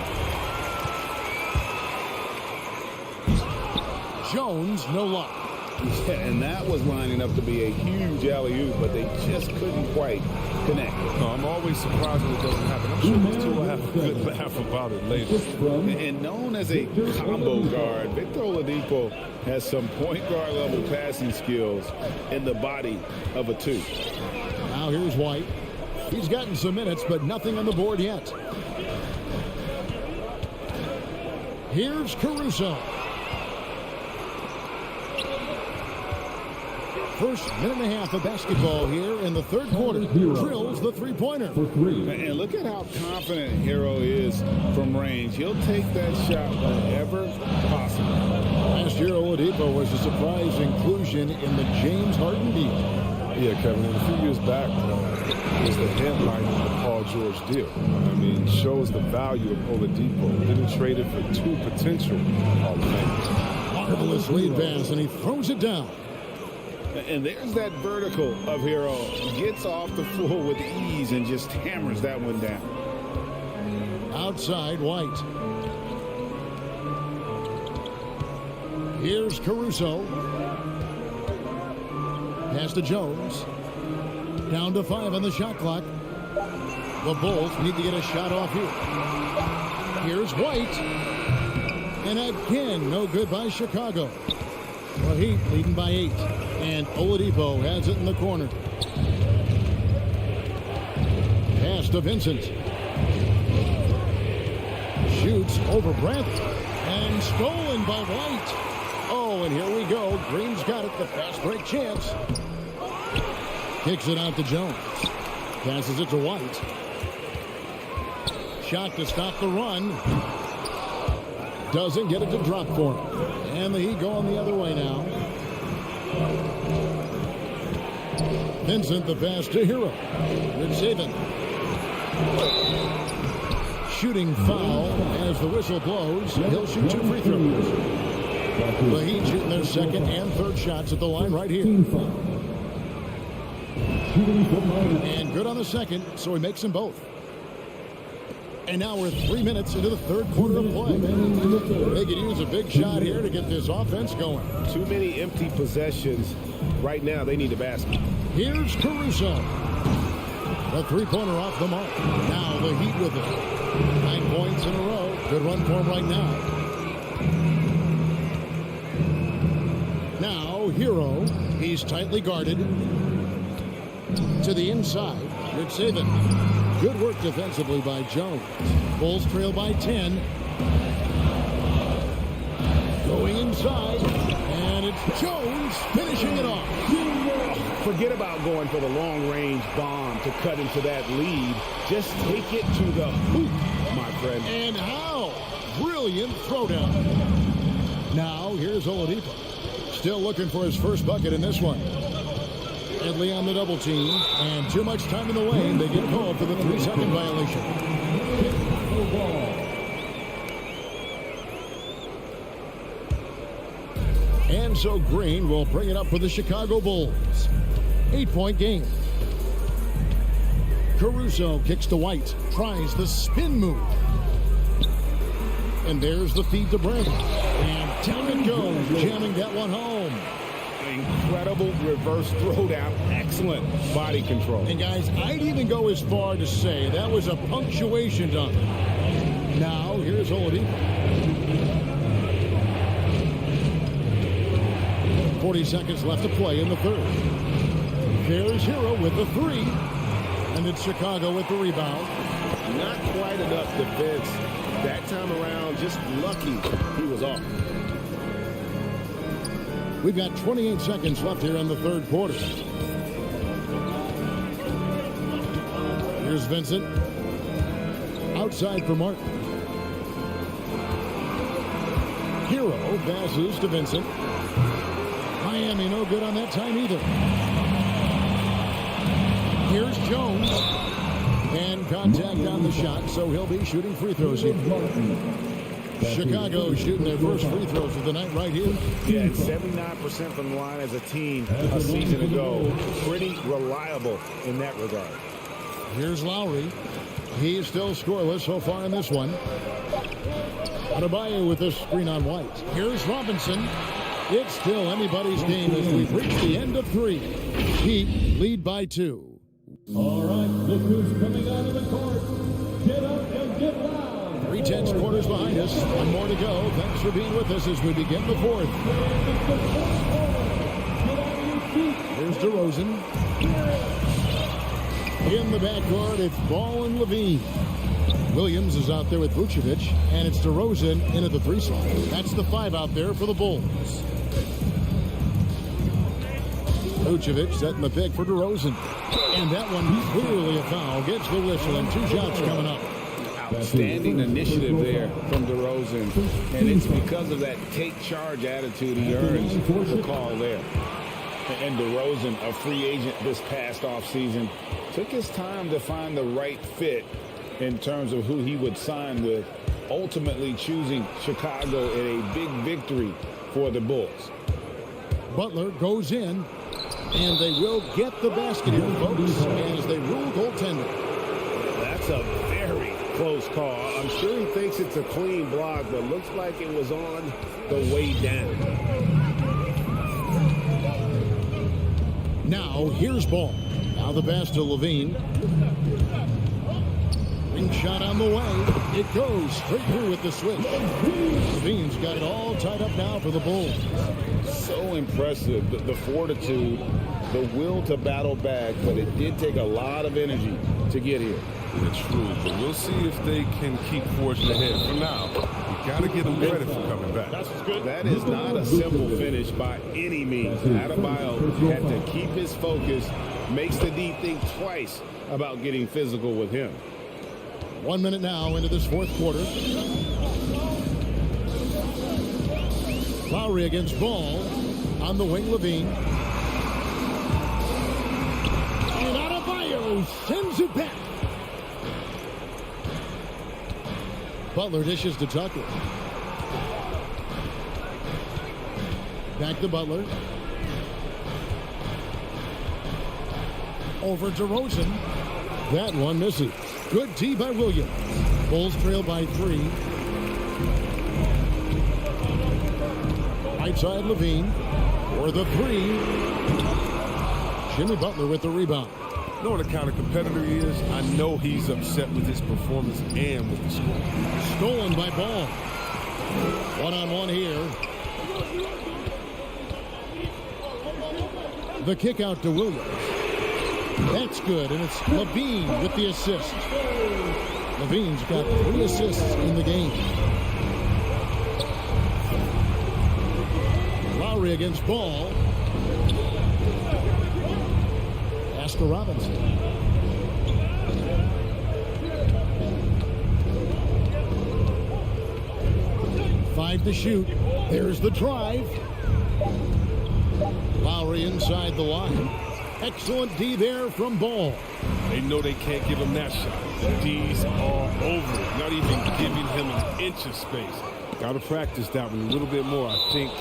Jones, no luck. Yeah, and that was lining up to be a huge alley-oop, but they just couldn't quite connect. No, I'm always surprised when it doesn't happen. I'm sure these two will have a good laugh about it later. And known as a combo guard, Victor Oladipo has some point guard level passing skills in the body of a two. Now here's White. He's gotten some minutes, but nothing on the board yet. Here's Caruso. First minute and a half of basketball here in the third quarter. Drills the three-pointer. And look at how confident Hero is from range. He'll take that shot whenever possible. Last year, Oladipo was a surprise inclusion in the James Harden deal. Yeah, Kevin, and a few years back was the headline of the Paul George deal. I mean, shows the value of Oladipo. Didn't trade it for two potential Hall of Famers. Marvelous lead pass, and he throws it down. And there's that vertical of Hero. Gets off the floor with ease and just hammers that one down. Outside, White. Here's Caruso. Pass to Jones. Down to 5 on the shot clock. The Bulls need to get a shot off here. Here's White. And again, no good by Chicago. Well, Heat leading by 8. And Oladipo has it in the corner. Pass to Vincent. Shoots over Brent. And stolen by White. Oh, and here we go. Green's got it. The fast break chance. Kicks it out to Jones. Passes it to White. Shot to stop the run. Doesn't get it to drop for him. And the Heat going the other way now. Vincent, the pass to Hero. Good saving. Shooting foul as the whistle blows. He'll shoot 2 free throws. The Heat shooting their second and third shots at the line right here. And good on the second, so he makes them both. And now we're 3 minutes into the third quarter of play. They could use a big shot here to get this offense going. Too many empty possessions. Right now, they need a basket. Here's Caruso. The three-pointer off the mark. Now the Heat with it. 9 points in a row. Good run for him right now. Now Hero. He's tightly guarded. To the inside. Good saving. Good work defensively by Jones. Bulls trail by 10. Going inside. And it's Jones finishing it off. Forget about going for the long-range bomb to cut into that lead. Just take it to the hoop, my friend. And how? Brilliant throwdown. Now, here's Oladipo. Still looking for his first bucket in this one. Edley on the double team. And too much time in the lane. They get called for the 3-second violation. And so Green will bring it up for the Chicago Bulls. 8-point game. Caruso kicks to White. Tries the spin move. And there's the feed to Brandon. And down it goes. Jamming that one home. Incredible reverse throwdown. Excellent body control. And guys, I'd even go as far to say that was a punctuation dunk. Now, here's Oladipo. 40 seconds left to play in the third. There's Hero with the three. And it's Chicago with the rebound. Not quite enough defense that time around. Just lucky he was off. We've got 28 seconds left here in the third quarter. Here's Vincent. Outside for Martin. Hero passes to Vincent. Miami no good on that time either. Here's Jones. And contact on the shot, so he'll be shooting free throws here. Chicago shooting their first free throws of the night right here. Yeah, 79% from the line as a team a season ago. Pretty reliable in that regard. Here's Lowry. He's still scoreless so far in this one. Adebayo with the screen on White. Here's Robinson. It's still anybody's game as we've reached the end of three. Heat lead by 2. All right, look who's coming out of the court. Get up and get loud. 3/10 quarters behind us. One more to go. Thanks for being with us as we begin the fourth. Here's DeRozan. In the backcourt, it's Ball and Levine. Williams is out there with Vucevic, and it's DeRozan in at the 3 slot. That's the 5 out there for the Bulls. Vucevic setting the pick for DeRozan. And that one clearly a foul. Gets the whistle and 2 shots coming up. Outstanding initiative there from DeRozan. And it's because of that take charge attitude he earns the call there. And DeRozan, a free agent this past offseason, took his time to find the right fit in terms of who he would sign with, ultimately choosing Chicago in a big victory for the Bulls. Butler goes in, and they will get the basket here, folks, as they rule goaltender. That's a very close call. I'm sure he thinks it's a clean block, but looks like it was on the way down. Now, here's Ball. Now the pass to Levine. Ring shot on the way. It goes straight through with the switch. Levine's got it all tied up now for the Bulls. So impressive, the fortitude, the will to battle back, but it did take a lot of energy to get here. It's true, but we'll see if they can keep forging ahead. For now, you got to give them credit for coming back. That is not a simple finish by any means. Adebayo had to keep his focus, makes the D think twice about getting physical with him. 1 minute now into this fourth quarter. Lowry against Ball. On the wing, Levine. And Adebayo sends it back. Butler dishes to Tucker. Back to Butler. Over to Rosen. That one misses. Good D by Williams. Bulls trail by 3. Right side Levine. For the 3. Jimmy Butler with the rebound. Knowing the kind of competitor he is, I know he's upset with his performance and with the score. Stolen by Ball. One-on-one here. The kick out to Williams. That's good, and it's Levine with the assist. Levine's got 3 assists in the game. Lowry against Ball. Pass to Robinson. Five to shoot. There's the drive. Lowry inside the line. Excellent D there from Ball. They know they can't give him that shot. The D's all over it, not even giving him an inch of space. Got to practice that one a little bit more. I think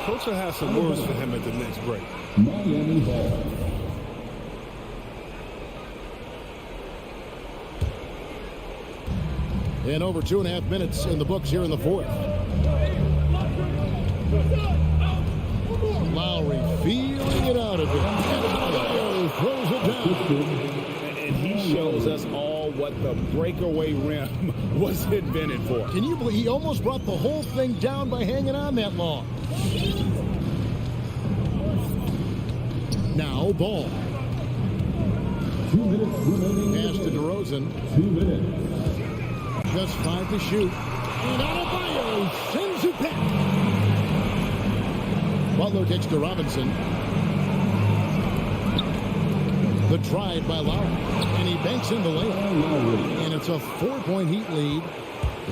Coach will have some words for him at the next break. Miami ball. And over 2.5 minutes in the books here in the 4th. Lowry feeling it out of it. And throws it down. And he shows us all what the breakaway rim was invented for. Can you believe he almost brought the whole thing down by hanging on that long? Now Ball. 2 minutes remaining. Pass to DeRozan. 2 minutes. Just 5 to shoot. And Adebayo sends it back. Butler kicks to Robinson. The drive by Lowry. And he banks in the layup. And it's a 4-point Heat lead.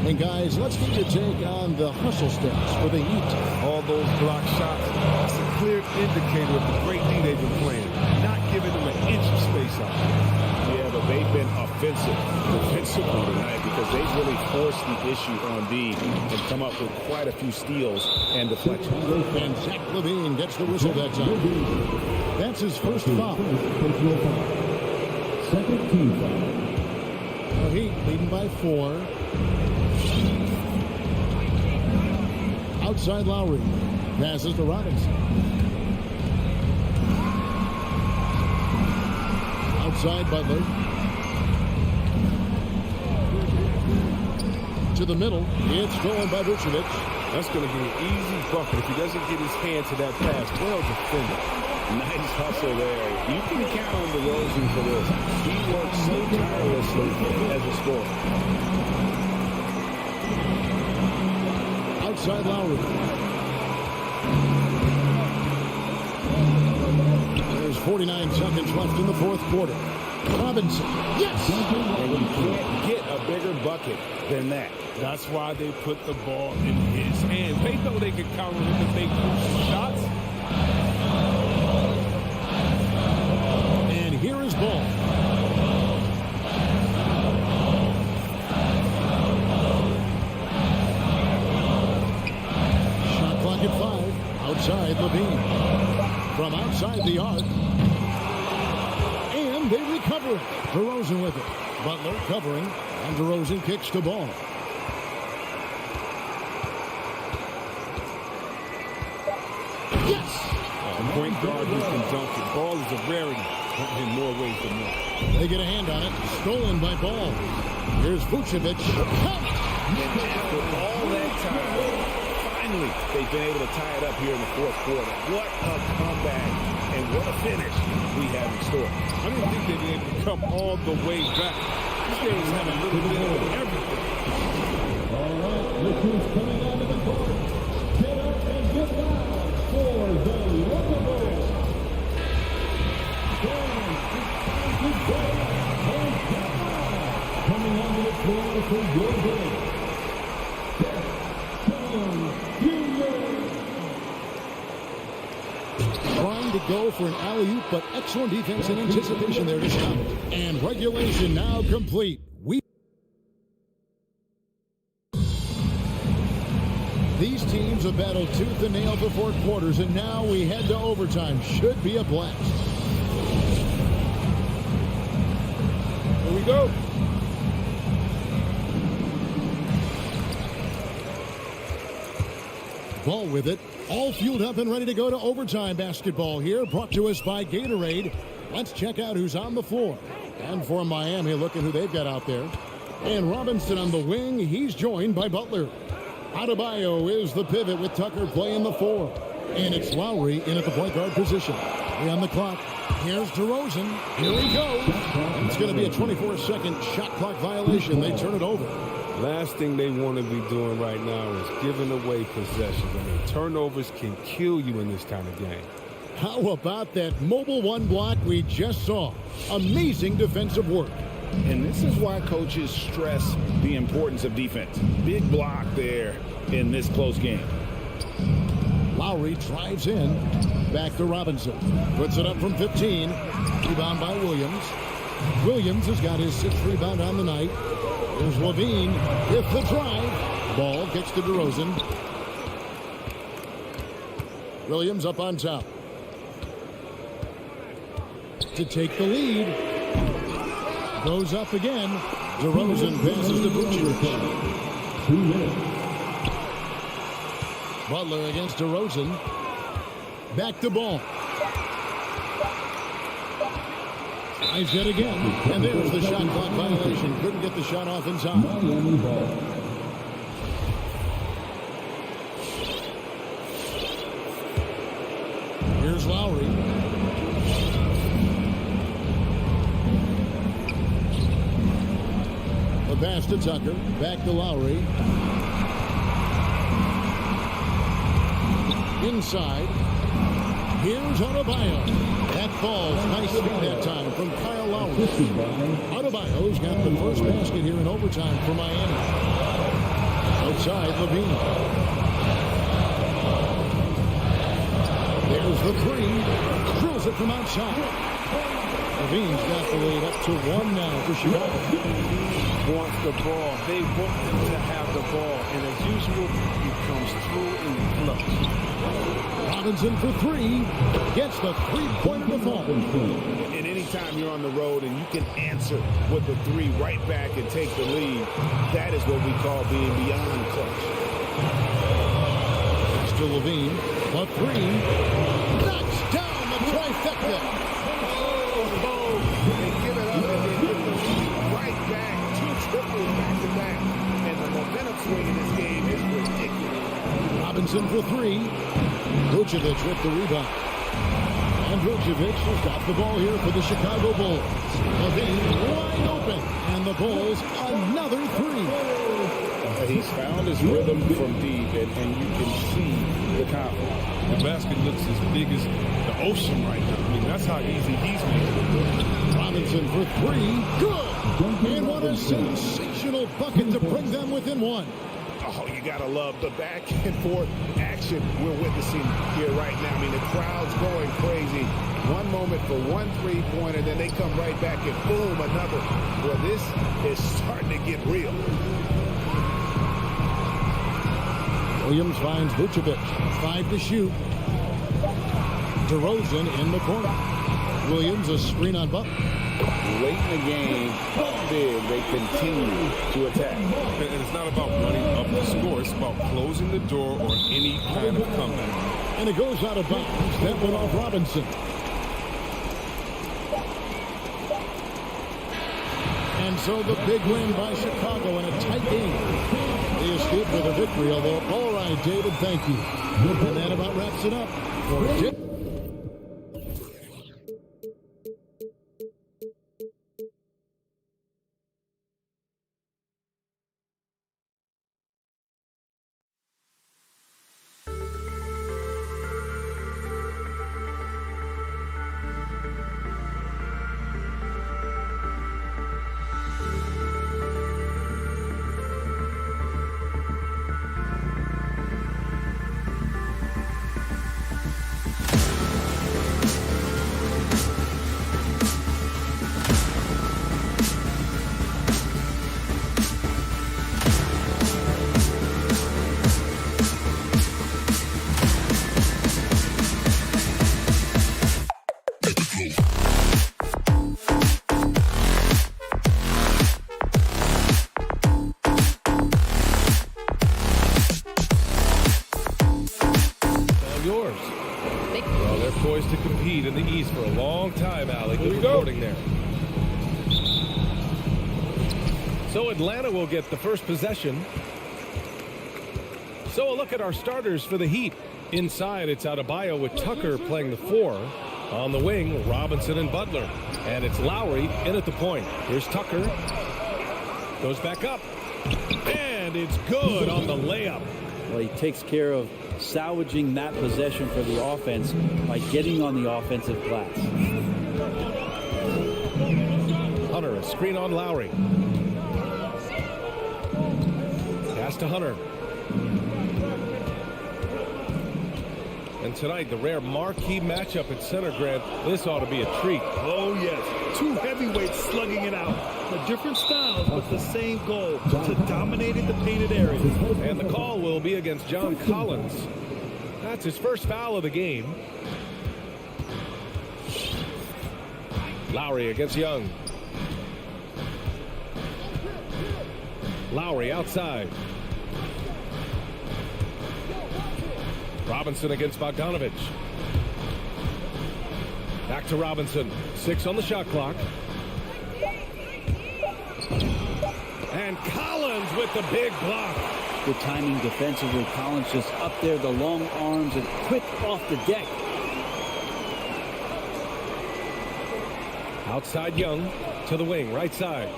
And guys, let's get your take on the hustle stats for the Heat. All those block shots, that's a clear indicator of the great D they've been playing. Not giving them an inch of space out there. Yeah, but they've been offensive defensively tonight because they've really forced the issue on D and come up with quite a few steals and deflections. And Zach LaVine gets the whistle that time. That's his first foul. Second team foul. The Heat leading by 4. Outside Lowry. Passes to Robinson. Outside Butler. To the middle. It's stolen by Vucevic. That's going to be an easy bucket if he doesn't get his hand to that pass. Well defended. Nice hustle there. You can count on DeRozan for this. He works so tirelessly as a scorer. Outside Lowry. There's 49 seconds left in the 4th quarter. Robinson. Yes! And you can't get a bigger bucket than that. That's why they put the ball in his hands. They know they can counter him if they push shots. And here is Ball. Shot clock at 5. Outside Levine. From outside the arc. And they recover it. DeRozan with it. Butler covering. And DeRozan kicks to Ball. Yes! A point guard who can dunk it. Ball is a rarity in more ways than one. They get a hand on it. Stolen by Ball. Here's Vucevic. And after all that time, finally, they've been able to tie it up here in the 4th quarter. What a comeback and what a finish we have in store. I didn't think they'd be able to come all the way back. This game's had a little bit of everything. All right, look who's coming out of the court. Get up and get down for the Local Bulls. Coming onto the floor for your Bulls. Trying to go for an alley-oop, but excellent defense and anticipation there to stop it. And regulation now complete. These teams was a battle tooth and nail for 4 quarters, and now we head to overtime. Should be a blast. Here we go. Ball with it. All fueled up and ready to go to overtime basketball here. Brought to us by Gatorade. Let's check out who's on the floor. And for Miami, look at who they've got out there. And Robinson on the wing. He's joined by Butler. Adebayo is the pivot with Tucker playing the 4. And it's Lowry in at the point guard position. 3 on the clock. Here's DeRozan. Here he goes. It's going to be a 24-second shot clock violation. They turn it over. Last thing they want to be doing right now is giving away possessions. I mean, turnovers can kill you in this kind of game. How about that mobile 1 block we just saw? Amazing defensive work. And this is why coaches stress the importance of defense. Big block there in this close game. Lowry drives in. Back to Robinson. Puts it up from 15. Rebound by Williams. Williams has got his 6th rebound on the night. Here's Levine with the drive. Ball kicks to DeRozan. Williams up on top. To take the lead. Goes up again. DeRozan passes to Vucevic. Butler against DeRozan. Back to Ball. Tries yet again. And there's the shot clock violation. Couldn't get the shot off in time. Here's Lowry. The pass to Tucker. Back to Lowry. Inside. Here's Adebayo. That falls. Nice feed that time from Kyle Lowry. Adebayo's got the first basket here in overtime for Miami. Outside, Levine. There's the 3. Drills it from outside. Levine's got the lead up to 1 now for Chicago. Wants the ball. They want him to have the ball. And as usual, he comes through in the clutch. Robinson for 3. Gets the 3-pointer to fall. And anytime you're on the road and you can answer with the 3 right back and take the lead, that is what we call being beyond clutch. Pass to Levine. A 3. Knocks down the trifecta. They give it up and then give the right back. 2 triples back to back. And the momentum swing in this game is ridiculous. Robinson for 3. Vucevic with the rebound. And Vucevic has got the ball here for the Chicago Bulls. Levine wide open. And the Bulls another 3. He's found his rhythm from deep, and you can see the confidence. The basket looks as big as the ocean right now. I mean, that's how easy he's making it. Robinson for 3. Good. And what a sensational bucket to bring them within 1. Oh, you gotta love the back and forth action we're witnessing here right now. I mean, the crowd's going crazy. One moment for 1 3-pointer, then they come right back and boom, another. Well, this is starting to get real. Williams finds Vucevic. 5 to shoot. DeRozan in the corner. Williams a screen on Butler. Late in the game, big, they continue to attack. And it's not about running up the score. It's about closing the door or any kind of comeback. And it goes out of bounds. That went off Robinson. And so the big win by Chicago in a tight game. They escape with a victory, although, all right, David, thank you. And that about wraps it up for Dick. Yours. Well, they're poised to compete in the East for a long time, Allie. Good reporting there. So Atlanta will get the first possession. So a look at our starters for the Heat. Inside, it's Adebayo with Tucker playing the 4. On the wing, Robinson and Butler. And it's Lowry in at the point. Here's Tucker. Goes back up. And it's good on the layup. Well, he takes care of salvaging that possession for the offense by getting on the offensive glass. Hunter, a screen on Lowry. Pass to Hunter. And tonight, the rare marquee matchup at center, Grant. This ought to be a treat. Oh, yes. Two heavyweights slugging it out. Different styles, but the same goal, to dominate in the painted area. And the call will be against John Collins. That's his first foul of the game. Lowry against Young. Lowry outside. Robinson against Bogdanovich. Back to Robinson. 6 on the shot clock. And Collins with the big block. Good timing defensively. Collins just up there, the long arms, and quick off the deck. Outside Young to the wing, right side.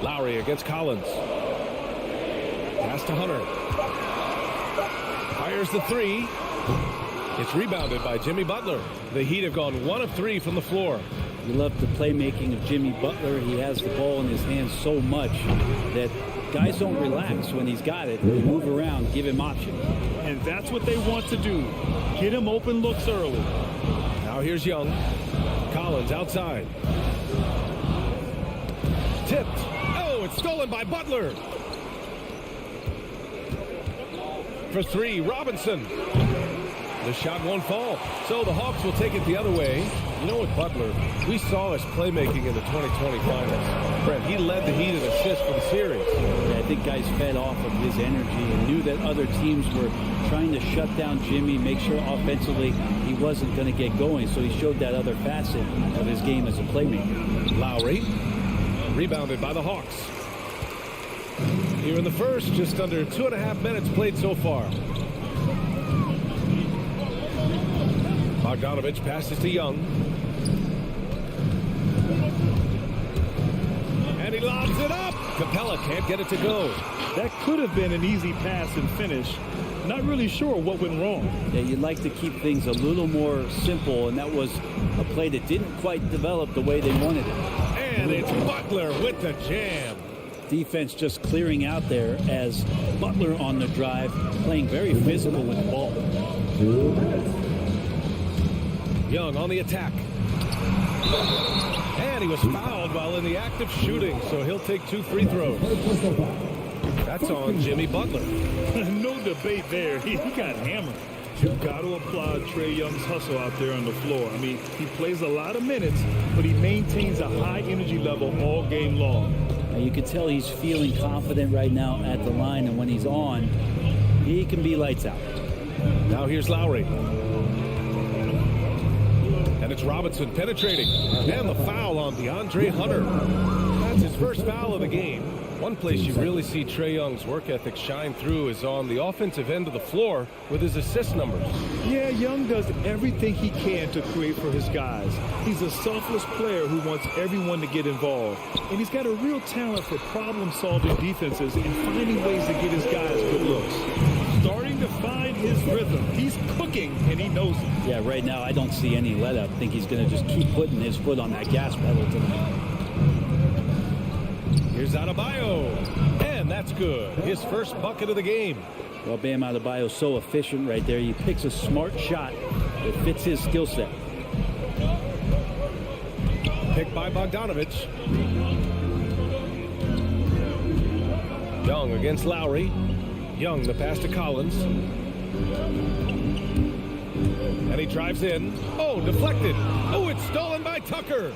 Lowry against Collins. Pass to Hunter. Fires the 3. It's rebounded by Jimmy Butler. The Heat have gone 1 of 3 from the floor. You love the playmaking of Jimmy Butler. He has the ball in his hands so much that guys don't relax when he's got it. They move around, give him options. And that's what they want to do. Get him open looks early. Now here's Young. Collins outside. Tipped. Oh, it's stolen by Butler. For 3, Robinson. The shot won't fall. So the Hawks will take it the other way. You know what, Butler, we saw his playmaking in the 2020 finals. Brent, he led the Heat in assists for the series. Yeah, I think guys fed off of his energy and knew that other teams were trying to shut down Jimmy, make sure offensively he wasn't going to get going. So he showed that other facet of his game as a playmaker. Lowry, rebounded by the Hawks. Here in the first, just under 2.5 minutes played so far. Bogdanovich passes to Young. And he lobs it up. Capella can't get it to go. That could have been an easy pass and finish. Not really sure what went wrong. Yeah, you'd like to keep things a little more simple, and that was a play that didn't quite develop the way they wanted it. And it's Butler with the jam. Defense just clearing out there as Butler on the drive, playing very physical with the ball. Young on the attack. And he was fouled while in the act of shooting, so he'll take 2 free throws. That's on Jimmy Butler. No debate there. He got hammered. You've got to applaud Trae Young's hustle out there on the floor. I mean, he plays a lot of minutes, but he maintains a high energy level all game long. You can tell he's feeling confident right now at the line, and when he's on, he can be lights out. Now here's Lowry. And it's Robinson penetrating. And the foul on DeAndre Hunter. That's his first foul of the game. One place you really see Trae Young's work ethic shine through is on the offensive end of the floor with his assist numbers. Yeah, Young does everything he can to create for his guys. He's a selfless player who wants everyone to get involved. And he's got a real talent for problem-solving defenses and finding ways to get his guys good looks. Starting to find his rhythm. He's cooking, and he knows it. Yeah, right now I don't see any let-up. I think he's going to just keep putting his foot on that gas pedal tonight. Here's Adebayo, and that's good. His first bucket of the game. Well, Bam Adebayo so efficient right there. He picks a smart shot that fits his skill set. Picked by Bogdanovich. Young against Lowry. Young, the pass to Collins. And drives in. Oh, deflected. Oh, it's stolen by Tucker.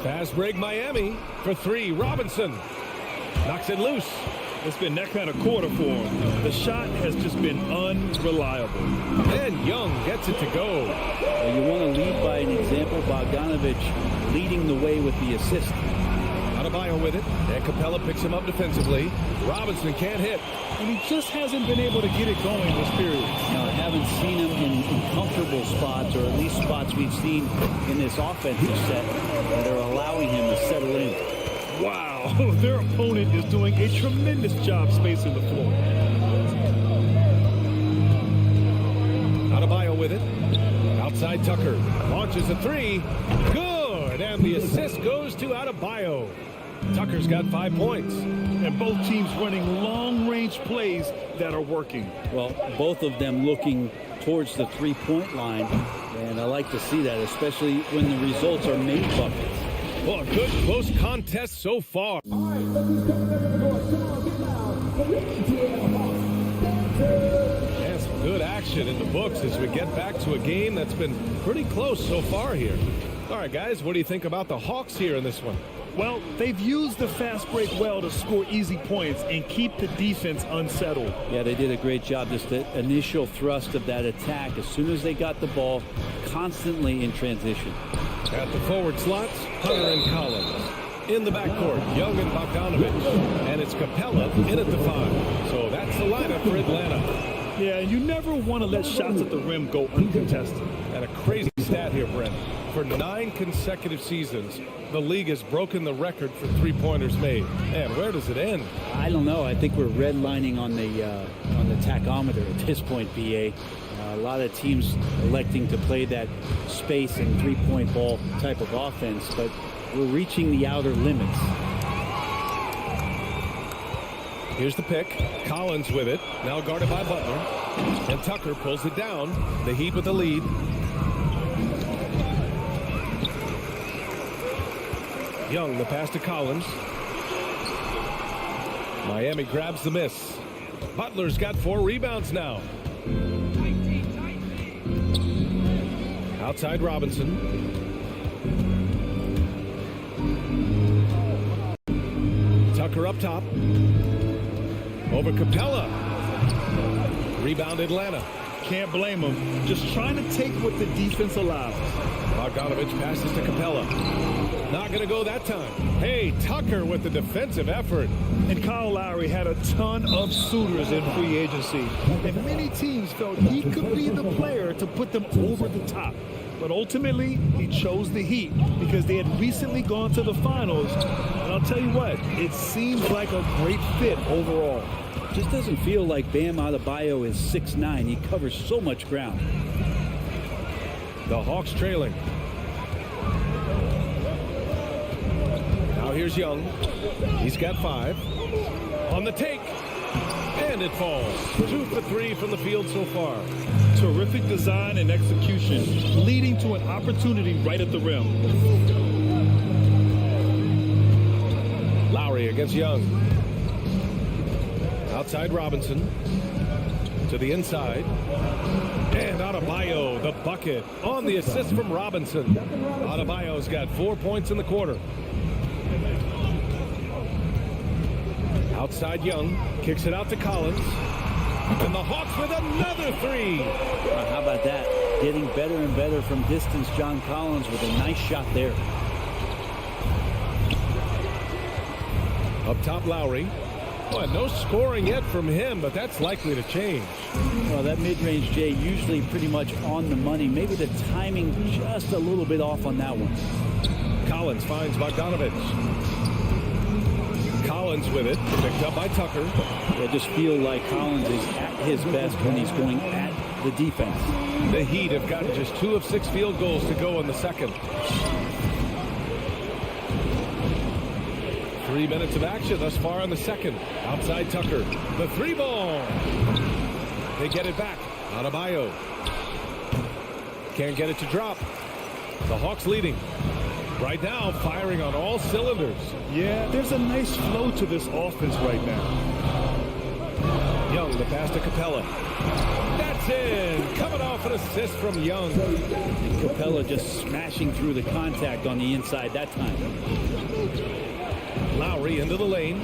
Fast break Miami for three. Robinson knocks it loose. It's been that kind of quarter for him. The shot has just been unreliable. And Young gets it to go. Well, you want to lead by an example. Bogdanovich leading the way with the assist. Adebayo with it, and Capella picks him up defensively. Robinson can't hit. And he just hasn't been able to get it going this period. Now, I haven't seen him in comfortable spots, or at least spots we've seen in this offensive set that are allowing him to settle in. Wow, their opponent is doing a tremendous job spacing the floor. Adebayo with it. Outside Tucker. Launches a three. Good. And the assist goes to Adebayo. Tucker's got 5 points. And both teams running long-range plays that are working. Well, both of them looking towards the three-point line. And I like to see that, especially when the results are made buckets. Well, a good close contest so far. And some good action in the books as we get back to a game that's been pretty close so far here. All right, guys, what do you think about the Hawks here in this one? Well, they've used the fast break well to score easy points and keep the defense unsettled. Yeah, they did a great job. Just the initial thrust of that attack, as soon as they got the ball, constantly in transition. At the forward slots, Hunter and Collins. In the backcourt, Young and Bogdanovich. And it's Capella in at the 5. So that's the lineup for Atlanta. Yeah, you never want to let shots at the rim go uncontested. And a crazy stat here, Brent. For 9 consecutive seasons, the league has broken the record for three-pointers made. And where does it end? I don't know. I think we're redlining on the tachometer at this point, BA. A lot of teams electing to play that space and three-point ball type of offense, but we're reaching the outer limits. Here's the pick. Collins with it. Now guarded by Butler. And Tucker pulls it down. The Heat with the lead. Young, the pass to Collins. Miami grabs the miss. Butler's got 4 rebounds now. Outside Robinson. Tucker up top. Over Capella. Rebound Atlanta. Can't blame him. Just trying to take what the defense allows. Bogdanovich passes to Capella. Not going to go that time. Hey, Tucker with the defensive effort. And Kyle Lowry had a ton of suitors in free agency. And many teams felt he could be the player to put them over the top. But ultimately, he chose the Heat because they had recently gone to the finals. And I'll tell you what, it seems like a great fit overall. Just doesn't feel like Bam Adebayo is 6'9". He covers so much ground. The Hawks trailing. Now here's Young. He's got 5. On the take. And it falls. 2 for 3 from the field so far. Terrific design and execution, leading to an opportunity right at the rim. Lowry against Young. Outside Robinson. To the inside. And Adebayo, the bucket, on the assist from Robinson. Adebayo's got 4 points in the quarter. Outside Young, kicks it out to Collins. And the Hawks with another 3. How about that? Getting better and better from distance. John Collins with a nice shot there. Up top, Lowry. Well, no scoring yet from him, but that's likely to change. Well, that mid-range, Jay, usually pretty much on the money. Maybe the timing just a little bit off on that one. Collins finds Bogdanovich. Collins with it, picked up by Tucker. I just feel like Collins is at his best when he's going at the defense. The Heat have gotten just 2 of 6 field goals to go in the second. 3 minutes of action thus far in the second. Outside Tucker. The 3-ball. They get it back. Adebayo. Can't get it to drop. The Hawks leading. Right now, firing on all cylinders. Yeah, there's a nice flow to this offense right now. Young, the pass to Capella. That's in. Coming off an assist from Young. And Capella just smashing through the contact on the inside that time. Lowry into the lane.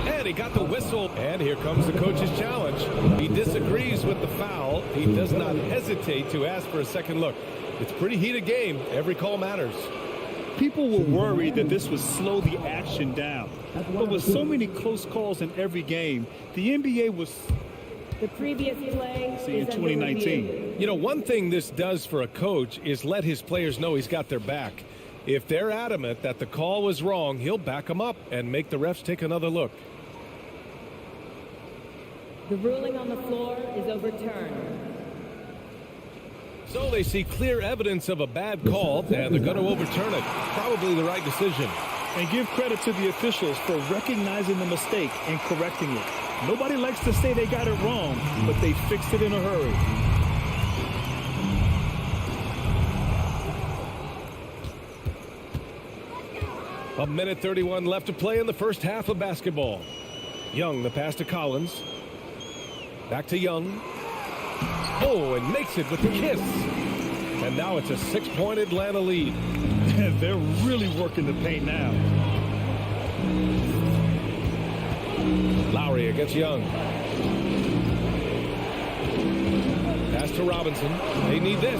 And he got the whistle. And here comes the coach's challenge. He disagrees with the foul. He does not hesitate to ask for a second look. It's a pretty heated game. Every call matters. People were worried that this would slow the action down. But with so many close calls in every game, the NBA was the previous play in 2019. You know, one thing this does for a coach is let his players know he's got their back. If they're adamant that the call was wrong, he'll back them up and make the refs take another look. The ruling on the floor is overturned. So they see clear evidence of a bad call, and they're going to overturn it. Probably the right decision. And give credit to the officials for recognizing the mistake and correcting it. Nobody likes to say they got it wrong, but they fixed it in a hurry. A minute 31 left to play in the first half of basketball. Young, the pass to Collins. Back to Young. Oh, and makes it with the kiss. And now it's a 6-point Atlanta lead. They're really working the paint now. Lowry against Young. Pass to Robinson. They need this.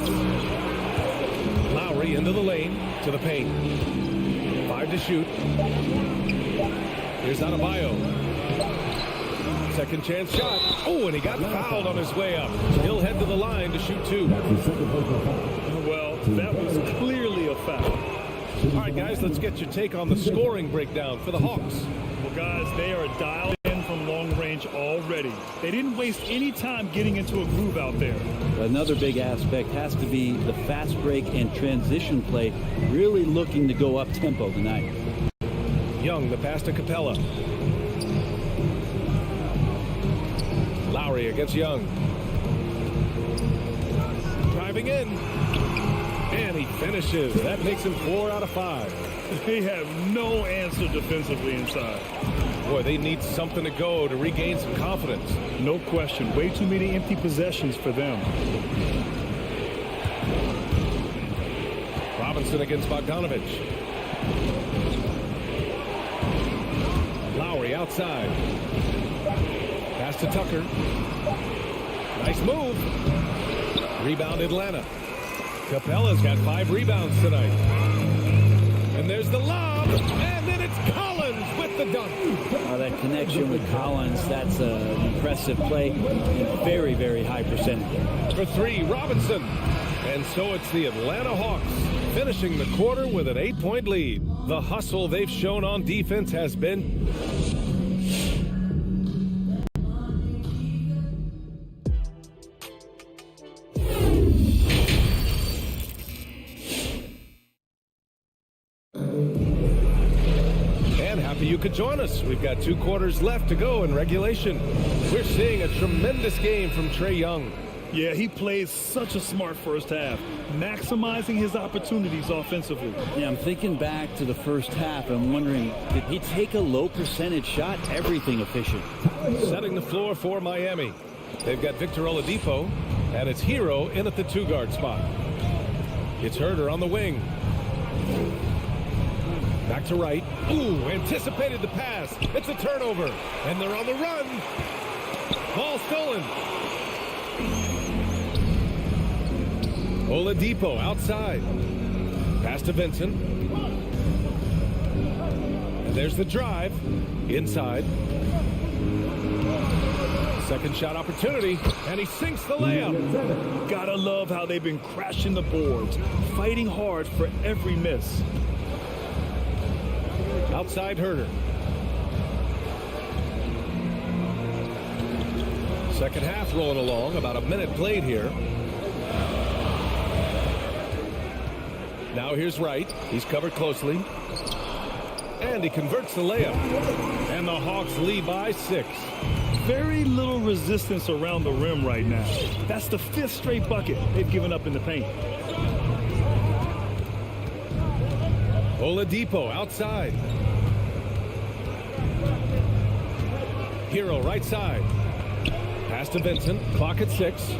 Lowry into the lane to the paint. 5 to shoot. Here's Adebayo. Second chance shot. Oh, and he got fouled on his way up. He'll head to the line to shoot 2. Well, that was clearly a foul. All right, guys, let's get your take on the scoring breakdown for the Hawks. Well, guys, they are dialed in from long range already. They didn't waste any time getting into a groove out there. Another big aspect has to be the fast break and transition play, really looking to go up tempo tonight. Young, the pass to Capella. Lowry against Young. Driving in. And he finishes. That makes him 4 out of 5. They have no answer defensively inside. Boy, they need something to go to regain some confidence. No question. Way too many empty possessions for them. Robinson against Bogdanovich. Lowry outside. Pass to Tucker. Nice move. Rebound Atlanta. Capella's got 5 rebounds tonight. And there's the lob. And then it's Collins with the dunk. That connection with Collins, that's an impressive play. And very, very high percentage. For 3, Robinson. And so it's the Atlanta Hawks finishing the quarter with an 8-point lead. The hustle they've shown on defense has been... You could join us. We've got 2 quarters left to go in regulation. We're seeing a tremendous game from Trae Young. Yeah, he plays such a smart first half, maximizing his opportunities offensively. Yeah, I'm thinking back to the first half. I'm wondering, did he take a low percentage shot? Everything efficient. Setting the floor for Miami. They've got Victor Oladipo, and it's Hero in at the 2-guard spot. It's Herter on the wing. Back to right. Ooh, anticipated the pass. It's a turnover. And they're on the run. Ball stolen. Oladipo outside. Pass to Vincent. And there's the drive. Inside. Second shot opportunity. And he sinks the layup. Gotta love how they've been crashing the boards, fighting hard for every miss. Outside Herter. Second half rolling along. About a minute played here. Now here's Wright. He's covered closely. And he converts the layup. And the Hawks lead by 6. Very little resistance around the rim right now. That's the 5th straight bucket they've given up in the paint. Oladipo outside. Hero right side. Pass to Vincent. Clock at 6.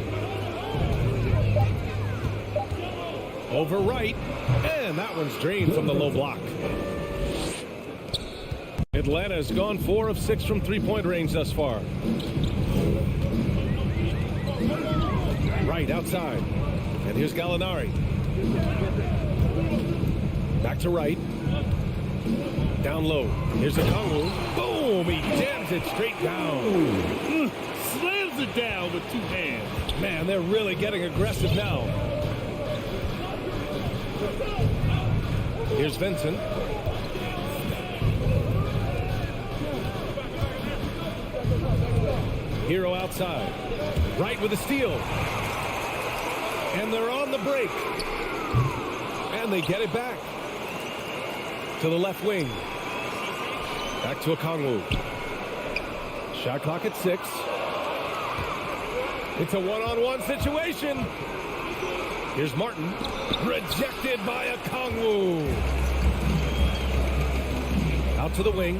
Over right. And that one's drained from the low block. Atlanta's gone 4 of 6 from three-point range thus far. Right outside. And here's Gallinari. Back to right. Down low. Here's a Kongwu. Boom! He jams it straight down. Slams it down with 2 hands. Man, they're really getting aggressive now. Here's Vincent. Hero outside. Right with a steal. And they're on the break. And they get it back. To the left wing. Back to a Kongwu. Shot clock at 6. It's a one-on-one situation. Here's Martin. Rejected by a Kongwu. Out to the wing.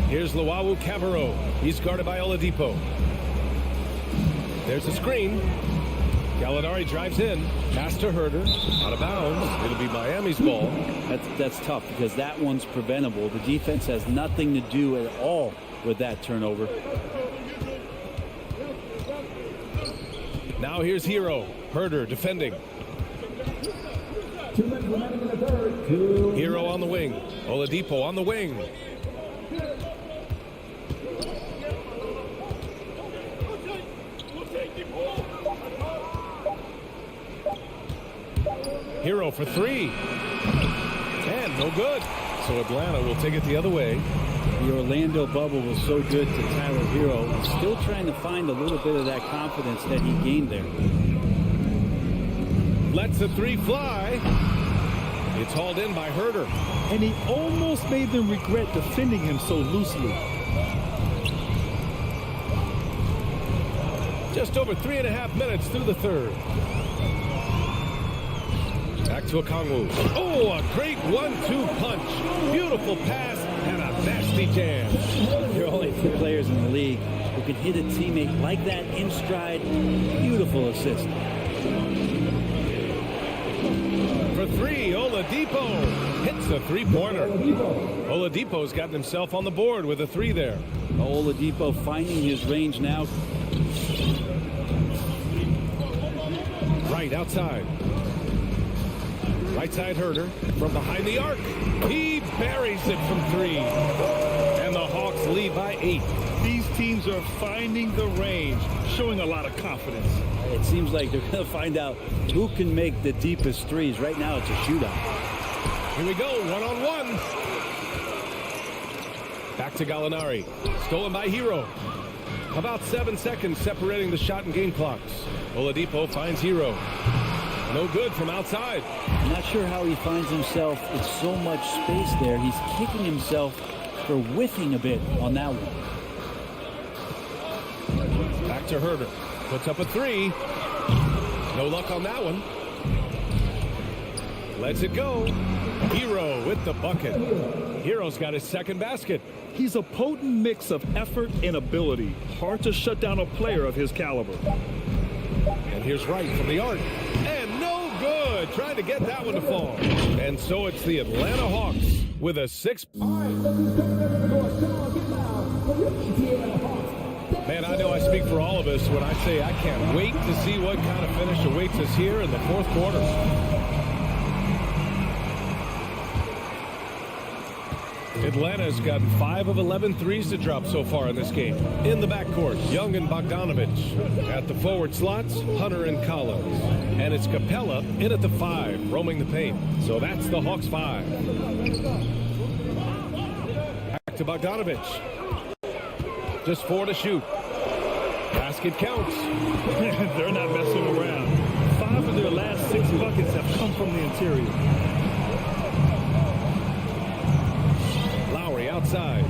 Here's Luau Cabarro. He's guarded by Oladipo. There's a screen. Gallinari drives in. Pass to Herder. Out of bounds. It'll be Miami's ball. That's tough because that one's preventable. The defense has nothing to do at all with that turnover. Now here's Hero. Herder defending. Hero on the wing. Oladipo on the wing. Hero for 3. And no good. So Atlanta will take it the other way. The Orlando bubble was so good to Tyler Hero. He's still trying to find a little bit of that confidence that he gained there. Lets the 3 fly. It's hauled in by Herder. And he almost made them regret defending him so loosely. Just over 3.5 minutes through the third. Back to a Kongwu. Oh, a great 1-2 punch. Beautiful pass and a nasty jam. There are only a few players in the league who can hit a teammate like that in stride. Beautiful assist. For 3, Oladipo hits a 3-pointer. Oladipo's gotten himself on the board with a 3 there. Oladipo finding his range now. Right outside. Right side Herder from behind the arc. He buries it from 3. And the Hawks lead by 8. These teams are finding the range, showing a lot of confidence. It seems like they're going to find out who can make the deepest threes. Right now it's a shootout. Here we go, one-on-one. Back to Gallinari. Stolen by Hero. About 7 seconds separating the shot and game clocks. Oladipo finds Hero. No good from outside. I'm not sure how he finds himself with so much space there. He's kicking himself for whiffing a bit on that one. Back to Herder. Puts up a 3. No luck on that one. Lets it go. Hero with the bucket. Hero's got his second basket. He's a potent mix of effort and ability. Hard to shut down a player of his caliber. And here's Wright from the arc. And no good. Trying to get that one to fall. And so it's the Atlanta Hawks with a 6. Man, I know I speak for all of us when I say I can't wait to see what kind of finish awaits us here in the fourth quarter. Atlanta's gotten 5 of 11 threes to drop so far in this game. In the backcourt, Young and Bogdanovich. At the forward slots, Hunter and Collins. And it's Capella in at the 5, roaming the paint. So that's the Hawks 5. Back to Bogdanovich. Just 4 to shoot. Basket counts. They're not messing around. 5 of their last 6 buckets have come from the interior. Outside.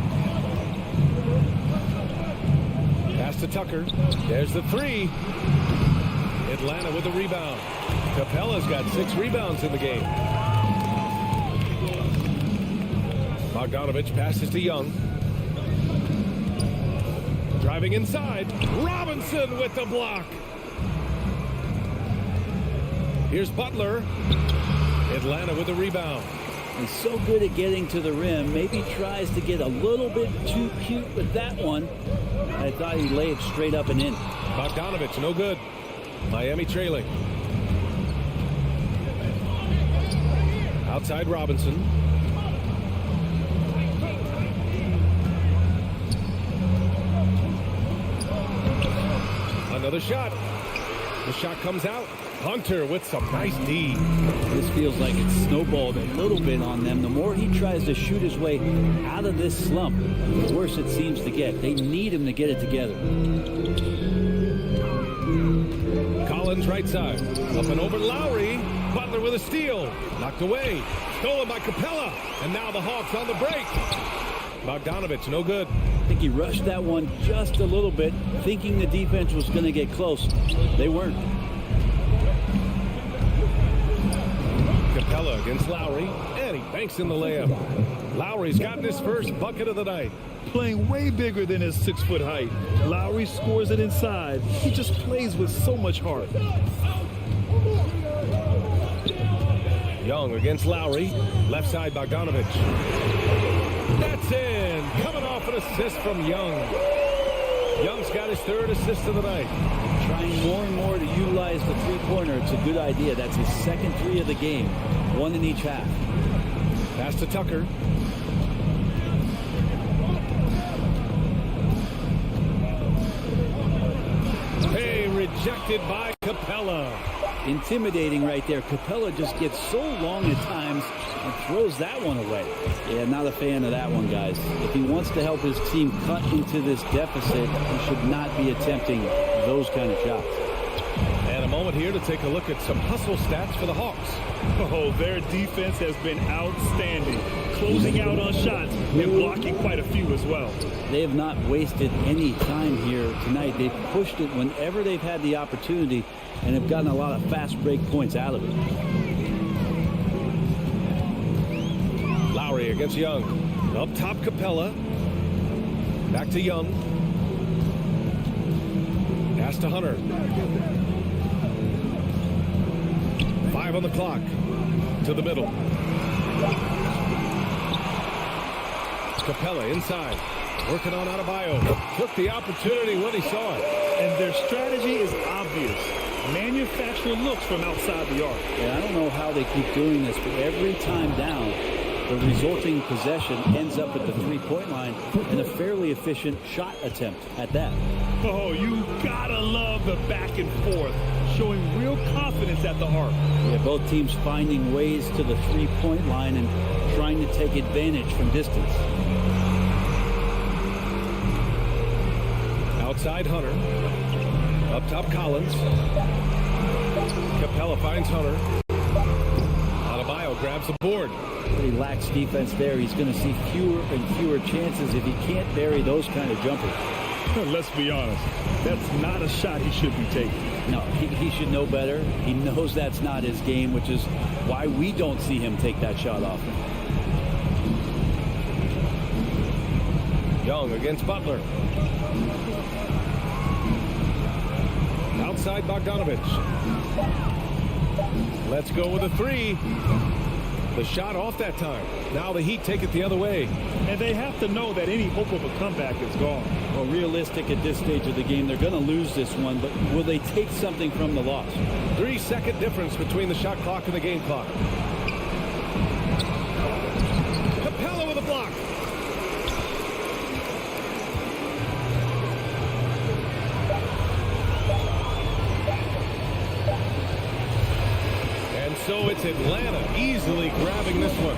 Pass to Tucker. There's the 3. Atlanta with the rebound. Capella's got 6 rebounds in the game. Bogdanovich passes to Young. Driving inside. Robinson with the block. Here's Butler. Atlanta with the rebound. He's so good at getting to the rim. Maybe tries to get a little bit too cute with that one. I thought he'd lay it straight up and in. Bogdanovich, no good. Miami trailing. Outside Robinson. Another shot. The shot comes out. Hunter with some nice D. This feels like it's snowballed a little bit on them. The more he tries to shoot his way out of this slump, the worse it seems to get. They need him to get it together. Collins right side. Up and over Lowry. Butler with a steal. Knocked away. Stolen by Capella. And now the Hawks on the break. Bogdanovich, no good. I think he rushed that one just a little bit, thinking the defense was going to get close. They weren't. Capella against Lowry, and he banks in the layup. Lowry's gotten his first bucket of the night. Playing way bigger than his 6-foot height. Lowry scores it inside. He just plays with so much heart. Young against Lowry. Left side Bogdanovich. That's in. Coming off an assist from Young. Young's got his third assist of the night. Trying more and more to utilize the three-pointer. It's a good idea. That's his second three of the game. One in each half. Pass to Tucker. Hey, rejected by Capella. Intimidating right there. Capella just gets so long at times and throws that one away. Yeah, not a fan of that one, guys. If he wants to help his team cut into this deficit, he should not be attempting those kind of shots. And a moment here to take a look at some hustle stats for the Hawks. Oh, their defense has been outstanding. Closing out on shots and blocking quite a few as well. They have not wasted any time here tonight. They've pushed it whenever they've had the opportunity and have gotten a lot of fast break points out of it. Lowry against Young. Up top Capella. Back to Young. Pass to Hunter. 5 on the clock. To the middle. Capella inside. Working on Adebayo. Took the opportunity when he saw it. And their strategy is obvious. Manufacture looks from outside the arc. Yeah, I don't know how they keep doing this, but every time down, the resulting possession ends up at the three-point line and a fairly efficient shot attempt at that. Oh, you gotta love the back and forth, showing real confidence at the arc. Yeah, both teams finding ways to the three-point line and trying to take advantage from distance. Outside Hunter. Up top Collins. Capella finds Hunter. Adebayo grabs the board. He lacks defense there. He's going to see fewer and fewer chances if he can't bury those kind of jumpers. Let's be honest. That's not a shot he should be taking. No, he should know better. He knows that's not his game, which is why we don't see him take that shot often. Young against Butler. Outside Bogdanovich. Let's go with a three. The shot off that time. Now the Heat take it the other way. And they have to know that any hope of a comeback is gone. Well, realistic at this stage of the game, they're going to lose this one, but will they take something from the loss? 3-second difference between the shot clock and the game clock. Capella with a block. And so it's Atlanta easily grabbing this one.